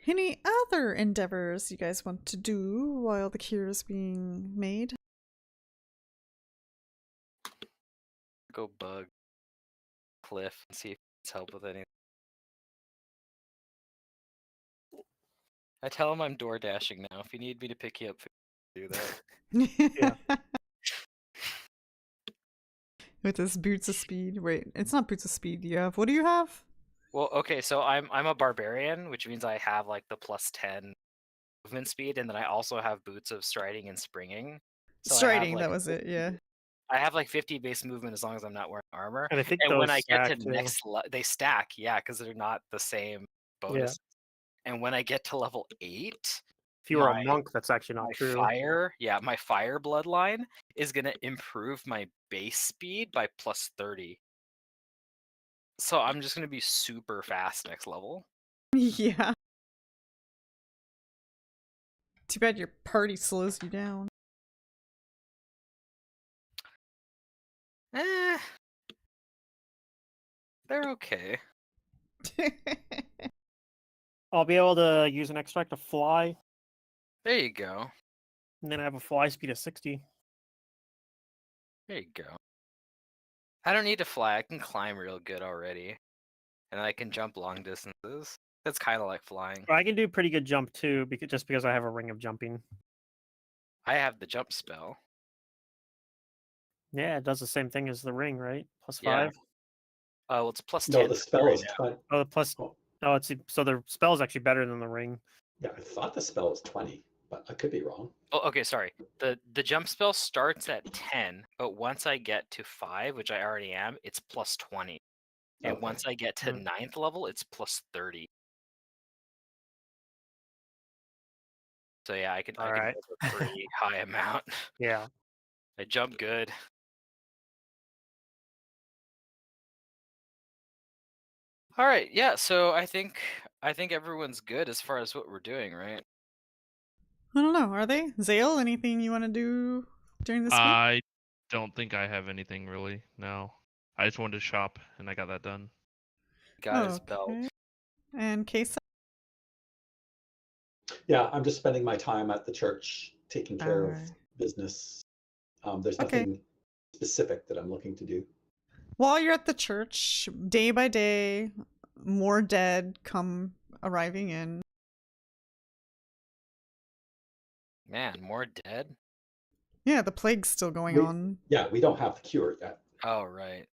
Any other endeavors you guys want to do while the cure is being made? Go bug Cliff and see if it's help with anything. I tell him I'm door dashing now. If you need me to pick you up, do that. Yeah. With this boots of speed. Wait, it's not boots of speed. You have, what do you have? Well, okay, so I'm a barbarian, which means I have like the +10 movement speed, and then I also have boots of striding and springing. So Striding, I have, that was it. Yeah. I have like 50 base movement as long as I'm not wearing armor. And I think And those when I get to stack, too. next, they stack, yeah, because they're not the same bonus. And when I get to level 8, If you were my- a monk, that's actually not my true. my fire bloodline is gonna improve my base speed by +30. So I'm just gonna be super fast next level. Yeah. Too bad your party slows you down. They're okay. I'll be able to use an extract to fly, There you go. and then I have a fly speed of 60. There you go. I don't need to fly. I can climb real good already. And I can jump long distances. That's kind of like flying. But I can do pretty good jump too, just because I have a ring of jumping. I have the jump spell. Yeah, it does the same thing as the ring, right? +5. Yeah. Well, it's +10. No, the spell right is now. 20. Oh, plus. Oh, Oh, so the spell is actually better than the ring. yeah, I thought the spell was 20, but I could be wrong. Oh, okay, sorry. The jump spell starts at 10, but once I get to 5, which I already am, it's +20. And Okay. once I get to Mm. 9th level, it's +30. So yeah, I can Alright. go a pretty high amount. Yeah. I jump good. All right, yeah. So I think everyone's good as far as what we're doing, right? I don't know. Are they? Xale, anything you want to do during this week? I don't think I have anything really. No, I just wanted to shop, and I got that done. Got his belt. Okay. And Kaeso? Yeah, I'm just spending my time at the church taking care of Alright. business. There's Okay. nothing specific that I'm looking to do. While you're at the church, day by day, more dead come arriving in. Man, more dead. Yeah, the plague's still going We- on. Yeah, we don't have the cure yet. Oh right.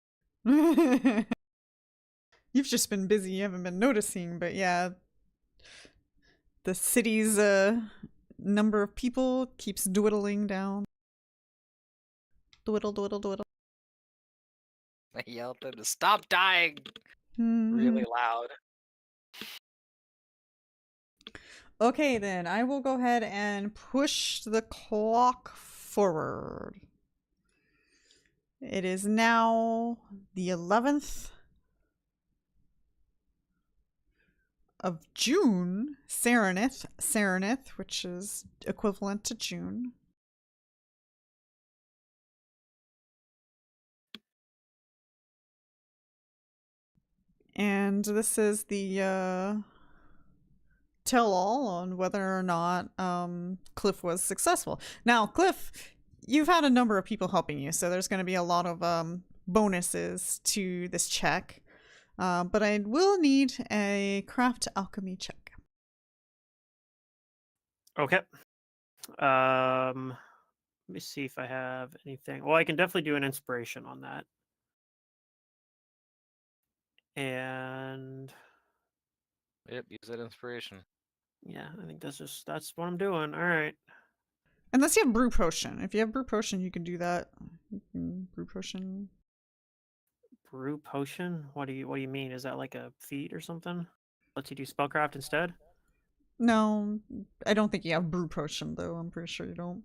You've just been busy, you haven't been noticing, but yeah. The city's number of people keeps dwindling down. Dwiddle, dwiddle, dwiddle. I yelled at him to stop dying Mhm. really loud. Okay, then I will go ahead and push the clock forward. It is now the 11th of June, Saranith, which is equivalent to June. And this is the tell-all on whether or not Cliff was successful. Now, Cliff, you've had a number of people helping you, so there's going to be a lot of bonuses to this check. But I will need a craft alchemy check. Okay. Let me see if I have anything. Well, I can definitely do an inspiration on that. And Yep, use that inspiration. yeah, I think that's what I'm doing. All right. Unless you have brew potion. If you have brew potion, you can do that. You can brew potion. Brew potion? What do you mean? Is that like a feat or something? Lets you do spellcraft instead? No, I don't think you have brew potion though. I'm pretty sure you don't.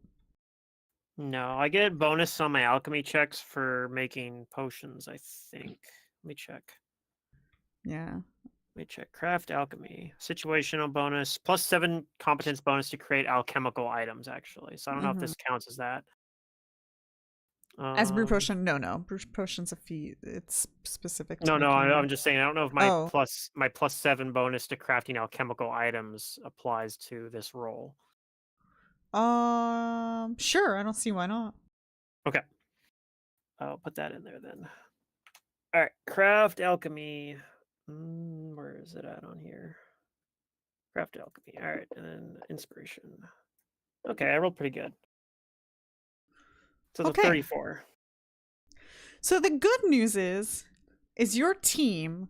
No, I get bonus on my alchemy checks for making potions, I think. Let me check. Yeah. Let me check. Craft alchemy. Situational bonus. +7 competence bonus to create alchemical items, actually. So I don't know if this counts as that. As brew potion, no. Brew potion's a feat. It's specific to No, making- I'm just saying I don't know if my Oh. my +7 bonus to crafting alchemical items applies to this roll. Sure. I don't see why not. Okay. I'll put that in there then. All right, craft alchemy. Where is it at on here? Craft alchemy. All right, and then inspiration. Okay, I rolled pretty good. So it's a 34. So the good news is your team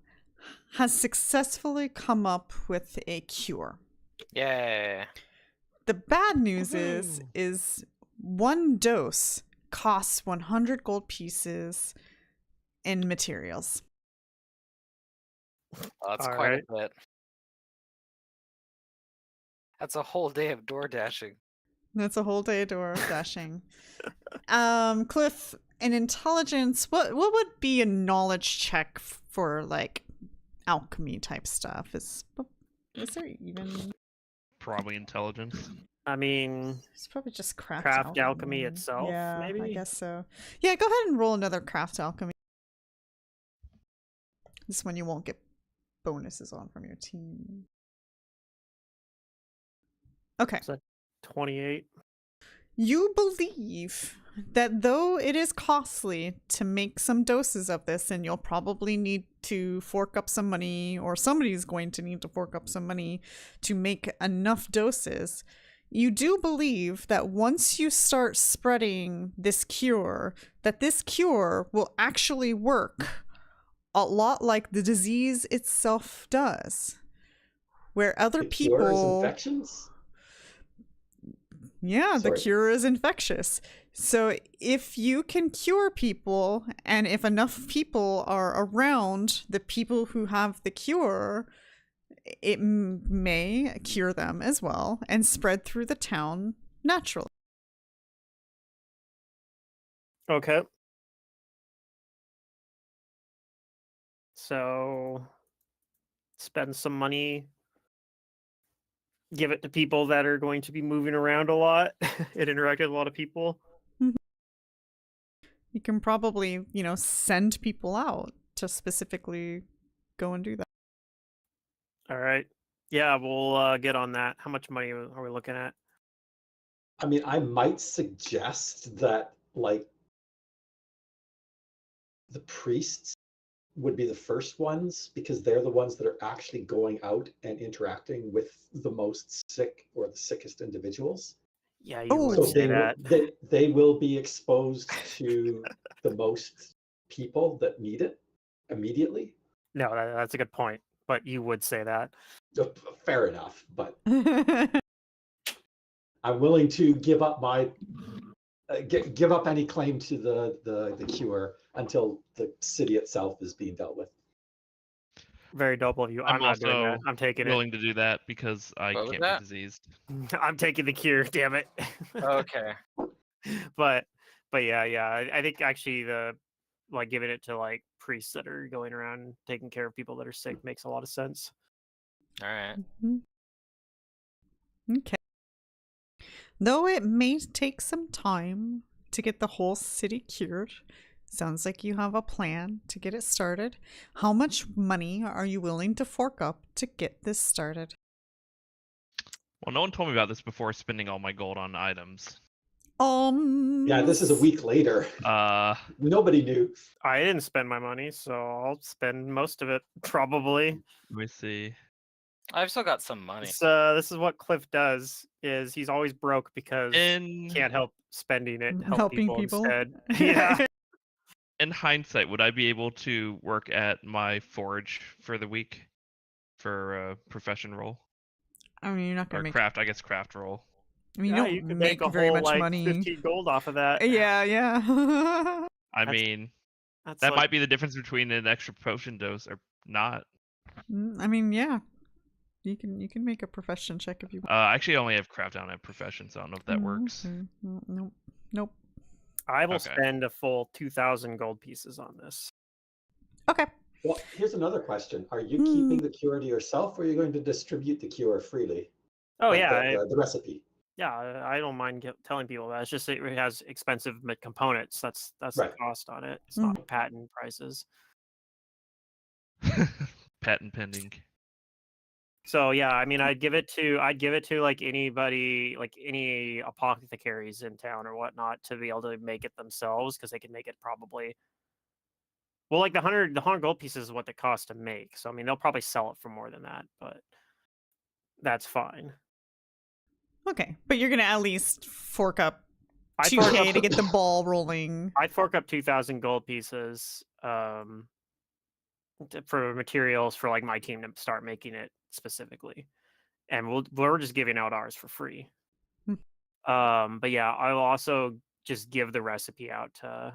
has successfully come up with a cure. Yeah. The bad news is one dose costs 100 gold pieces in materials. Oh, that's All quite right. a bit. That's a whole day of door dashing. That's a whole day door dashing. Cliff, an intelligence, what would be a knowledge check for like alchemy type stuff? Is there even Probably intelligence. I mean, it's probably just craft alchemy itself, Yeah, maybe? I guess so. Yeah, go ahead and roll another craft alchemy. This one you won't get bonuses on from your team. Okay. Is that 28? You believe that though it is costly to make some doses of this, and you'll probably need to fork up some money, or somebody's going to need to fork up some money to make enough doses, you do believe that once you start spreading this cure, that this cure will actually work a lot like the disease itself does. Where other The cure is people... infections? Yeah, the Sorry. cure is infectious. So if you can cure people, and if enough people are around the people who have the cure, it may cure them as well and spread through the town naturally. Okay. So spend some money, give it to people that are going to be moving around a lot and interact with a lot of people. You can probably, send people out to specifically go and do that. All right. Yeah, we'll get on that. How much money are we looking at? I mean, I might suggest that, like, the priests would be the first ones, because they're the ones that are actually going out and interacting with the most sick or the sickest individuals. Yeah, you would So say that. they will be exposed to the most people that need it immediately. No, that's a good point. But you would say that. Fair enough, but I'm willing to give up my give up any claim to the cure until the city itself is being dealt with. Very noble of you. I'm I'm not doing that. also I'm taking it. willing to do that because I What was can't that? be diseased. I'm taking the cure. Damn it. Okay. but yeah. I think actually giving it to like priests that are going around taking care of people that are sick makes a lot of sense. All right. Mhm. Okay. Though it may take some time to get the whole city cured, sounds like you have a plan to get it started. How much money are you willing to fork up to get this started? Well, no one told me about this before spending all my gold on items. Yeah, this is a week later. Nobody knew. I didn't spend my money, so I'll spend most of it probably. Let me see. I've still got some money. So this is what Cliff does: is he's always broke because In can't help spending it, help Helping people people. instead. Yeah. in hindsight, would I be able to work at my forge for the week for a profession role I mean, you're not or gonna make. craft? I guess craft role. I mean, Yeah, you you don't could make make a very whole much like money. 15 gold off of that. Yeah. I That's- mean, That's that like, might be the difference between an extra potion dose or not. I mean, yeah. You can make a profession check if you want. I actually only have craft down at profession, so I don't know if that works. Okay. Nope. I will Okay. spend a full 2,000 gold pieces on this. Okay. Well, here's another question. Are you keeping the cure to yourself, or are you going to distribute the cure freely? Oh Like yeah, the recipe. I don't mind telling people that. It's just it has expensive components. That's Right. the cost on it. It's not patent prices. Patent pending. So yeah, I mean, I'd give it to like anybody, like any apothecaries in town or whatnot, to be able to make it themselves, because they can make it probably. Well, like the 100 gold pieces is what they cost to make. So I mean, they'll probably sell it for more than that, but that's fine. Okay, but you're gonna at least fork up I'd fork 2K up- to get the ball rolling. I'd fork up 2,000 gold pieces for materials for like my team to start making it specifically, and we're just giving out ours for free. But yeah, I will also just give the recipe out to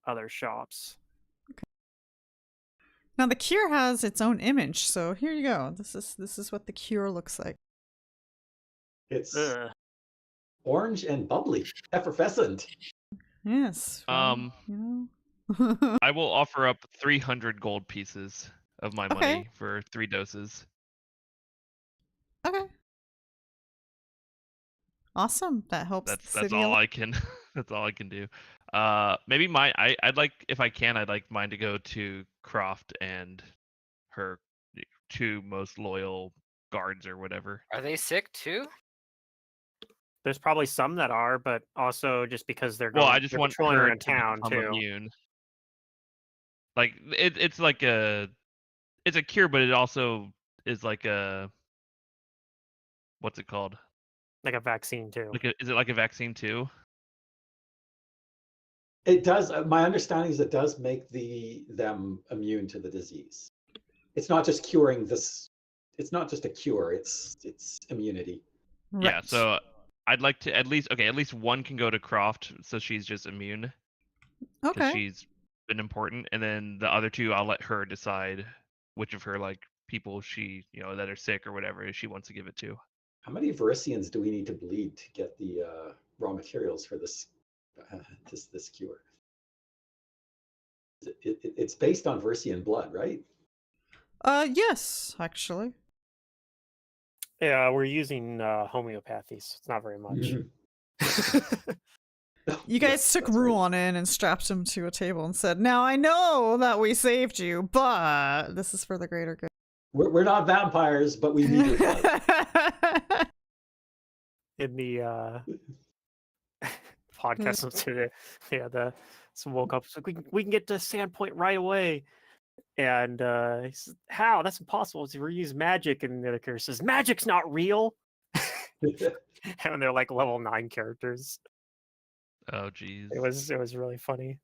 other shops. Now the cure has its own image, so here you go. This is what the cure looks like. It's Ugh. orange and bubbly, effervescent. Yes. Well, you know. I will offer up 300 gold pieces of my Okay. money for 3 doses. Okay. Awesome. That helps. That's the city a all lot. I can. That's all I can do. Maybe I'd like, if I can, I'd like mine to go to Croft and her 2 most loyal guards or whatever. Are they sick too? There's probably some that are, but also just because they're Well, going, I just they're want patrolling her around to town become too. immune. Like it's like it's a cure, but it also is like a, what's it called? Like a vaccine too. Is it like a vaccine too? It does. My understanding is it does make them immune to the disease. It's not just curing this. It's not just a cure. It's immunity. Yeah. Right. So I'd like to at least one can go to Croft, so she's just immune. Because Okay. she's been important, and then the other 2 I'll let her decide which of her like people she that are sick or whatever she wants to give it to. How many Varisians do we need to bleed to get the raw materials for this this cure? It's based on Versian blood, right? Yes, actually. Yeah, we're using homeopathy, so it's not very much. You guys Yes, took that's right. Ruan in and strapped him to a table and said, "Now I know that we saved you, but this is for the greater good." We're not vampires, but we need your blood. In the podcast today, yeah, so woke up, so we can get to Sandpoint right away. And he says, "How? That's impossible. We use magic." And the other character says, "Magic's not real." And they're like level 9 characters. Oh jeez. It was really funny.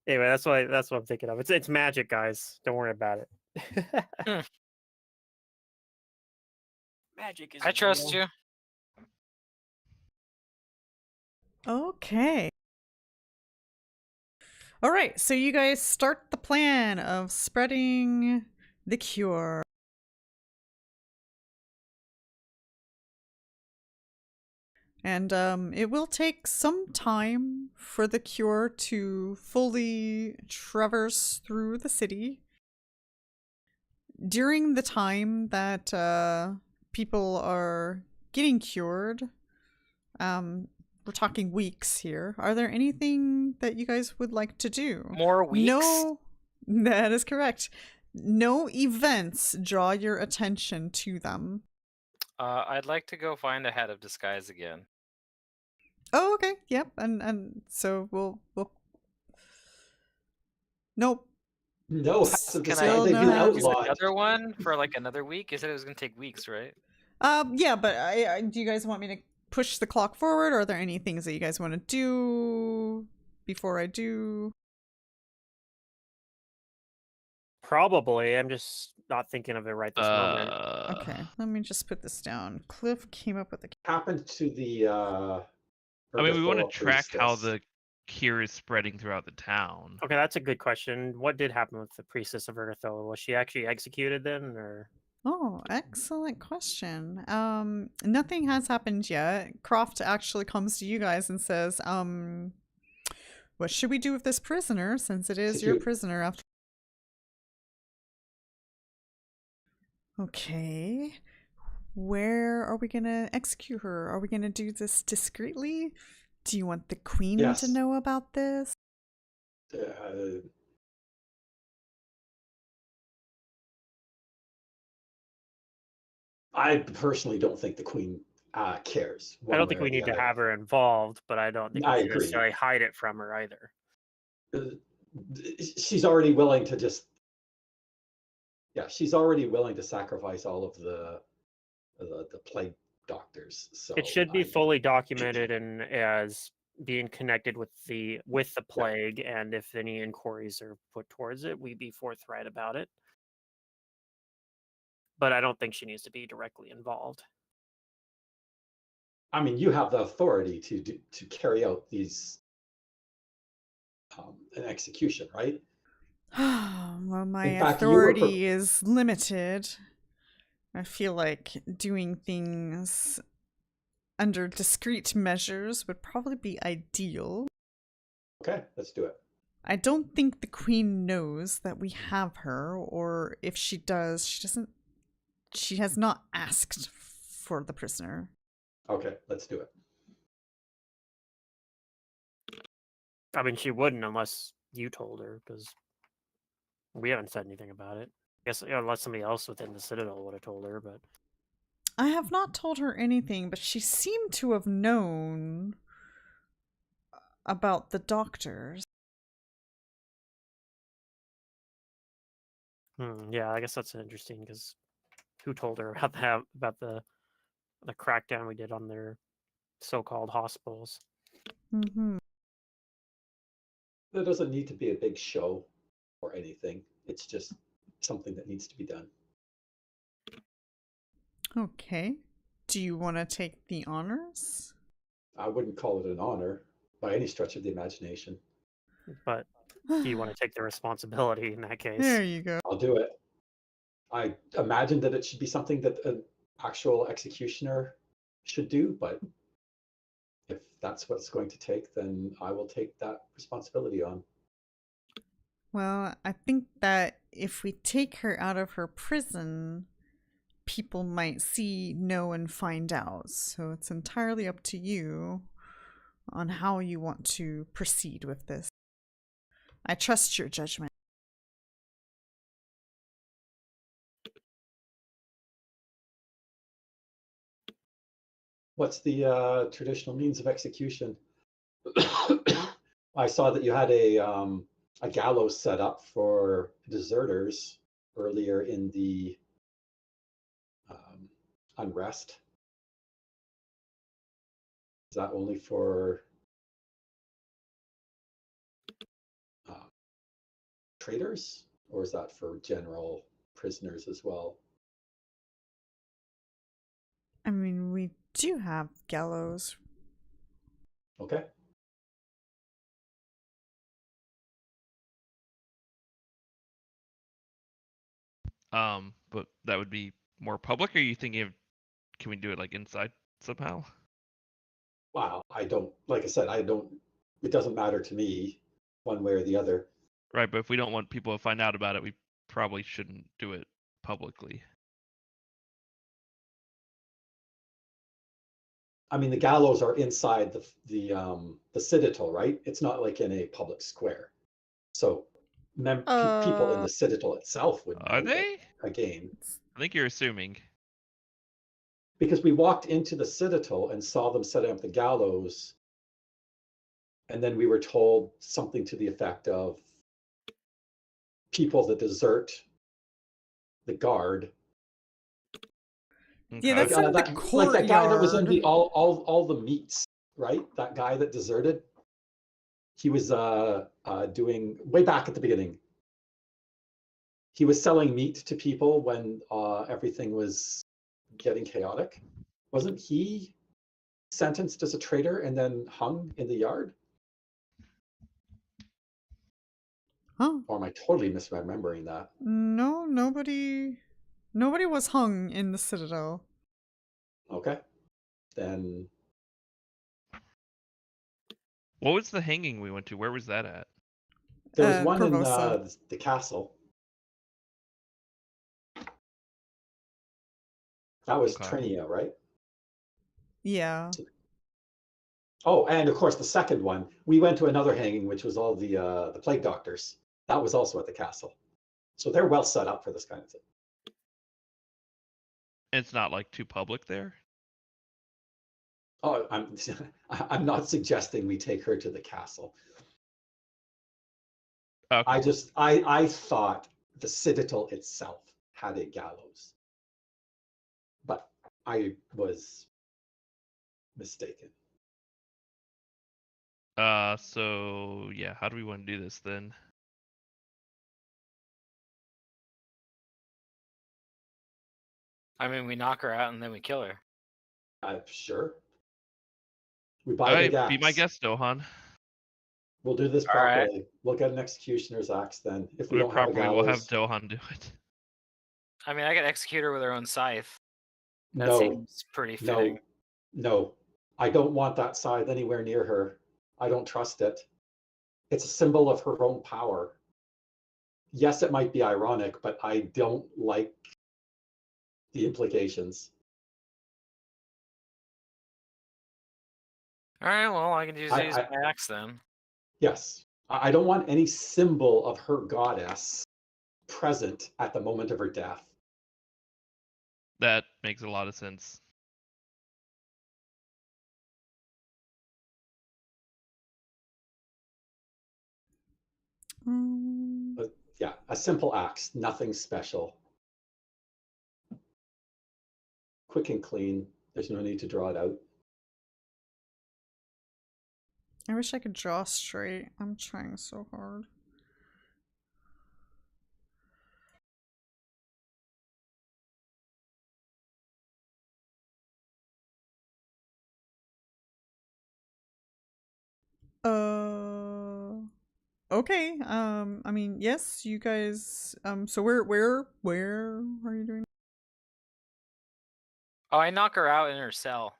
Anyway, that's what I'm thinking of. It's magic, guys. Don't worry about it. Magic is I trust real. you. Okay. All right, so you guys start the plan of spreading the cure. And it will take some time for the cure to fully traverse through the city. During the time that people are getting cured, we're talking weeks here. Are there anything that you guys would like to do? More weeks? No, that is correct. No events draw your attention to them. I'd like to go find a head of disguise again. Oh, okay. Yep. And so we'll Nope. No, has to Can decide Still they've no been hats. use outlawed. another one for like another week? You said it was gonna take weeks, right? Yeah, but do you guys want me to push the clock forward, or are there any things that you guys want to do before I do? Probably. I'm just not thinking of it right this moment. Okay, let me just put this down. Cliff came up with a. Happened to the I mean, we want to Urgathoa track how priestess? the cure is spreading throughout the town. Okay, that's a good question. What did happen with the priestess of Urgathoa? Was she actually executed then, or? Oh, excellent question. Nothing has happened yet. Croft actually comes to you guys and says, what should we do with this prisoner, since it is your Execute. prisoner after. Okay. Where are we gonna execute her? Are we gonna do this discreetly? Do you want the queen Yes. to know about this? I personally don't think the queen cares. I One don't way think or we the need to other. have her involved, but I don't think we I should agree. necessarily hide it from her either. She's already willing to just. Yeah, she's already willing to sacrifice all of the plague doctors. So It should be I- fully documented and as being connected with the plague, and if any inquiries are put towards it, we be forthright about it. But I don't think she needs to be directly involved. I mean, you have the authority to carry out these an execution, right? Well, my In fact, you were authority is limited. I feel like doing things under discreet measures would probably be ideal. Okay, let's do it. I don't think the queen knows that we have her, or if she does, she has not asked for the prisoner. Okay, let's do it. I mean, she wouldn't unless you told her, because we haven't said anything about it. I guess unless somebody else within the Citadel would have told her, but I have not told her anything, but she seemed to have known about the doctors. Yeah, I guess that's interesting, because who told her about that, about the crackdown we did on their so-called hospitals? Mm-hmm. There doesn't need to be a big show or anything. It's just something that needs to be done. Okay. Do you want to take the honors? I wouldn't call it an honor by any stretch of the imagination. But do you want to take the responsibility in that case? There you go. I'll do it. I imagine that it should be something that an actual executioner should do, but if that's what it's going to take, then I will take that responsibility on. Well, I think that if we take her out of her prison, people might see, know, and find out. So it's entirely up to you on how you want to proceed with this. I trust your judgment. What's the traditional means of execution? I saw that you had a gallows set up for deserters earlier in the unrest. Is that only for traitors, or is that for general prisoners as well? I mean, we do have gallows. Okay. But that would be more public. Or are you thinking of, can we do it like inside somehow? Wow. I don't, like I said, it doesn't matter to me one way or the other. Right, but if we don't want people to find out about it, we probably shouldn't do it publicly. I mean, the gallows are inside the citadel, right? It's not like in a public square. So people in the citadel itself would Are know, they? but again, I think you're assuming. because we walked into the citadel and saw them setting up the gallows, and then we were told something to the effect of people that desert the guard. Yeah, Okay. that's in the like courtyard. that guy that was in the all the meats, right? That guy that deserted. He was doing way back at the beginning. He was selling meat to people when everything was getting chaotic. Wasn't he sentenced as a traitor and then hung in the yard? Huh? Or am I totally misremembering that? No, nobody was hung in the Citadel. Okay, then What was the hanging we went to? Where was that at? there was one in Korvosa. the castle. That was Okay. Trinia, right? Yeah. Oh, and of course the second one, we went to another hanging, which was all the plague doctors. That was also at the castle. So they're well set up for this kind of thing. It's not like too public there. Oh, I'm not suggesting we take her to the castle. Okay. I thought the citadel itself had a gallows, but I was mistaken. So yeah, how do we want to do this then? I mean, we knock her out and then we kill her. I'm sure. We buy a big Alright, be my axe. guest, Dohan. We'll do this All right. properly. We'll get an executioner's axe then. If we Do it don't have a properly. We'll have gallows, Dohan do it. I mean, I could execute her with her own scythe. That no, seems pretty fitting. no. I don't want that scythe anywhere near her. I don't trust it. It's a symbol of her own power. Yes, it might be ironic, but I don't like the implications. All right, well, I can use I- my axe then. Yes, I don't want any symbol of her goddess present at the moment of her death. That makes a lot of sense. But yeah, a simple axe, nothing special. Quick and clean. There's no need to draw it out. I wish I could draw straight. I'm trying so hard. Okay. I mean, yes, you guys. So where are you doing? Oh, I knock her out in her cell.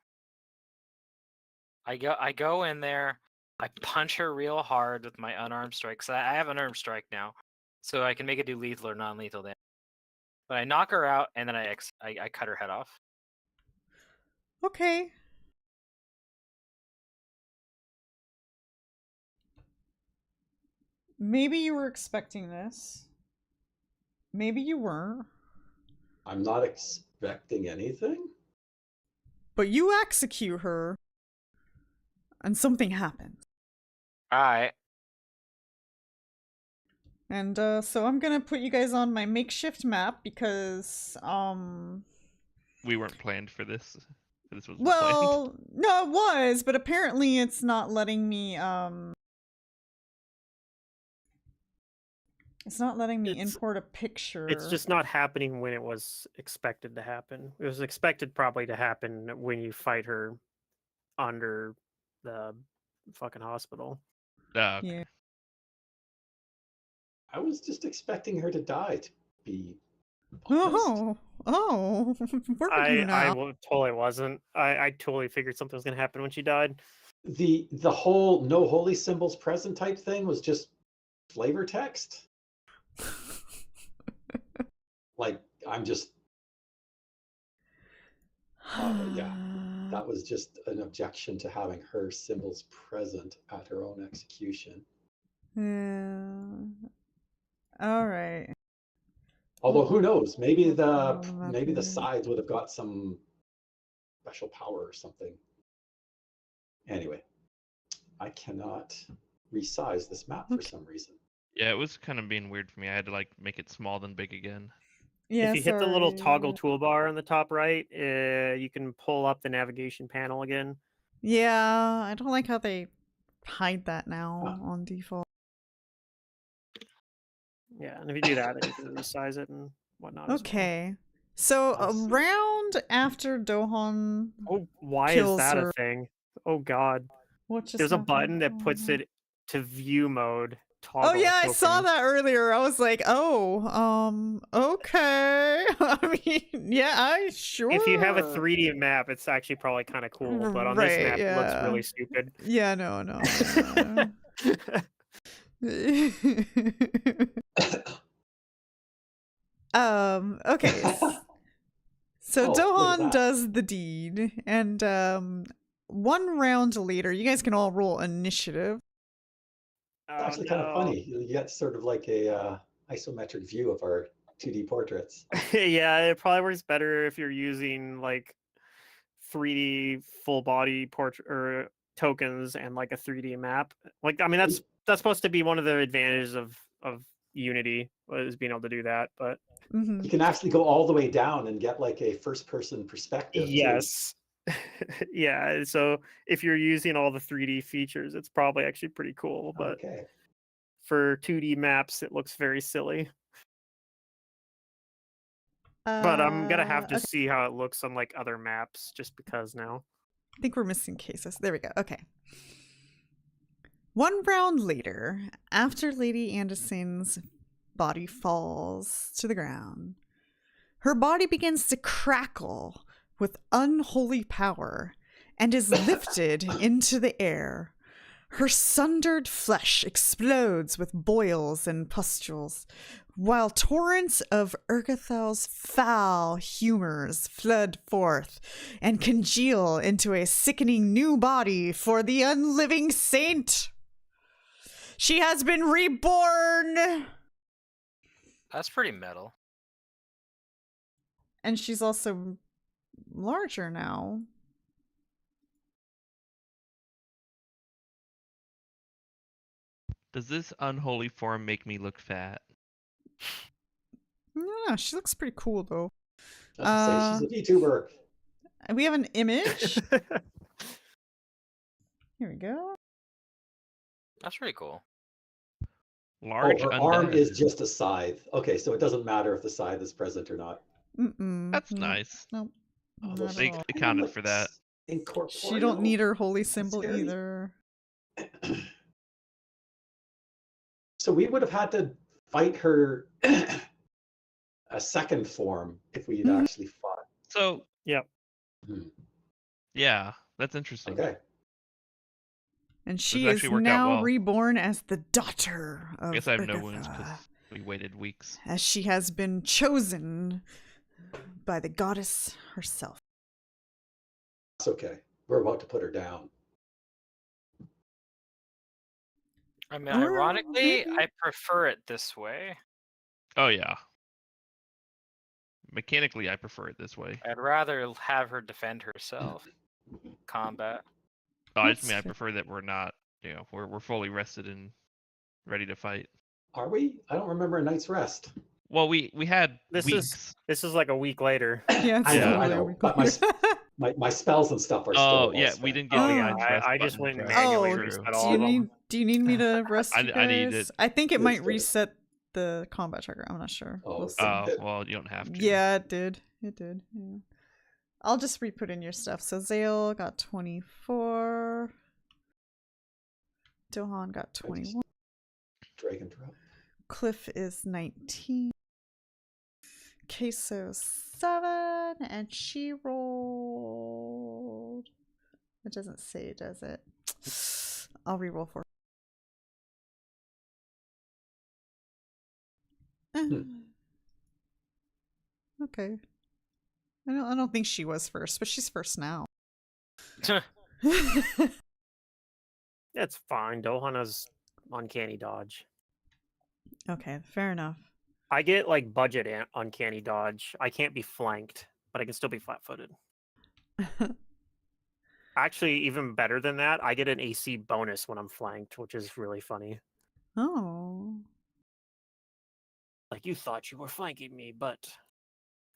I go in there. I punch her real hard with my unarmed strike. So I have unarmed strike now, so I can make it do lethal or non-lethal damage. But I knock her out and then I cut her head off. Okay. Maybe you were expecting this. Maybe you weren't. I'm not expecting anything. But you execute her, and something happens. All right. And so I'm gonna put you guys on my makeshift map because We weren't planned for this. This was planned. well, no, it was, but apparently it's not letting me It's not letting me It's- import a picture. It's just not happening when it was expected to happen. It was expected probably to happen when you fight her under the fucking hospital. Okay. Yeah. I was just expecting her to die, to be honest. Oh, where are you now? Totally wasn't. I totally figured something was gonna happen when she died. The whole no holy symbols present type thing was just flavor text. Like, I'm just yeah, that was just an objection to having her symbols present at her own execution. Yeah. All right. Although who knows? Maybe Well, the sides would have got some special power or something. Anyway, I cannot resize this map for some reason. Yeah, it was kind of being weird for me. I had to like make it small then big again. Yeah, If you hit the little sorry. toggle toolbar on the top right, you can pull up the navigation panel again. Yeah, I don't like how they hide that now on default. Yeah, and if you do that, then you can resize it and whatnot. as well. Okay. So I see. around after Dohan, Oh, why is kills that her. a thing? Oh God, what just there's a happened? button that puts it to view mode. Toggle Oh yeah, I saw token. that earlier. I was like, oh, okay. I mean, yeah, sure. If you have a 3D map, it's actually probably kind of cool, but on this Right, map, it looks yeah. really stupid. Yeah, no. Okay. So Oh, look at Dohan that. does the deed, and one round later, you guys can all roll initiative. It's actually kind of funny. You get sort of like a isometric view of our 2D portraits. Yeah, it probably works better if you're using like 3D full body portrait or tokens and like a 3D map. Like, I mean, that's supposed to be one of the advantages of Unity, is being able to do that. But Mhm. You can actually go all the way down and get like a first-person perspective. too. yes, yeah. So if you're using all the 3D features, it's probably actually pretty cool. But Okay. for 2D maps, it looks very silly. But I'm gonna have to okay. see how it looks on like other maps, just because now. I think we're missing cases. There we go. Okay. One round later, after Lady Anderson's body falls to the ground, her body begins to crackle with unholy power and is lifted into the air. Her sundered flesh explodes with boils and pustules, while torrents of Urgathal's foul humors flood forth and congeal into a sickening new body for the unliving saint. She has been reborn! That's pretty metal. And she's also larger now. Does this unholy form make me look fat? No, she looks pretty cool though. I have to say, she's a VTuber. And we have an image. Here we go. That's pretty cool. Large her undead. arm is just a scythe. Okay, so it doesn't matter if the scythe is present or not. That's Nope. nice. Nope. Oh, Not those at They all. accounted for that. Incorporeal. She don't need her holy symbol scary. either. So we would have had to fight her a second form if we'd Mhm. actually fought. So Yep. yeah, that's interesting. Okay. And she actually is worked out now well. reborn as the daughter of I guess I have no wounds Urgatha, because we waited weeks. as she has been chosen by the goddess herself. That's okay. We're about to put her down. I mean, Oh, ironically, mhm. I prefer it this way. Oh yeah. Mechanically, I prefer it this way. I'd rather have her defend herself. Combat. Oh, I just That's mean I fair. prefer that we're not, we're fully rested and ready to fight. Are we? I don't remember a night's rest. Well, we had This weeks. is like a week later. Yeah, it's I know, totally I a know. week But my spells and stuff are still. Oh all yeah, we spent. didn't get Oh, the yeah, night's rest I just button went and pressed. manually Oh, True. reset do all you of them. need me to rest I you need guys? it. I think it Please might do. reset the combat tracker. I'm not sure. Oh, We'll okay. see. Oh, well, you don't have to. Yeah, it did. It did. Yeah. I'll just re-put in your stuff. So Xale got 24. Dohan got 21. Drag and drop. Cliff is 19. Kaeso 7. And she rolled. It doesn't say, does it? I'll re-roll for Okay. I don't think she was first, but she's first now. It's fine. Dohan has uncanny dodge. Okay, fair enough. I get like budget uncanny dodge. I can't be flanked, but I can still be flat-footed. Actually, even better than that, I get an AC bonus when I'm flanked, which is really funny. Oh. Like, you thought you were flanking me, but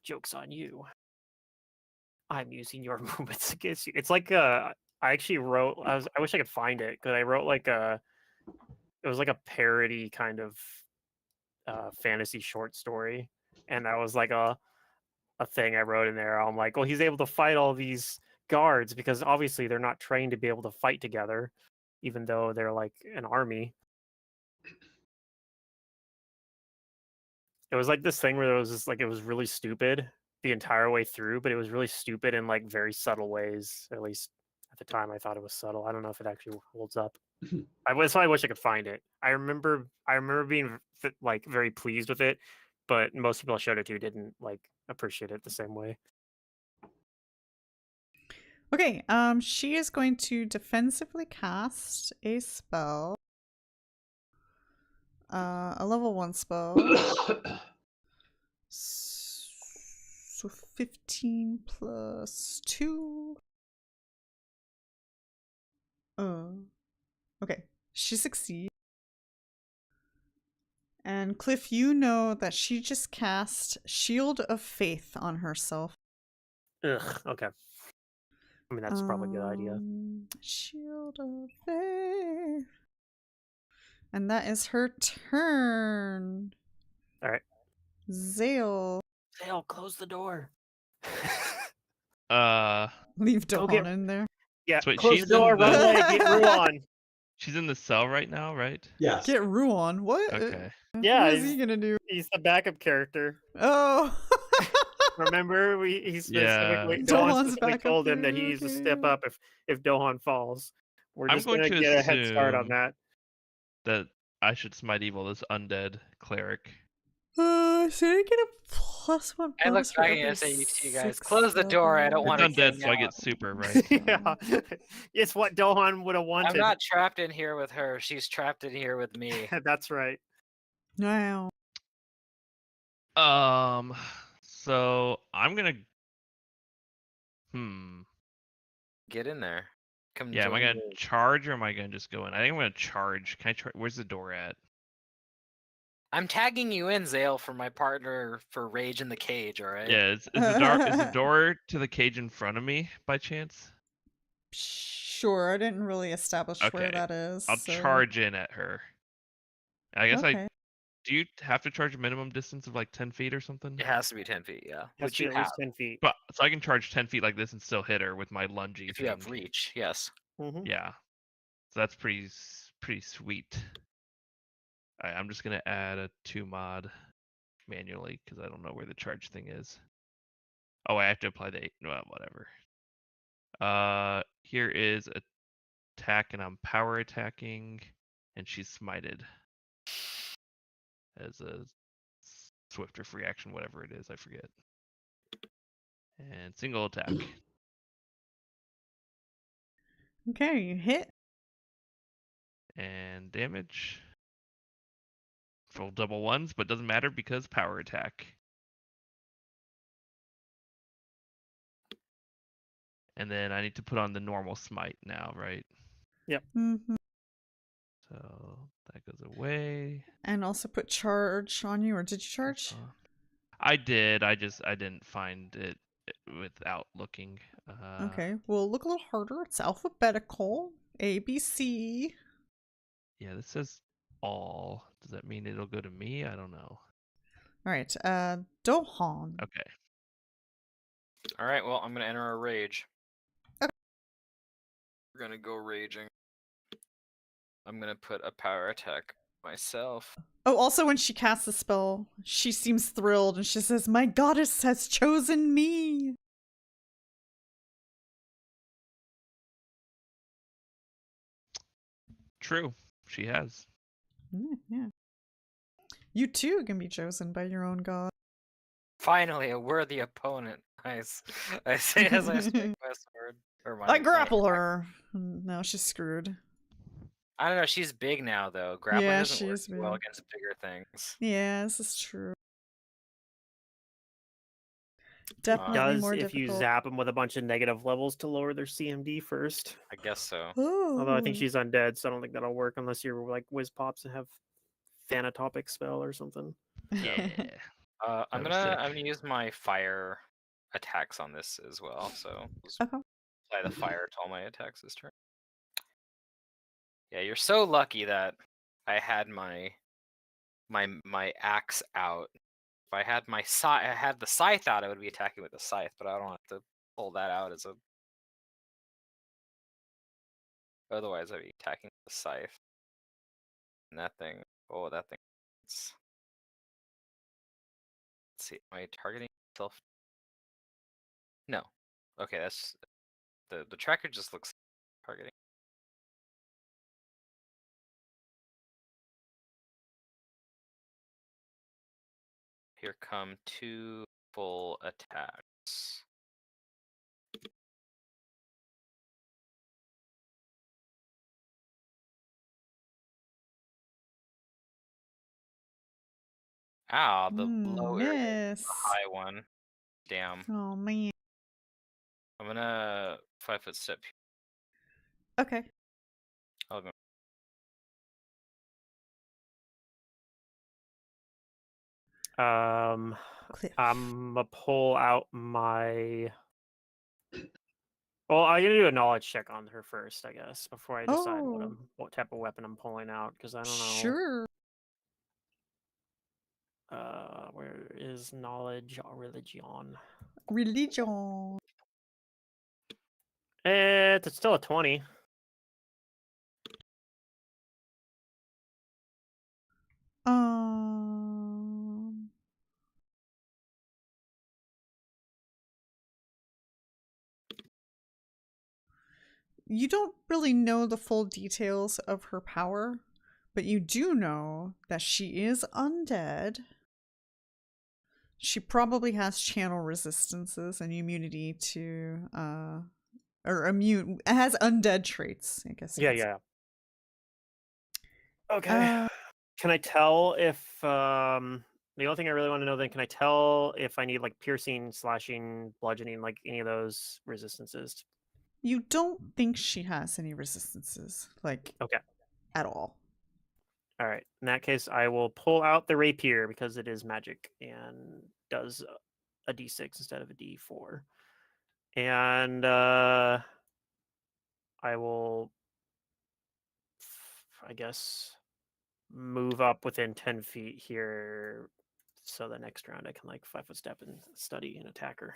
joke's on you. I'm using your movements against you. It's like I actually wrote. I wish I could find it because I wrote like it was like a parody kind of fantasy short story, and that was like a thing I wrote in there. I'm like, well, he's able to fight all these guards because obviously they're not trained to be able to fight together, even though they're like an army. It was like this thing where it was just like it was really stupid the entire way through, but it was really stupid in like very subtle ways. At least at the time, I thought it was subtle. I don't know if it actually holds up. I wish I wish I could find it. I remember being like very pleased with it, but most people I showed it to didn't like appreciate it the same way. Okay, she is going to defensively cast a spell. A level 1 spell. So 15 plus 2. Okay, she succeeds. And Cliff, you know that she just cast Shield of Faith on herself. Ugh. Okay. I mean, that's probably a good idea. Shield of Faith. And that is her turn. All right. Xale. Xale, close the door. Leave Go Dohan get- in there. Yeah, So wait, close she's the door, in the- run away, get Ruan. She's in the cell right now, right? Yes. Get Ruan. What? Okay. Yeah, What is he he's- gonna do? He's the backup character. Oh. Remember, he Yeah. specifically Dohan's Dohan specifically backup told him that theory, he needs to okay, step yeah. up if Dohan falls. We're I'm just going gonna to get a head start on assume- that. That I should smite evil this undead cleric. So I get a +1 I look bonus for back and I every say to you guys, 6 close the door. I don't level. It's want to undead, so I get super, right? Yeah, it's what Dohan would have I'm wanted. not trapped in here with her. She's trapped in here with me. That's right. Wow. So I'm gonna. Get in there. Come Yeah, am I join gonna me. charge or am I gonna just go in? I think I'm gonna charge. Can I charge? Where's the door at? I'm tagging you in, Xale, for my partner for Rage in the Cage, alright? Yeah, is the door to the cage in front of me by chance? Sure, I didn't really establish where Okay, that is. I'll so- charge in at her. I guess Okay. do you have to charge a minimum distance of like 10 feet or something? It has to be 10 feet, yeah. Has Which to be you at have. least 10 feet. But so I can charge 10 feet like this and still hit her with my lungy If you have thing. reach, yes. Mhm. Yeah, so that's pretty sweet. Alright, I'm just gonna add a 2 mod manually because I don't know where the charge thing is. Oh, I have to apply the 8. Well, whatever. Here is attack, and I'm power attacking, and she's smited as a swift or free action, whatever it is, I forget. And single attack. Okay, you hit. And damage. Full double ones, but doesn't matter because power attack. And then I need to put on the normal smite now, right? Mm-hmm. So that goes away. And also put charge on you, or did you That's charge? on. I did. I didn't find it without looking. Okay, well, look a little harder. It's alphabetical. A, B, C. Yeah, this says all. Does that mean it'll go to me? I don't know. All right. Dohan. Okay. All right. Well, I'm gonna enter a rage. Okay. We're gonna go raging. I'm gonna put a power attack myself. Oh, also when she casts the spell, she seems thrilled and she says, "My goddess has chosen me." True. She has. Yeah. You too can be chosen by your own god. Finally, a worthy opponent. Nice. I say as I swing my sword. Or my, I grapple my- her. No, she's screwed. I don't know. She's big now, though. Grappling Yeah, doesn't she work is too well big. against bigger things. Yeah, this is true. It Definitely does more if you difficult. zap them with a bunch of negative levels to lower their CMD first. I guess so. Although I think Ooh. she's undead, so I don't think that'll work unless you're like Whiz Pops and have Thanatopic spell or something. Yeah. I'm That gonna was sick. use my fire attacks on this as well. So let's Okay. apply the fire to all my attacks this turn. Yeah, you're so lucky that I had my axe out. If I had I had the scythe out, I would be attacking with the scythe, but I don't have to pull that out as a. Otherwise, I'd be attacking with the scythe. And that thing, oh, that thing. Let's see, am I targeting myself? No. Okay, that's the tracker just looks targeting. Here come 2 full attacks. Ow, the low area, Miss. the high one. Damn. Oh man. I'm gonna 5-foot step. Okay. I'll go. Cliff. I'm gonna pull out my. Well, I'm gonna do a knowledge check on her first, I guess, before I decide Oh. what type of weapon I'm pulling out, because I don't know. Sure. Where is knowledge or religion? Religion. It's still a 20. Um. You don't really know the full details of her power, but you do know that she is undead. She probably has channel resistances and immunity to or immune has undead traits, I guess. Yeah. Okay. Can I tell if the only thing I really want to know then, can I tell if I need like piercing, slashing, bludgeoning, like any of those resistances? You don't think she has any resistances, like Okay. at all. All right. In that case, I will pull out the rapier because it is magic and does a d6 instead of a d4. And I will, I guess, move up within 10 feet here. So the next round I can like 5-foot step and study and attack her.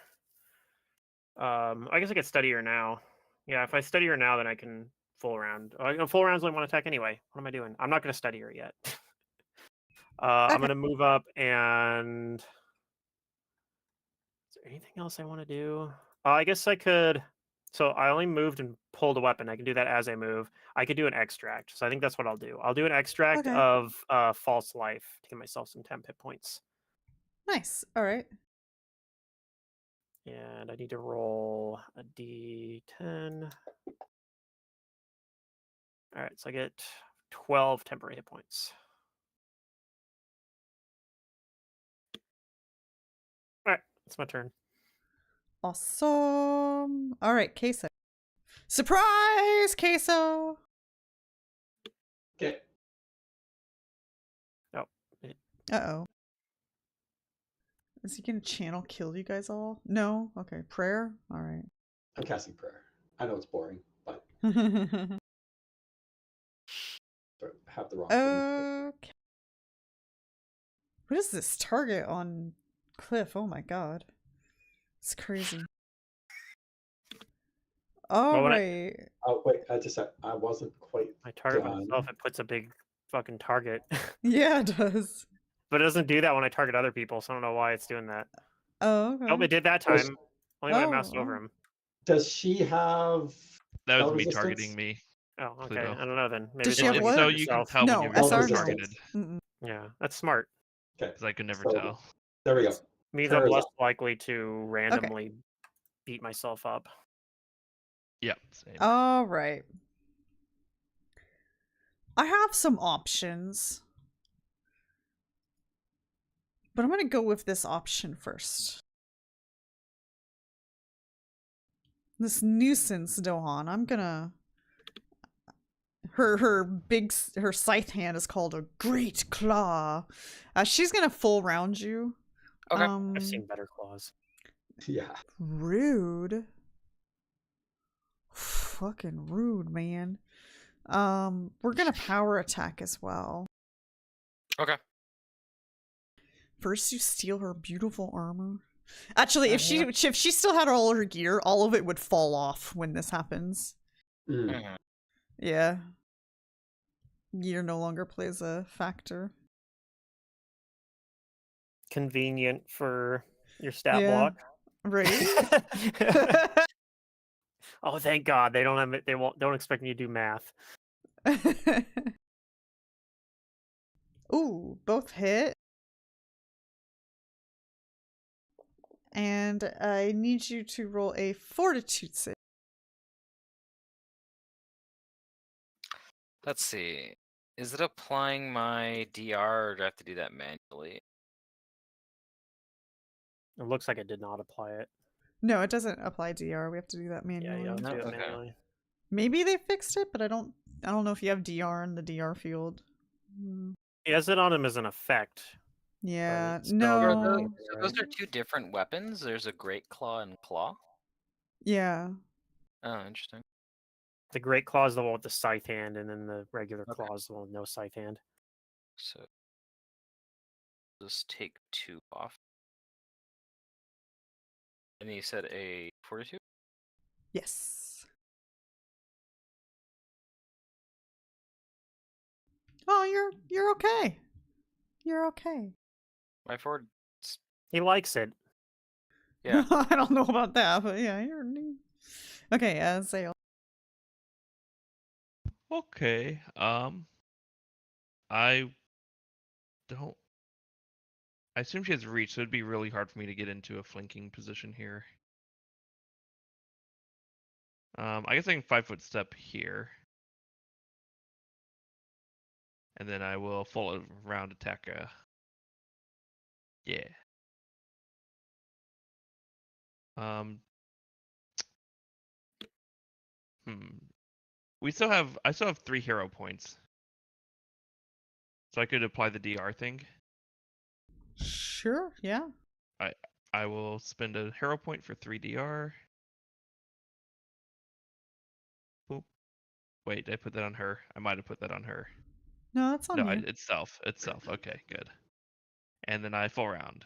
I guess I could study her now. Yeah, if I study her now, then I can full round. Full round's only one attack anyway. What am I doing? I'm not going to study her yet. I'm going to move up and. Is there anything else I want to do? I guess I could. So I only moved and pulled a weapon. I can do that as I move. I could do an extract. So I think that's what I'll do. I'll do an extract Okay. of false life to give myself some temp hit points. Nice. All right. And I need to roll a d10. All right, so I get 12 temporary hit points. All right, it's my turn. Awesome. All right, Kaeso. Surprise, Kaeso. Okay. Uh-oh. Is he gonna channel kill you guys all? No? Okay. Prayer? All right. I'm casting prayer. I know it's boring, but have the wrong thing. Okay. What is this target on Cliff? Oh my god. It's crazy. All when right. Oh wait, I wasn't quite I target done. myself, it puts a big fucking target. Yeah, it does. But it doesn't do that when I target other people, so I don't know why it's doing that. Oh, okay. Oh, it did that Does- time. Only when I moused Oh, over oh. him. Does she have That was spell me resistance? targeting me. Oh, okay. Pluto. I don't know then. Maybe Does it's she have only what? So against you can yourself. tell when No, you're Spell being SR, no. targeted, Mm-mm. Yeah, that's smart. Okay, because I could never so tell. there we go. Means I'm Kara's less up. likely to randomly beat myself up. Yeah, same. All right. I have some options. But I'm going to go with this option first. This nuisance Dohan. I'm going to her scythe hand is called a great claw. She's going to full round you. Okay. I've seen better claws. Yeah. Rude. Fucking rude, man. We're gonna power attack as well. Okay. First, you steal her beautiful armor. Actually, if she still had all her gear, all of it would fall off when this happens. Mm. Mhm. Yeah. Gear no longer plays a factor. Convenient for your stat Yeah. block. Right? Oh, thank God they don't have it. They don't expect me to do math. Ooh, both hit. And I need you to roll a fortitude save. Let's see. Is it applying my DR, or do I have to do that manually? It looks like it did not apply it. No, it doesn't apply DR. We have to do that Yeah, manually. you have to No, do it okay. manually. Maybe they fixed it, but I don't know if you have DR in the DR field. He has it on him as an effect. Yeah, it's no. So Right. those are two different weapons. There's a great claw and claw. Yeah. Oh, interesting. The great claw is the one with the scythe hand, and then the regular Okay. claw is the one with no scythe hand. So just take 2 off. And you said a fortitude? Yes. Oh, you're okay. You're okay. My fort. He likes it. Yeah. I don't know about that, but yeah, you're okay. Xale. Okay. I don't. I assume she has reach, so it'd be really hard for me to get into a flanking position here. I guess I can 5-foot step here. And then I will full round attack. Yeah. I still have 3 hero points. So I could apply the DR thing. Sure. Yeah. I will spend a hero point for 3 DR. Boop. Wait, did I put that on her? I might have put that on her. No, that's on No, you. it's self. It's self. Okay, good. And then I full round.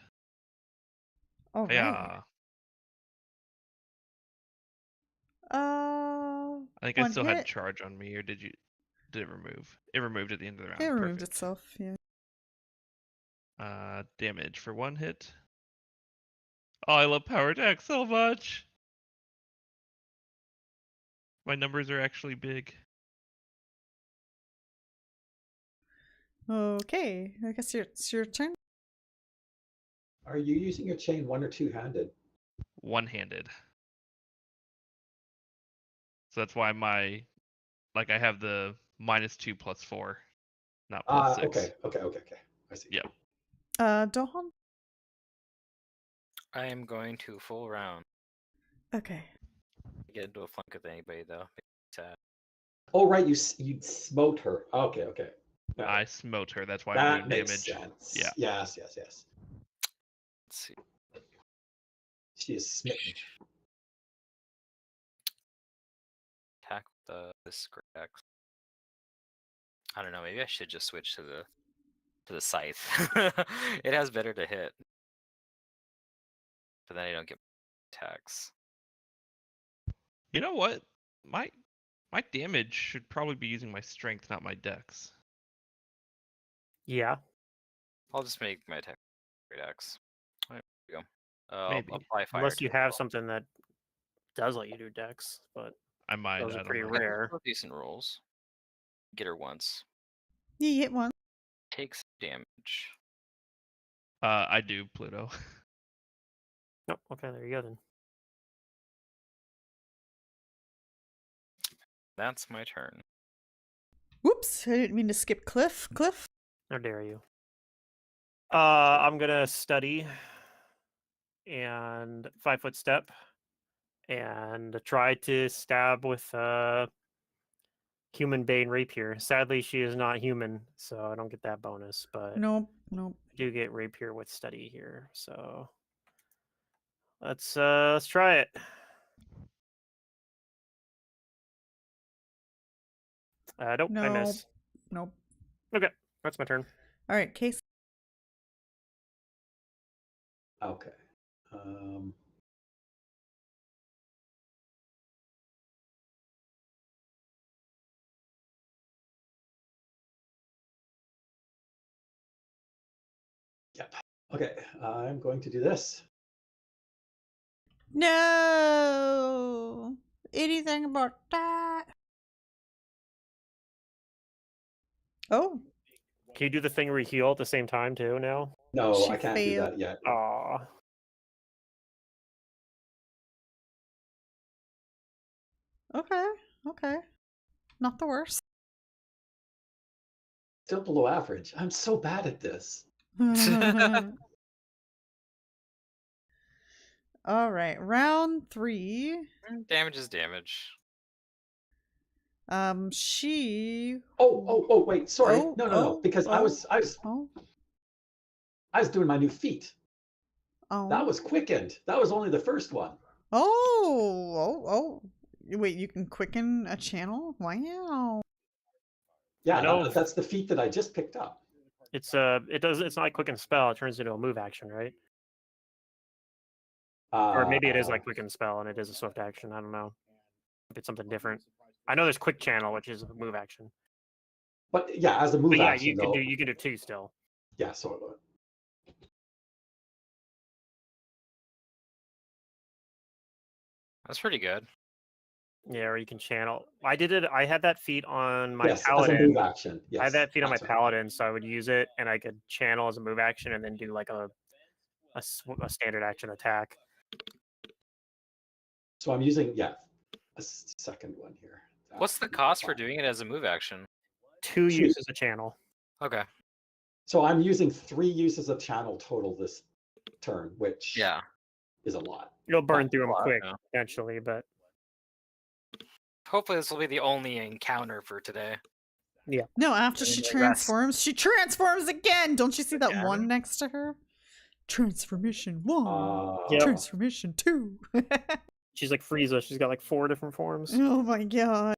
All right. Yeah. I think I One still hit. had charge on me, or did it remove? It removed at the end of the round. It removed Perfect. itself. Yeah. Damage for 1 hit. Oh, I love power attack so much. My numbers are actually big. Okay. I guess it's your turn. Are you using your chain one or two-handed? One-handed. So that's why I have the -2 + 4, not +6. Okay. I see. Yep. Dohan. I am going to full round. Okay. Get into a flank with anybody though. Sad. Oh right, you smote her. Okay. Got I it. smote her. That's why I'm That doing makes damage. sense. Yeah. Yes. Let's see. She is smitten. Attack with this great axe. I don't know. Maybe I should just switch to the scythe. It has better to hit, but then I don't get attacks. You know what? My damage should probably be using my strength, not my dex. Yeah. I'll just make my attack great axe. There we go. Maybe. I'll apply fire. Unless you to it have as well. something that does let you do dex, but I might. those I are don't pretty know. rare. Both decent rolls. Get her once. You hit one. Takes damage. I do, Pluto. Oh, okay, there you go then. That's my turn. Whoops, I didn't mean to skip Cliff. Cliff? How dare you? I'm gonna study and 5-foot step and try to stab with human bane rapier. Sadly, she is not human, so I don't get that bonus, but Nope, nope. I do get rapier with study here. So let's try it. Nope, I Nope. miss. Nope. Okay, that's my turn. All right, Case. Okay. Yep. Okay, I'm going to do this. No! Anything about that? Oh, Can you do the thing where you heal at the same time too now? No, She I can't do failed. that yet. Aw. okay, okay. Not the worst. Still below average. I'm so bad at this. All right, round 3. Damage is damage. She. Oh, wait, sorry. Oh, No, oh, because I oh, was Oh, doing my new feat. oh. That was quickened. That was only the first one. Oh. Wait, you can quicken a channel? Wow. Yeah, I know. that's the feat that I just picked up. It's it's not quick and spell, it turns into a move action, right? Or maybe it is like quick and spell and it is a swift action. I don't know. If it's something different. I know there's quick channel, which is a move action. But yeah, as a move But yeah, action, you can though, do 2 still. yeah, sort of. That's pretty good. Yeah, or you can channel. I did it. I had that feat on my Yes, as a paladin. move action. Yes, I had that feat on my that's right. paladin, so I would use it and I could channel as a move action and then do like a standard action attack. So I'm using a second one here. What's the cost for doing it as a move action? 2 Two. uses a channel. Okay. So I'm using 3 uses of channel total this turn, which Yeah. is a lot. You'll burn That's through a them lot, quick, yeah. potentially, but Hopefully this will be the only encounter for today. No, after And she the rest. transforms again. Don't you see that Again? 1 next to her? Transformation 1. Yep. Transformation 2. she's like Frieza. She's got like 4 different forms. Oh my god.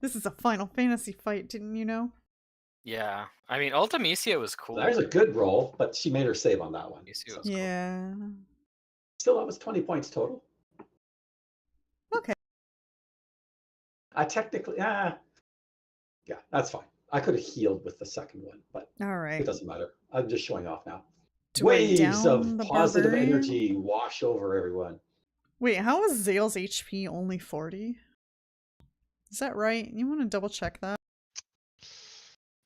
This is a Final Fantasy fight, didn't you know? Yeah. I mean, Ultimecia was cool. There's a good roll, but she made her save on that one. Ultimecia So was cool. Yeah. still, that was 20 points total. Okay. I technically, yeah, that's fine. I could have healed with the second one, but All it right. doesn't matter. I'm just showing off now. Do I Waves down of the positive barbarian? energy wash over everyone. Wait, how is Xale's HP only 40? Is that right? You want to double check that?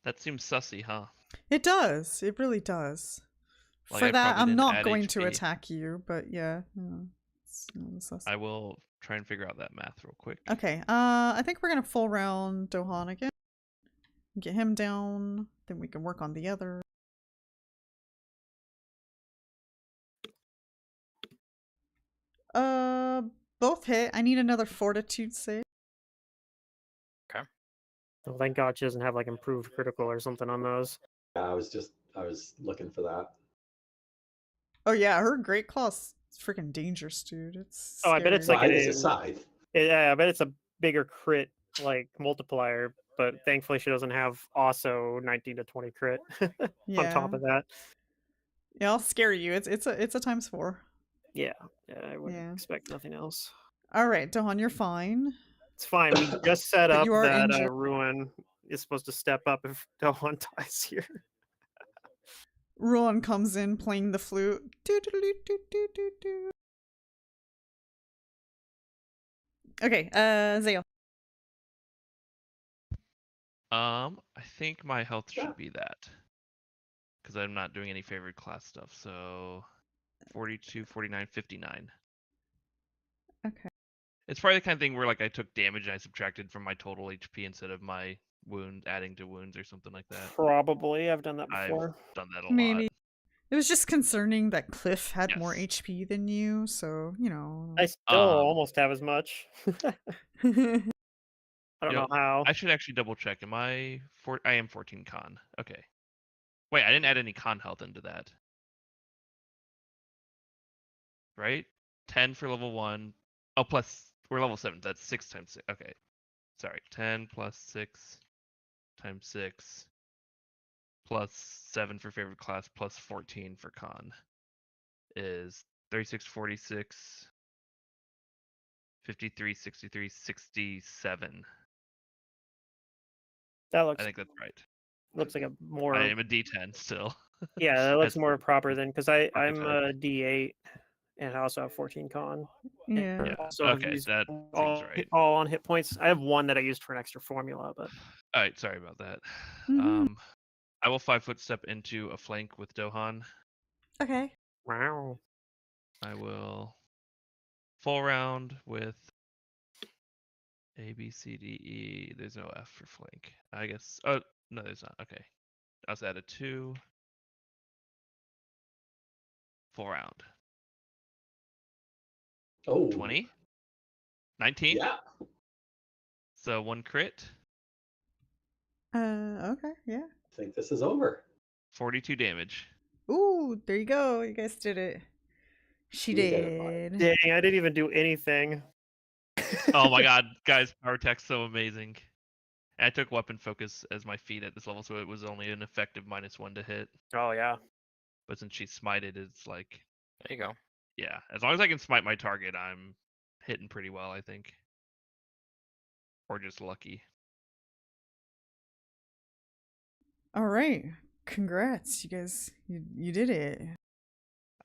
That seems sussy, huh? It does. It really does. Like, For I that, probably I'm didn't not add going to HP. attack you, but yeah. No, it's sus. I will try and figure out that math real quick. Okay, I think we're gonna full round Dohan again. Get him down, then we can work on the other. Both hit. I need another fortitude save. Well, thank God she doesn't have like improved critical or something on those. Yeah, I was looking for that. Oh yeah, her Great Claw's freaking dangerous, dude. It's Oh, I bet it's scary. like Right, an- it's a scythe. Yeah, I bet it's a bigger crit like multiplier but thankfully she doesn't have also 19 to 20 crit on top Yeah. of that. Yeah, I'll scare you. It's a ×4. Yeah, I wouldn't Yeah. expect nothing else. All right, Dohan, you're fine. It's fine. We just set But up you are that injured. Ruin is supposed to step up if Dohan dies here. Ruan comes in playing the flute. Do-do-do-do-do-do-do. Okay, Xale. I think my health Yeah. should be that. Because I'm not doing any favorite class stuff. So 42, 49, 59. Okay. It's probably the kind of thing where like I took damage and I subtracted from my total HP instead of my wound adding to wounds or something like that. Probably. I've done that I've before. done that a Maybe. lot. It was just concerning that Cliff had more Yes. HP than you, so, you know. I still almost have as much. I don't You know how. I should actually double check. Am I I am 14 con. Okay. Wait, I didn't add any con health into that. Right? 10 for level 1. Oh, plus we're level 7. That's 6 times 6. Okay. Sorry. 10 plus 6 times 6 plus 7 for favorite class plus 14 for con is 36, 46, 53, 63, 67. That I looks think that's right. like a more. I am a D10 still. Yeah, that looks As more proper than because I'm archetype. a D8 and I also have 14 con. Yeah. Yeah. Also have Okay, used that all, seems right. all on hit points. I have one that I used for an extra formula, but All right, sorry about that. Mhm. I will 5-foot step into a flank with Dohan. Okay. wow. I will full round with A, B, C, D, E. There's no F for flank. I guess. Oh, no, there's not. Okay. I was at a 2. Full round. Oh, 20? 19? yeah. So 1 crit. Okay, yeah. I think this is over. 42 damage. Ooh, there you go. You guys did it. She You did it, Mike. did. Dang, I didn't even do anything. Oh my god, guys, power tech's so amazing. And I took weapon focus as my feat at this level, so it was only an effective -1 to hit. Oh yeah. But since she smited, it's like, There you go. yeah, as long as I can smite my target, I'm hitting pretty well, I think. Or just lucky. All right. Congrats, you guys. You did it.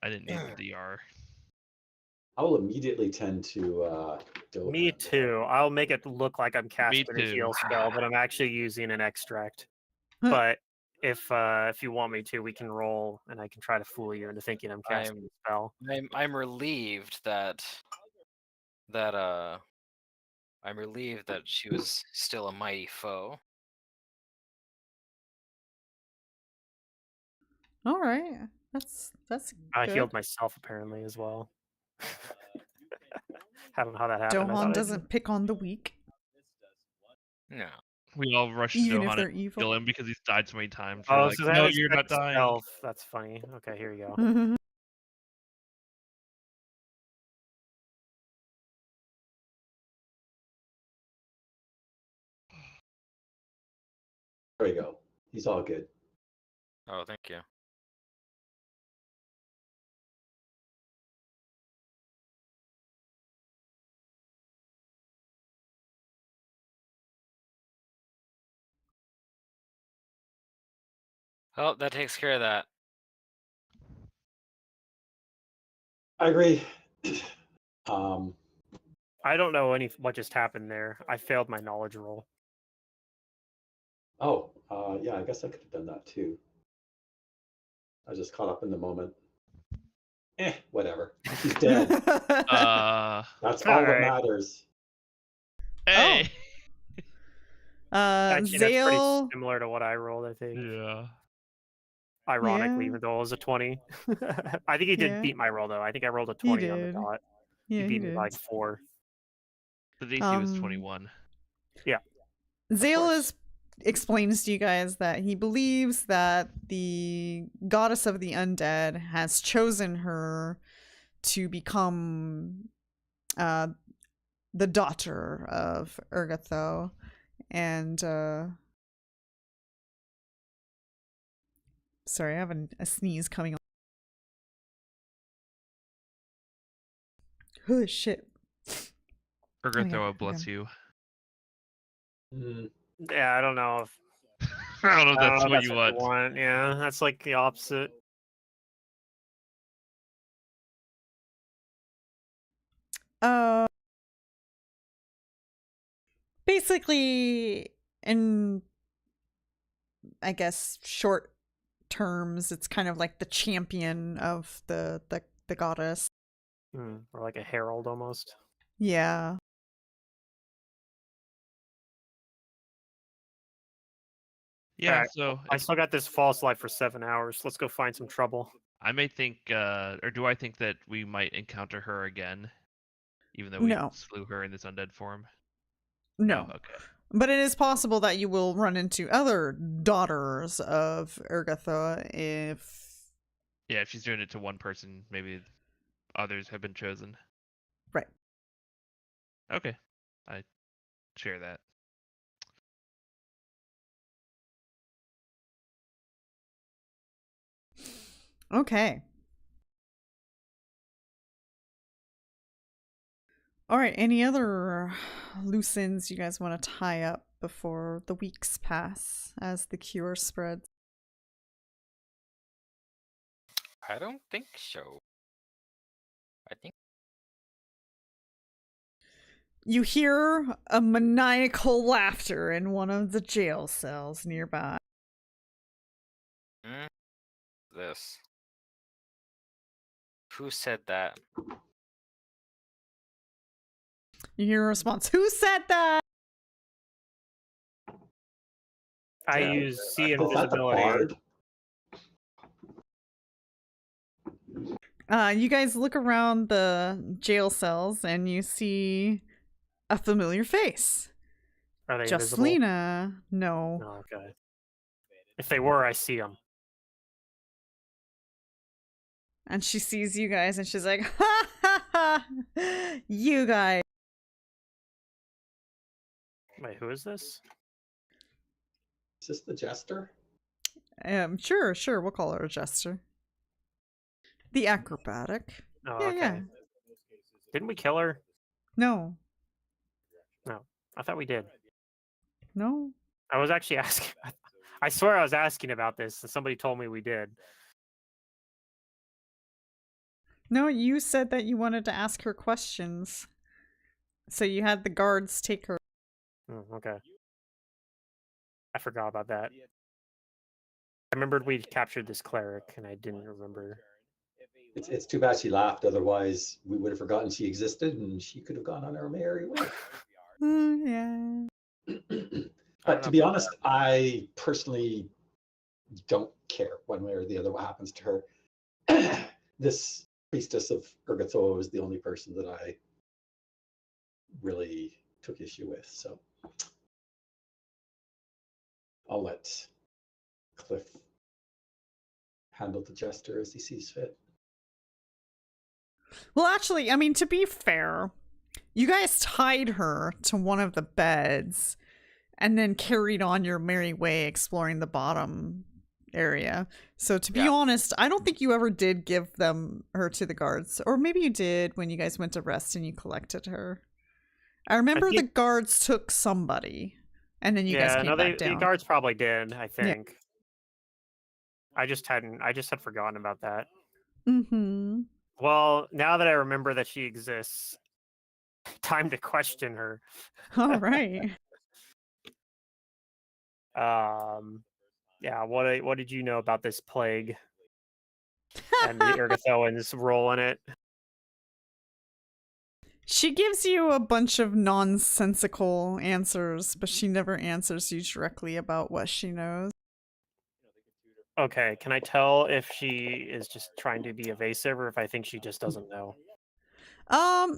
I didn't need the DR. I will immediately tend to Dohan. Me too. I'll make it look like I'm casting a too. heal spell, but I'm actually using an extract. But if you want me to, we can roll, and I can try to fool you into thinking I'm casting a spell. I'm relieved that I'm relieved that she was still a mighty foe. All right. That's I good. healed myself apparently as well. I don't know how that happened. I Dohan thought doesn't pick on the weak. No. We all rushed Even if Dohan they're and evil. kill him because he's died so many times. Oh, We're like, so that no, is you're not dying. stealth. That's funny. Okay, here you go. There we go. He's all good. Oh, thank you. Oh, that takes care of that. I agree. I don't know what just happened there. I failed my knowledge roll. Oh, yeah, I guess I could have done that too. I was just caught up in the moment. Whatever. He's dead. That's all that Alright. matters. Hey. Actually, that's pretty Xale. similar to what I rolled, I think. Yeah. Ironically, Yeah. even though it was a 20. I think he did Yeah. beat my roll, though. I think I rolled a He 20 on the did. dot. Yeah, he beat me did. by like 4. The DC was 21. Xale explains to you guys that he believes that the goddess of the undead has chosen her to become the daughter of Urgatho, And sorry, I have a sneeze coming on. Oh shit. Urgathoa, bless you. Mm, Yeah, I don't know if I don't know if I don't that's know if what that's you what want. Yeah, that's like the opposite. Uh, basically, in I guess short terms, it's kind of like the champion of the goddess. Or like a herald almost. Yeah. Yeah, Alright, so I still got this false life for 7 hours. Let's go find some trouble. I may think, or do I think that we might encounter her again, even though No. we slew her in this undead form? No. Okay. But it is possible that you will run into other daughters of Urgathoa if... Yeah, if she's doing it to one person, maybe others have been chosen. Right. Okay. I share that. Okay. All right, any other loose ends you guys want to tie up before the weeks pass as the cure spreads? I don't think so. I think You hear a maniacal laughter in one of the jail cells nearby. this. Who said that? You hear a response, "Who said that?" I Yeah. use see is that the invisibility. bard? You guys look around the jail cells and you see a familiar face. Are they invisible? Justlina. No. No, okay. If they were, I see them. And she sees you guys and she's like, "Ha ha ha! You guys." Wait, who is this? Is this the jester? Sure, we'll call her a jester. The acrobatic. Oh, Yeah, okay. yeah. Didn't we kill her? No. No, I thought we did. No. I was actually asking. I swear I was asking about this, and somebody told me we did. No, you said that you wanted to ask her questions. So you had the guards take her. Okay. I forgot about that. I remembered we captured this cleric, and I didn't remember. It's too bad she laughed. Otherwise, we would have forgotten she existed, and she could have gone on her merry way. Yeah. But to be honest, I personally don't care one way or the other what happens to her. This priestess of Urgathoa is the only person that I really took issue with. So I'll let Cliff handle the jester as he sees fit. Well, actually, I mean, to be fair, you guys tied her to one of the beds and then carried on your merry way exploring the bottom area. So to be honest, I don't think you ever did give her to the guards. Or maybe you did when you guys went to rest and you collected her. I remember the guards took somebody and then you guys came back down. The guards probably did, I think. Yeah. I just had forgotten about that. Mm-hmm. Well, now that I remember that she exists, time to question her. All right. Yeah, what did you know about this plague and the Urgathoan's role in it? She gives you a bunch of nonsensical answers, but she never answers you directly about what she knows. Okay, can I tell if she is just trying to be evasive or if I think she just doesn't know?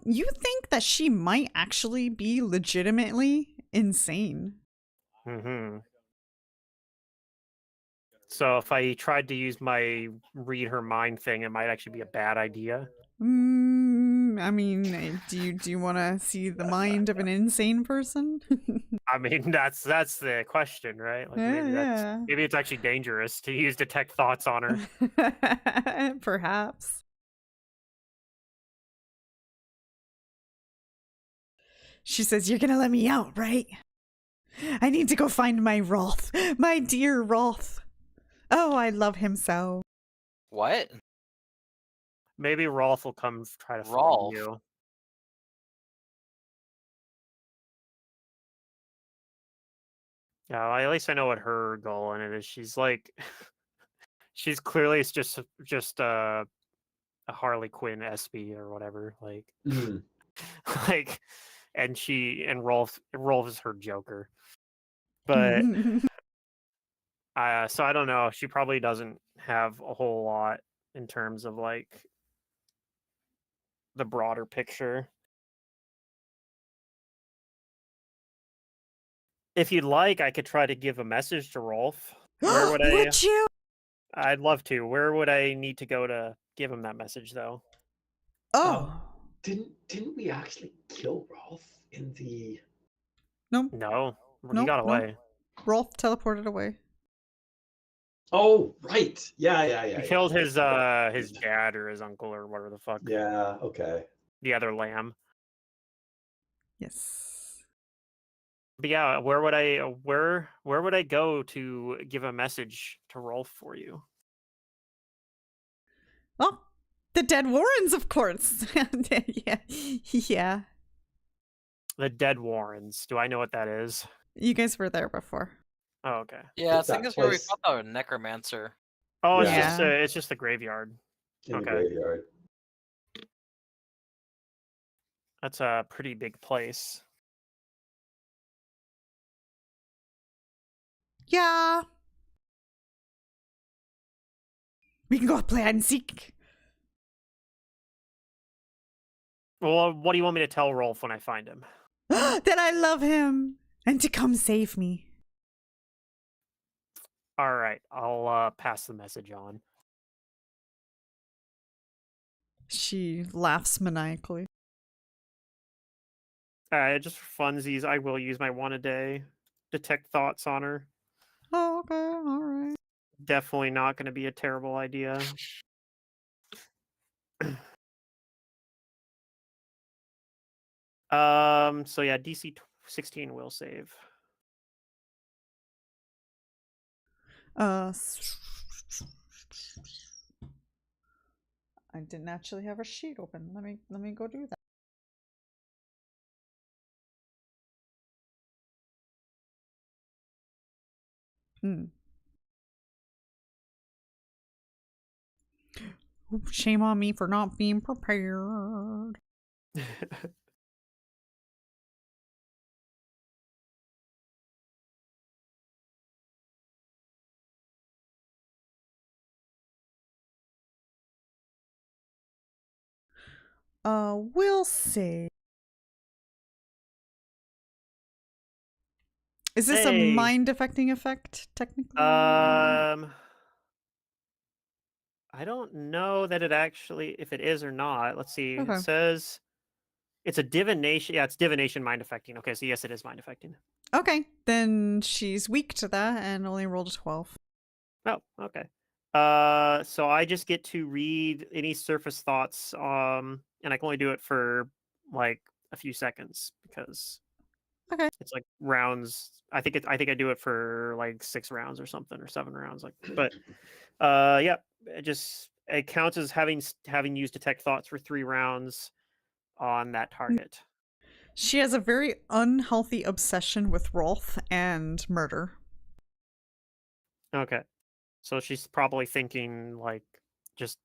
You think that she might actually be legitimately insane. Mm-hmm. So if I tried to use my read her mind thing, it might actually be a bad idea. I mean, do you want to see the mind of an insane person? I mean, that's the question, right? Like Yeah, maybe it's actually dangerous to use detect thoughts on her. yeah. Perhaps. She says, "You're gonna let me out, right? I need to go find my Rolf. My dear Rolf. Oh, I love him so." What? Maybe Rolf will come try to find Rolf? you. Yeah, well, at least I know what her goal in it is. She's like, she's clearly just a Harley Quinn SB or whatever. Like, Mm. like, and Rolf is her Joker. But so I don't know. She probably doesn't have a whole lot in terms of like the broader picture. If you'd like, I could try to give a message to Rolf. Where would I? Would you? I'd love to. Where would I need to go to give him that message, though? Oh. Didn't we actually kill Rolf in the? No, No, he no, got no. away. Rolf teleported away. Oh, right. Yeah. He killed his Yeah. dad or his uncle or whatever the fuck. Yeah. Okay. The other lamb. Yes. But yeah, where would I go to give a message to Rolf for you? Oh, the dead Warrens, of course. Yeah. Yeah. The Dead Warrens. Do I know what that is? You guys were there before. Oh, okay. Yeah, I It's that think that's where we place- fought the necromancer. Oh, Yeah. it's just the graveyard. In the Okay. graveyard. That's a pretty big place. Yeah. We can go play hide and seek. Well, what do you want me to tell Rolf when I find him? That I love him and to come save me. All right, I'll pass the message on. She laughs maniacally. Just for funsies, I will use my one a day detect thoughts on her. Oh, okay, all right. Definitely not going to be a terrible idea. So yeah, DC 16 will save. I didn't actually have a sheet open. Let me go do that. Ooh, shame on me for not being prepared. We'll see. Is this a Hey. mind affecting effect, technically? I don't know that it actually, if it is or not. Let's see. Okay. It says it's a divination. Yeah, it's divination mind affecting. Okay, so yes, it is mind affecting. Okay, then she's weak to that and only rolled a 12. Oh, okay. So I just get to read any surface thoughts, and I can only do it for like a few seconds because Okay. it's like rounds. I think I do it for like 6 rounds or something, or 7 rounds. Like, but yeah, it counts as having used detect thoughts for 3 rounds on that target. She has a very unhealthy obsession with Rolf and murder. Okay, so she's probably thinking like just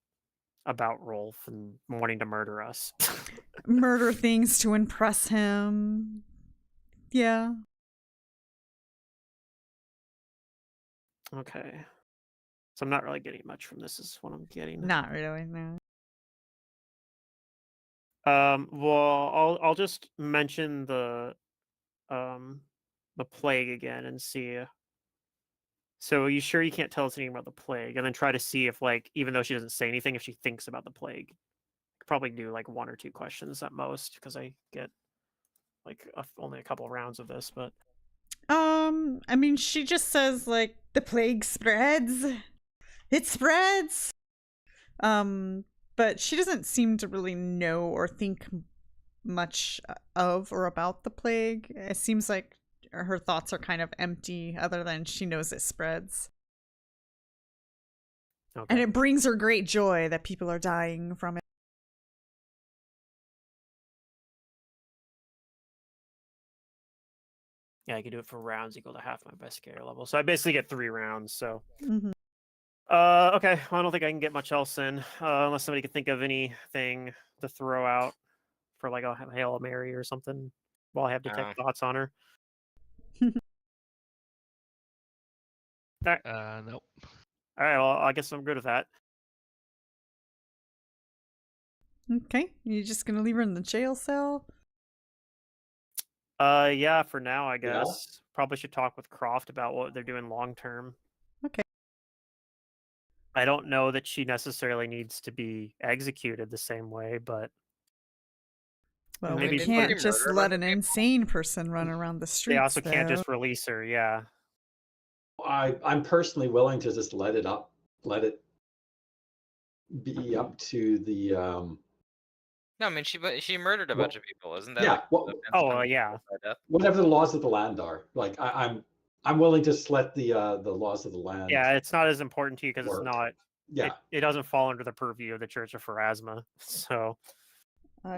about Rolf and wanting to murder us. Murder things to impress him. Yeah. Okay. So I'm not really getting much from this, is what I'm getting. Not really, no. Well, I'll just mention the plague again and see. So are you sure you can't tell us anything about the plague? And then try to see if, like, even though she doesn't say anything, if she thinks about the plague. I could probably do like 1 or 2 questions at most because I get like only a couple of rounds of this, but I mean, she just says like the plague spreads. It spreads. But she doesn't seem to really know or think much of or about the plague. It seems like her thoughts are kind of empty, other than she knows it spreads. Okay. And it brings her great joy that people are dying from it. Yeah, I can do it for rounds equal to half my best character level. So I basically get 3 rounds. So Mm-hmm. okay. Well, I don't think I can get much else in, unless somebody can think of anything to throw out for like a Hail Mary or something while I have detect thoughts on her. Nope. All right, well, I guess I'm good with that. Okay, you just gonna leave her in the jail cell? Yeah, for now, I Yeah. guess. Probably should talk with Croft about what they're doing long term. Okay. I don't know that she necessarily needs to be executed the same way, but Well, maybe we put can't her- just murder a let bunch an of people? insane person run around the they streets. also can't though. just release her. Yeah. I'm personally willing to just let it be up to the No, I mean she murdered a Well, bunch of people. Isn't that yeah, like well, offense Oh, punishable yeah. by death? whatever the laws of the land are. Like I'm willing to just let the laws of the land. Yeah, it's not as important to you because it's Work. not. Yeah, It doesn't fall under the purview of the Church of Pharasma. So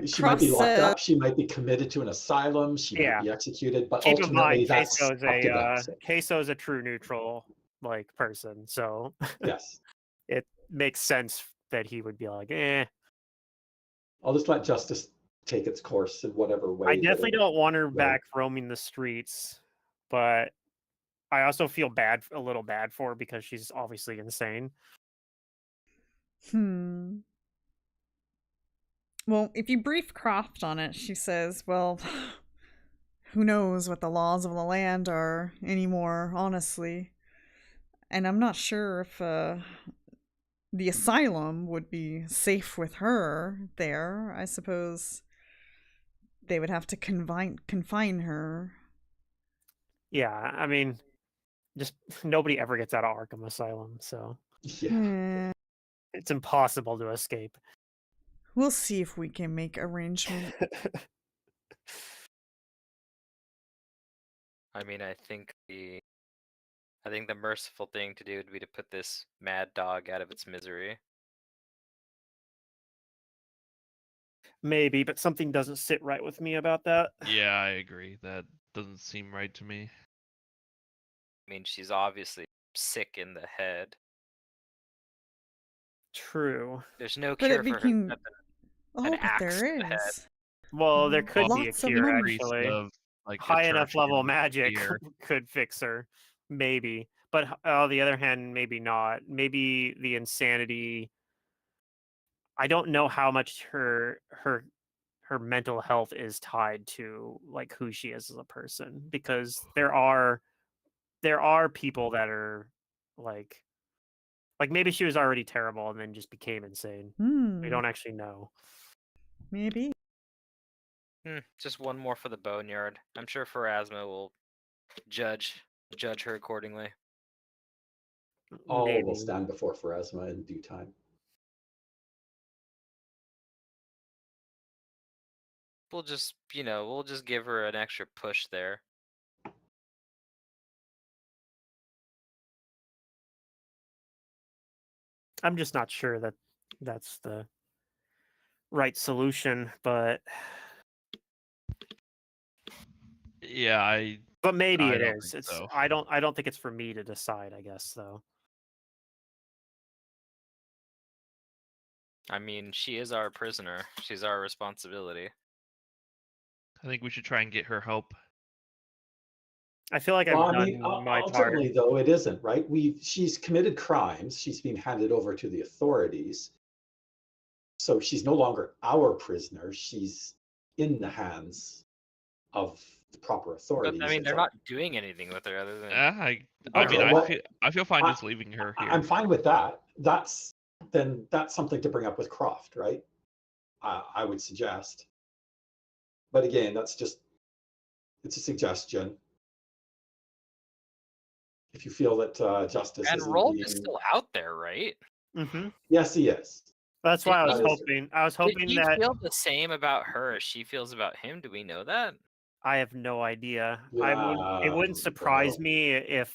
she might be Cross locked said, up. She might be committed to an asylum. She might Yeah. be executed. But keep in ultimately, mind, that's up to them. So, Kaeso's a true neutral like person. So yes, it makes sense that he would be like, eh. I'll just let justice take its course in whatever way. I definitely don't want her Right. back roaming the streets, but I also feel a little bad for her because she's obviously insane. Well, if you brief Croft on it, she says, well, who knows what the laws of the land are anymore, honestly. And I'm not sure if the asylum would be safe with her there. I suppose they would have to confine her. Yeah, I mean, just nobody ever gets out of Arkham Asylum, so Yeah. it's impossible to escape. We'll see if we can make arrangements. I mean, I think the merciful thing to do would be to put this mad dog out of its misery. Maybe, but something doesn't sit right with me about that. Yeah, I agree. That doesn't seem right to me. I mean, she's obviously sick in the head. True. There's no But cure it for her became. except Oh, an but axe there to the head. is. Well, there could be a Lots of cure, money. actually. Of, like, a High enough church level in magic here. could fix her. Maybe. But on the other hand, maybe not. Maybe the insanity. I don't know how much her mental health is tied to like who she is as a person, because there are people that are like maybe she was already terrible and then just became insane. We don't actually know. Maybe. Just one more for the boneyard. I'm sure Pharasma will judge her accordingly. All Maybe. will stand before Pharasma in due time. We'll just give her an extra push there. I'm just not sure that that's the right solution, but Yeah, but maybe I it don't is. think It's so. I don't think it's for me to decide, I guess, though. I mean, she is our prisoner. She's our responsibility. I think we should try and get her help. I feel like Well, I've I mean, done my part. ultimately, though, it isn't, right? She's committed crimes. She's been handed over to the authorities. So she's no longer our prisoner. She's in the hands of the proper But authorities. I mean, It's they're like- not doing anything with her other than. I Okay, mean, well, I feel fine I- just leaving her here. I'm fine with that. That's something to bring up with Croft, right? I would suggest. But again, it's a suggestion. if you feel that justice And isn't Rolf being, is still out there, right? Mm-hmm. yes, he is. That's why I was That is- hoping. I was Did hoping he that feel the same about her as she feels about him? Do we know that? I have no idea. It Yeah, wouldn't surprise well, me if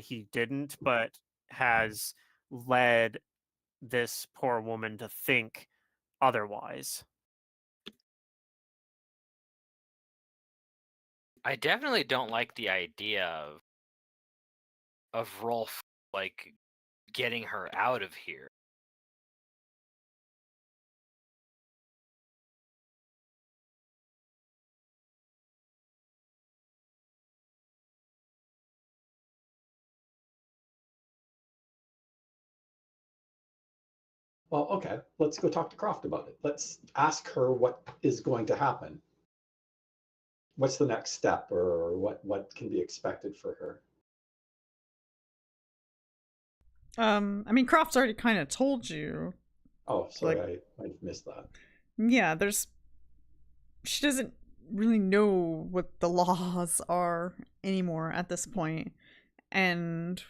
he didn't, but has led this poor woman to think otherwise. I definitely don't like the idea of Rolf like getting her out of here. well, okay. Let's go talk to Croft about it. Let's ask her what is going to happen. What's the next step, or what can be expected for her? I mean, Croft's already kind of told you. Oh, sorry, Like- I might have missed that. Yeah, she doesn't really know what the laws are anymore at this point, and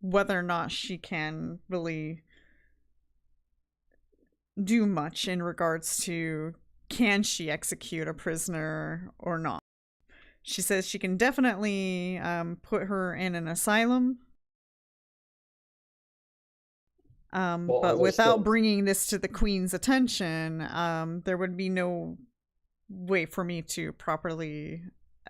whether or not she can really do much in regards to can she execute a prisoner or not. She says she can definitely put her in an asylum, Well, are but there without still- bringing this to the Queen's attention, there would be no way for me to properly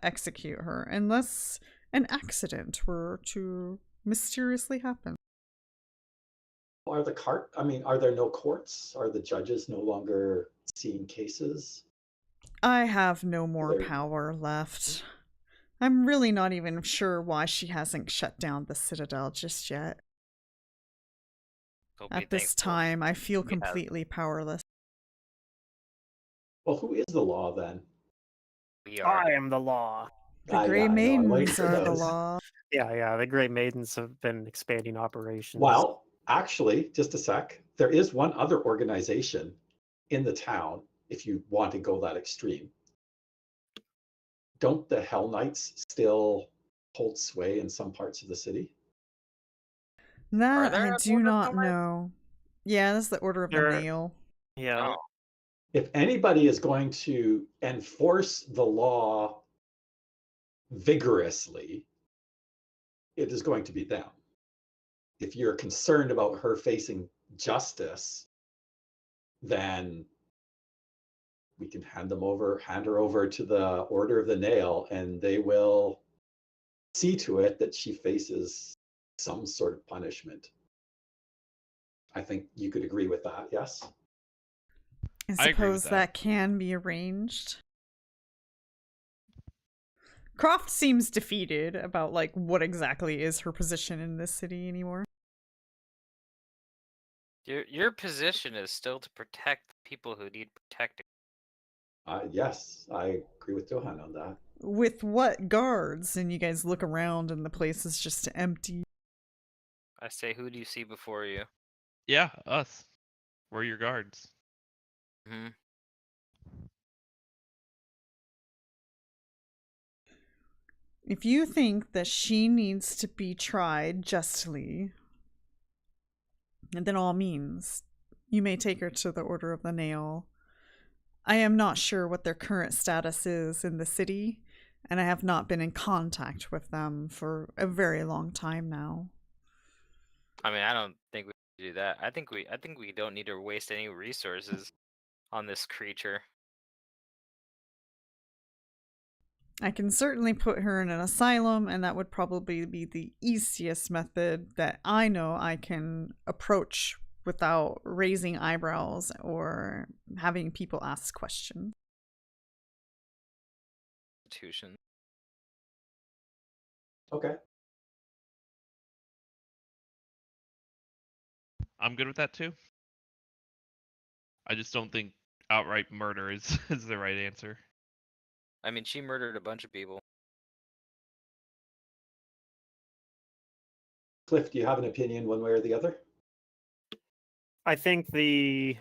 execute her unless an accident were to mysteriously happen. Are there no courts? Are the judges no longer seeing cases? I have no more There- power left. I'm really not even sure why she hasn't shut down the Citadel just yet. So be At this thankful time, I feel we have- completely powerless. Well, who is the law then? we are. I am the law. The Yeah, Grey I know, I'm waiting Maidens for are the those. law. Yeah, the Grey Maidens have been expanding operations. Well, actually, just a sec. There is one other organization in the town, if you want to go that extreme. Don't the Hell Knights still hold sway in some parts of the city? That there I a do Order of not the Knights? know. Yeah, that's the Order of the There- Nail. yeah, Oh, If anybody is going to enforce the law vigorously, it is going to be them. If you're concerned about her facing justice, then we can hand her over to the Order of the Nail, and they will see to it that she faces some sort of punishment. I think you could agree with that, yes? I I agree with suppose that. that can be arranged. Croft seems defeated about like what exactly is her position in this city anymore. your position is still to protect the people who need protecting. Yes, I agree with Dohan on that. With what guards? And you guys look around and the place is just empty. I say, who do you see before you? Yeah, us. We're your guards. Hmm. If you think that she needs to be tried justly, then all means, you may take her to the Order of the Nail. I am not sure what their current status is in the city, and I have not been in contact with them for a very long time now. I mean, I don't think we should do that. I think we don't need to waste any resources on this creature. I can certainly put her in an asylum, and that would probably be the easiest method that I know I can approach without raising eyebrows or having people ask questions. Institution. Okay. I'm good with that too. I just don't think outright murder is is the right answer. I mean, she murdered a bunch of people. Cliff, do you have an opinion one way or the other? I think if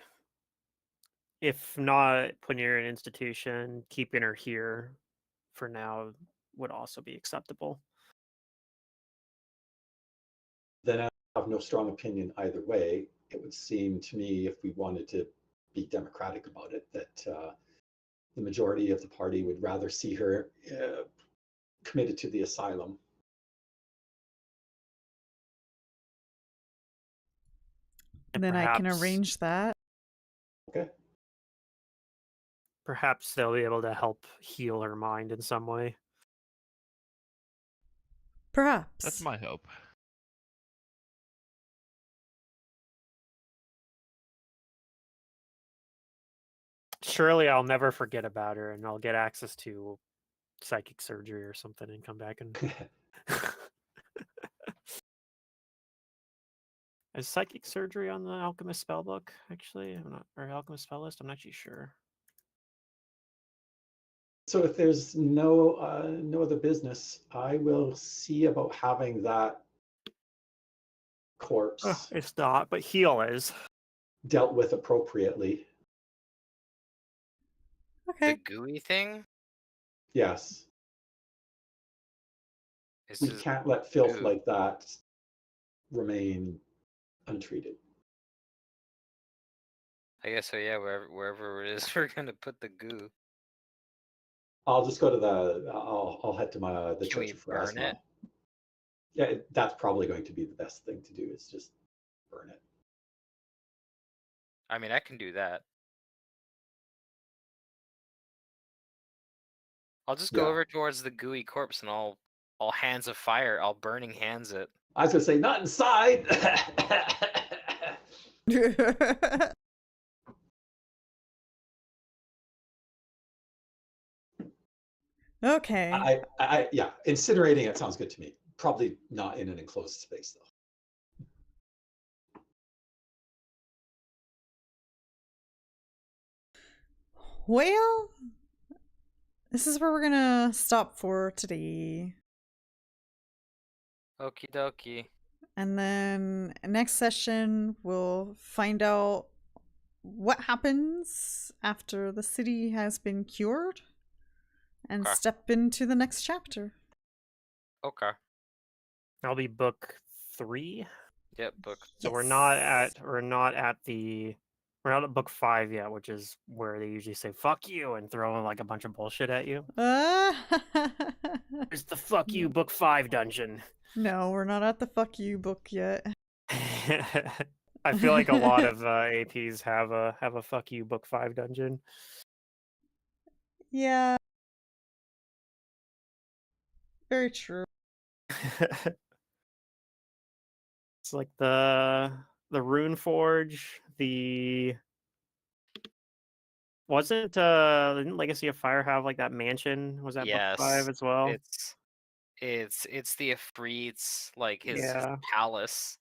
not putting her in an institution, keeping her here for now would also be acceptable. have no strong opinion either way. It would seem to me, if we wanted to be democratic about it, that the majority of the party would rather see her committed to the asylum. And Then I can perhaps- arrange that. Okay. Perhaps they'll be able to help heal her mind in some way. Perhaps. That's my hope. Surely I'll never forget about her, and I'll get access to psychic surgery or something and come back and... Is psychic surgery on the alchemist spellbook, actually? I'm not, or alchemist spell list? I'm not actually sure. So if there's no other business, I will see about having that corpse It's not, but heal is. dealt with appropriately. Okay. The gooey thing Yes, is we just can't let filth goo. like that remain untreated. I guess so. Yeah, wherever it is, we're gonna put the goo. I'll just go to the. I'll head to the Can we Church of burn Pharasma. it? Yeah, that's probably going to be the best thing to do. Is just burn it. I mean, I can do that. I'll just go Yeah. over towards the gooey corpse and I'll hands of fire. I'll burning hands it. I was gonna say not inside. Okay. Yeah, incinerating it sounds good to me. Probably not in an enclosed space though. Well, this is where we're gonna stop for today. Okie dokie. And then next session, we'll find out what happens after the city has been cured and Okay. step into the next chapter. Okay. That'll be book 3. Yep. Book. So Yes. we're not at book 5 yet, which is where they usually say "fuck you" and throw like a bunch of bullshit at you. It's the "fuck you" book 5 dungeon. No, we're not at the fuck you book yet. I feel like a lot of APs have a "fuck you" book 5 dungeon. Yeah. Very true. It's like the Rune Forge, didn't Legacy of Fire have like that mansion? Was that Yes. book 5 as well? It's the Ifrit's, like his Yeah. palace.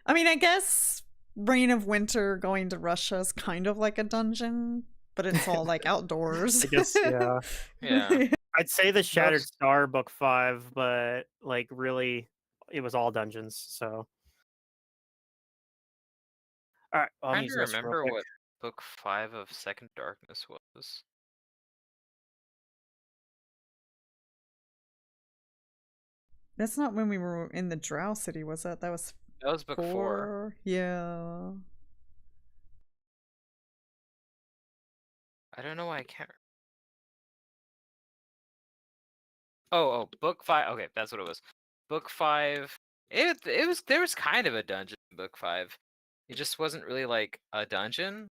I mean, I guess Reign of Winter going to Russia is kind of like a dungeon, but it's all like outdoors. I guess, yeah. Yeah. I'd say the Shattered Most- Star book 5, but like really it was all dungeons, so. Alright, I'll Trying use to this real remember quick. what book 5 of Second Darkness was. That's not when we were in the Drow City, was it? That was That was book 4. 4. Yeah. I don't know why I can't. Oh, book 5. Okay, that's what it was. Book 5. There was kind of a dungeon in book 5. It just wasn't really like a dungeon.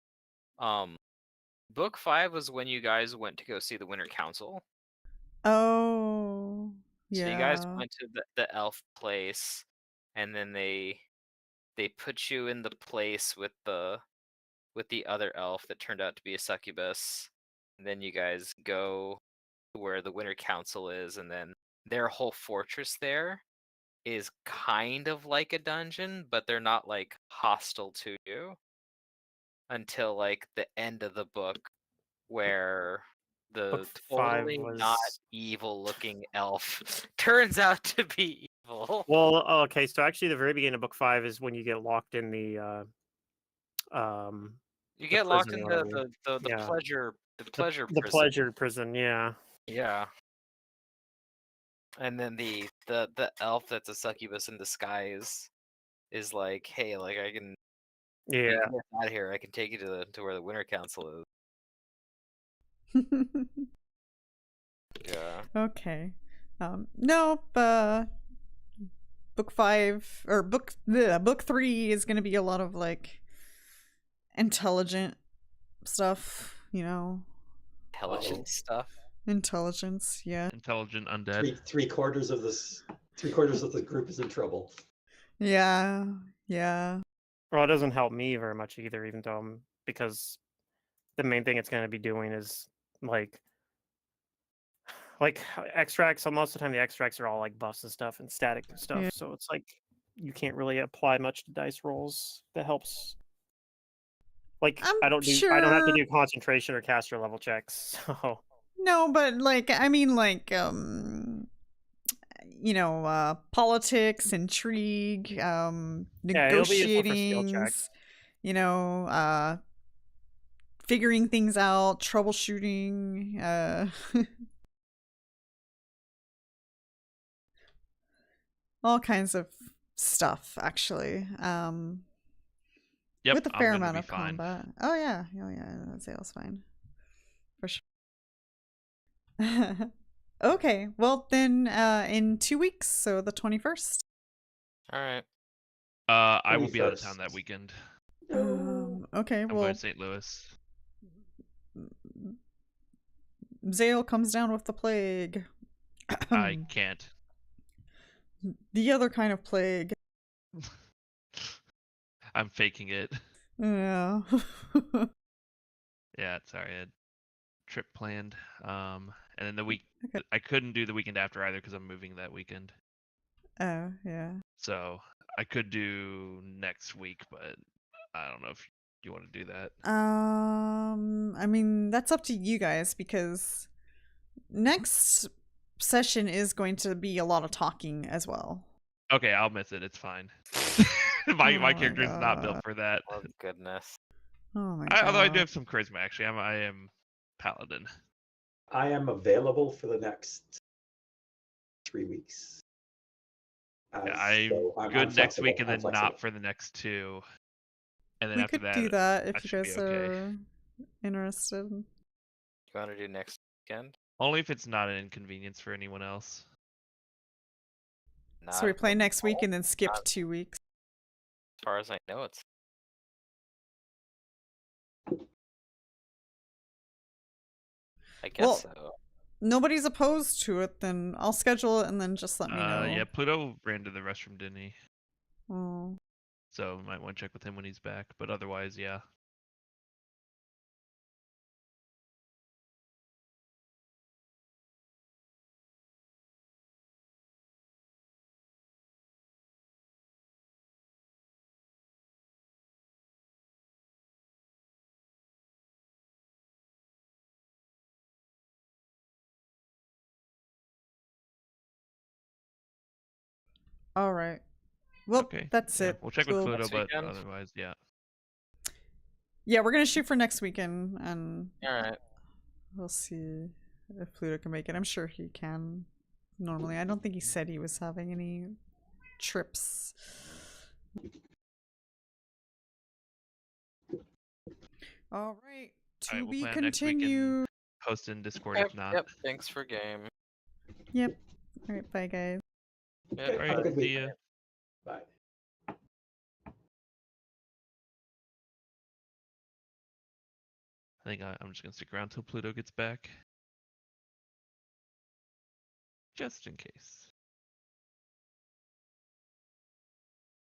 Book 5 was when you guys went to go see the Winter Council. Oh. Yeah. So you guys went to the elf place, and then they put you in the place with the other elf that turned out to be a succubus. And then you guys go to where the Winter Council is, and then their whole fortress there is kind of like a dungeon, but they're not like hostile to you until like the end of the book, where the Book 5 totally was not evil looking elf turns out to be evil. Well, okay, so actually the very beginning of book 5 is when you get locked in the You the get locked prison in or whatever. the Yeah. pleasure the prison. pleasure prison, yeah. Yeah. And then the elf that's a succubus in disguise is like, hey, like I can Yeah. get you out of here. I can take you to where the Winter Council is. Yeah. Okay. Nope. Book 5 or book 3 is gonna be a lot of like intelligent stuff. You know, Intelligent stuff. intelligence. Yeah. Intelligent undead. Three-quarters of the group is in trouble. Yeah. Yeah. Well, it doesn't help me very much either, even though because the main thing it's going to be doing is like extracts. So most of the time, the extracts are all like buffs and stuff and static stuff. Yeah. So it's like you can't really apply much to dice rolls that helps. Like I'm I don't have to do concentration or caster level checks. So No, but like I mean like you know, politics, intrigue, yeah, it'll be useful for skill negotiating, checks. you know, figuring things out, troubleshooting, all kinds of stuff actually. Yep, With a I'm fair gonna amount be of fine. combat. Oh yeah, Xale's fine. For sure. Okay, well then in 2 weeks, so the 21st. All right. I will be out of town 21st. that weekend. Okay, I'm going well to St. Louis. Xale comes down with the plague. I can't. The other kind of plague. I'm faking it. Yeah. Yeah, sorry, I had a trip planned. And then the week Okay. I couldn't do the weekend after either because I'm moving that weekend. Oh, yeah. So I could do next week, but I don't know if you want to do that. I mean, that's up to you guys because next session is going to be a lot of talking as well. Okay, I'll miss it. It's fine. Oh my my character is not built God. for that. Oh goodness. Oh my Although I do god. have some charisma, actually. I am paladin. I am available for the next 3 weeks. Yeah, I'm good next flexible. week and I'm then flexible. not for the next 2. And then We after could that, do that I if you should be guys okay. are interested. You want to do next weekend? Only if it's not an inconvenience for anyone else. So we Not play next week all- and then skip not 2 weeks. as far as I know, it's. I guess Well, so. nobody's opposed to it, then I'll schedule it and then just let me know. Yeah, Pluto ran to the restroom, didn't he? Oh. So we might want to check with him when he's back. But otherwise, yeah. All right. Well, Okay. that's Yeah, it. we'll check with Pluto, Next but weekend? otherwise, yeah. Yeah, we're gonna shoot for next weekend, and All right. we'll see if Pluto can make it. I'm sure he can. Normally, I don't think he said he was having any trips. All right, to Alright, we'll be plan next week and continued. post in Discord Yep, if not. yep. Thanks for game. Yep. All right, bye guys. Yep, Okay, All have a right, good see week. ya. Bye. I think I'm just gonna stick around till Pluto gets back. Just in case.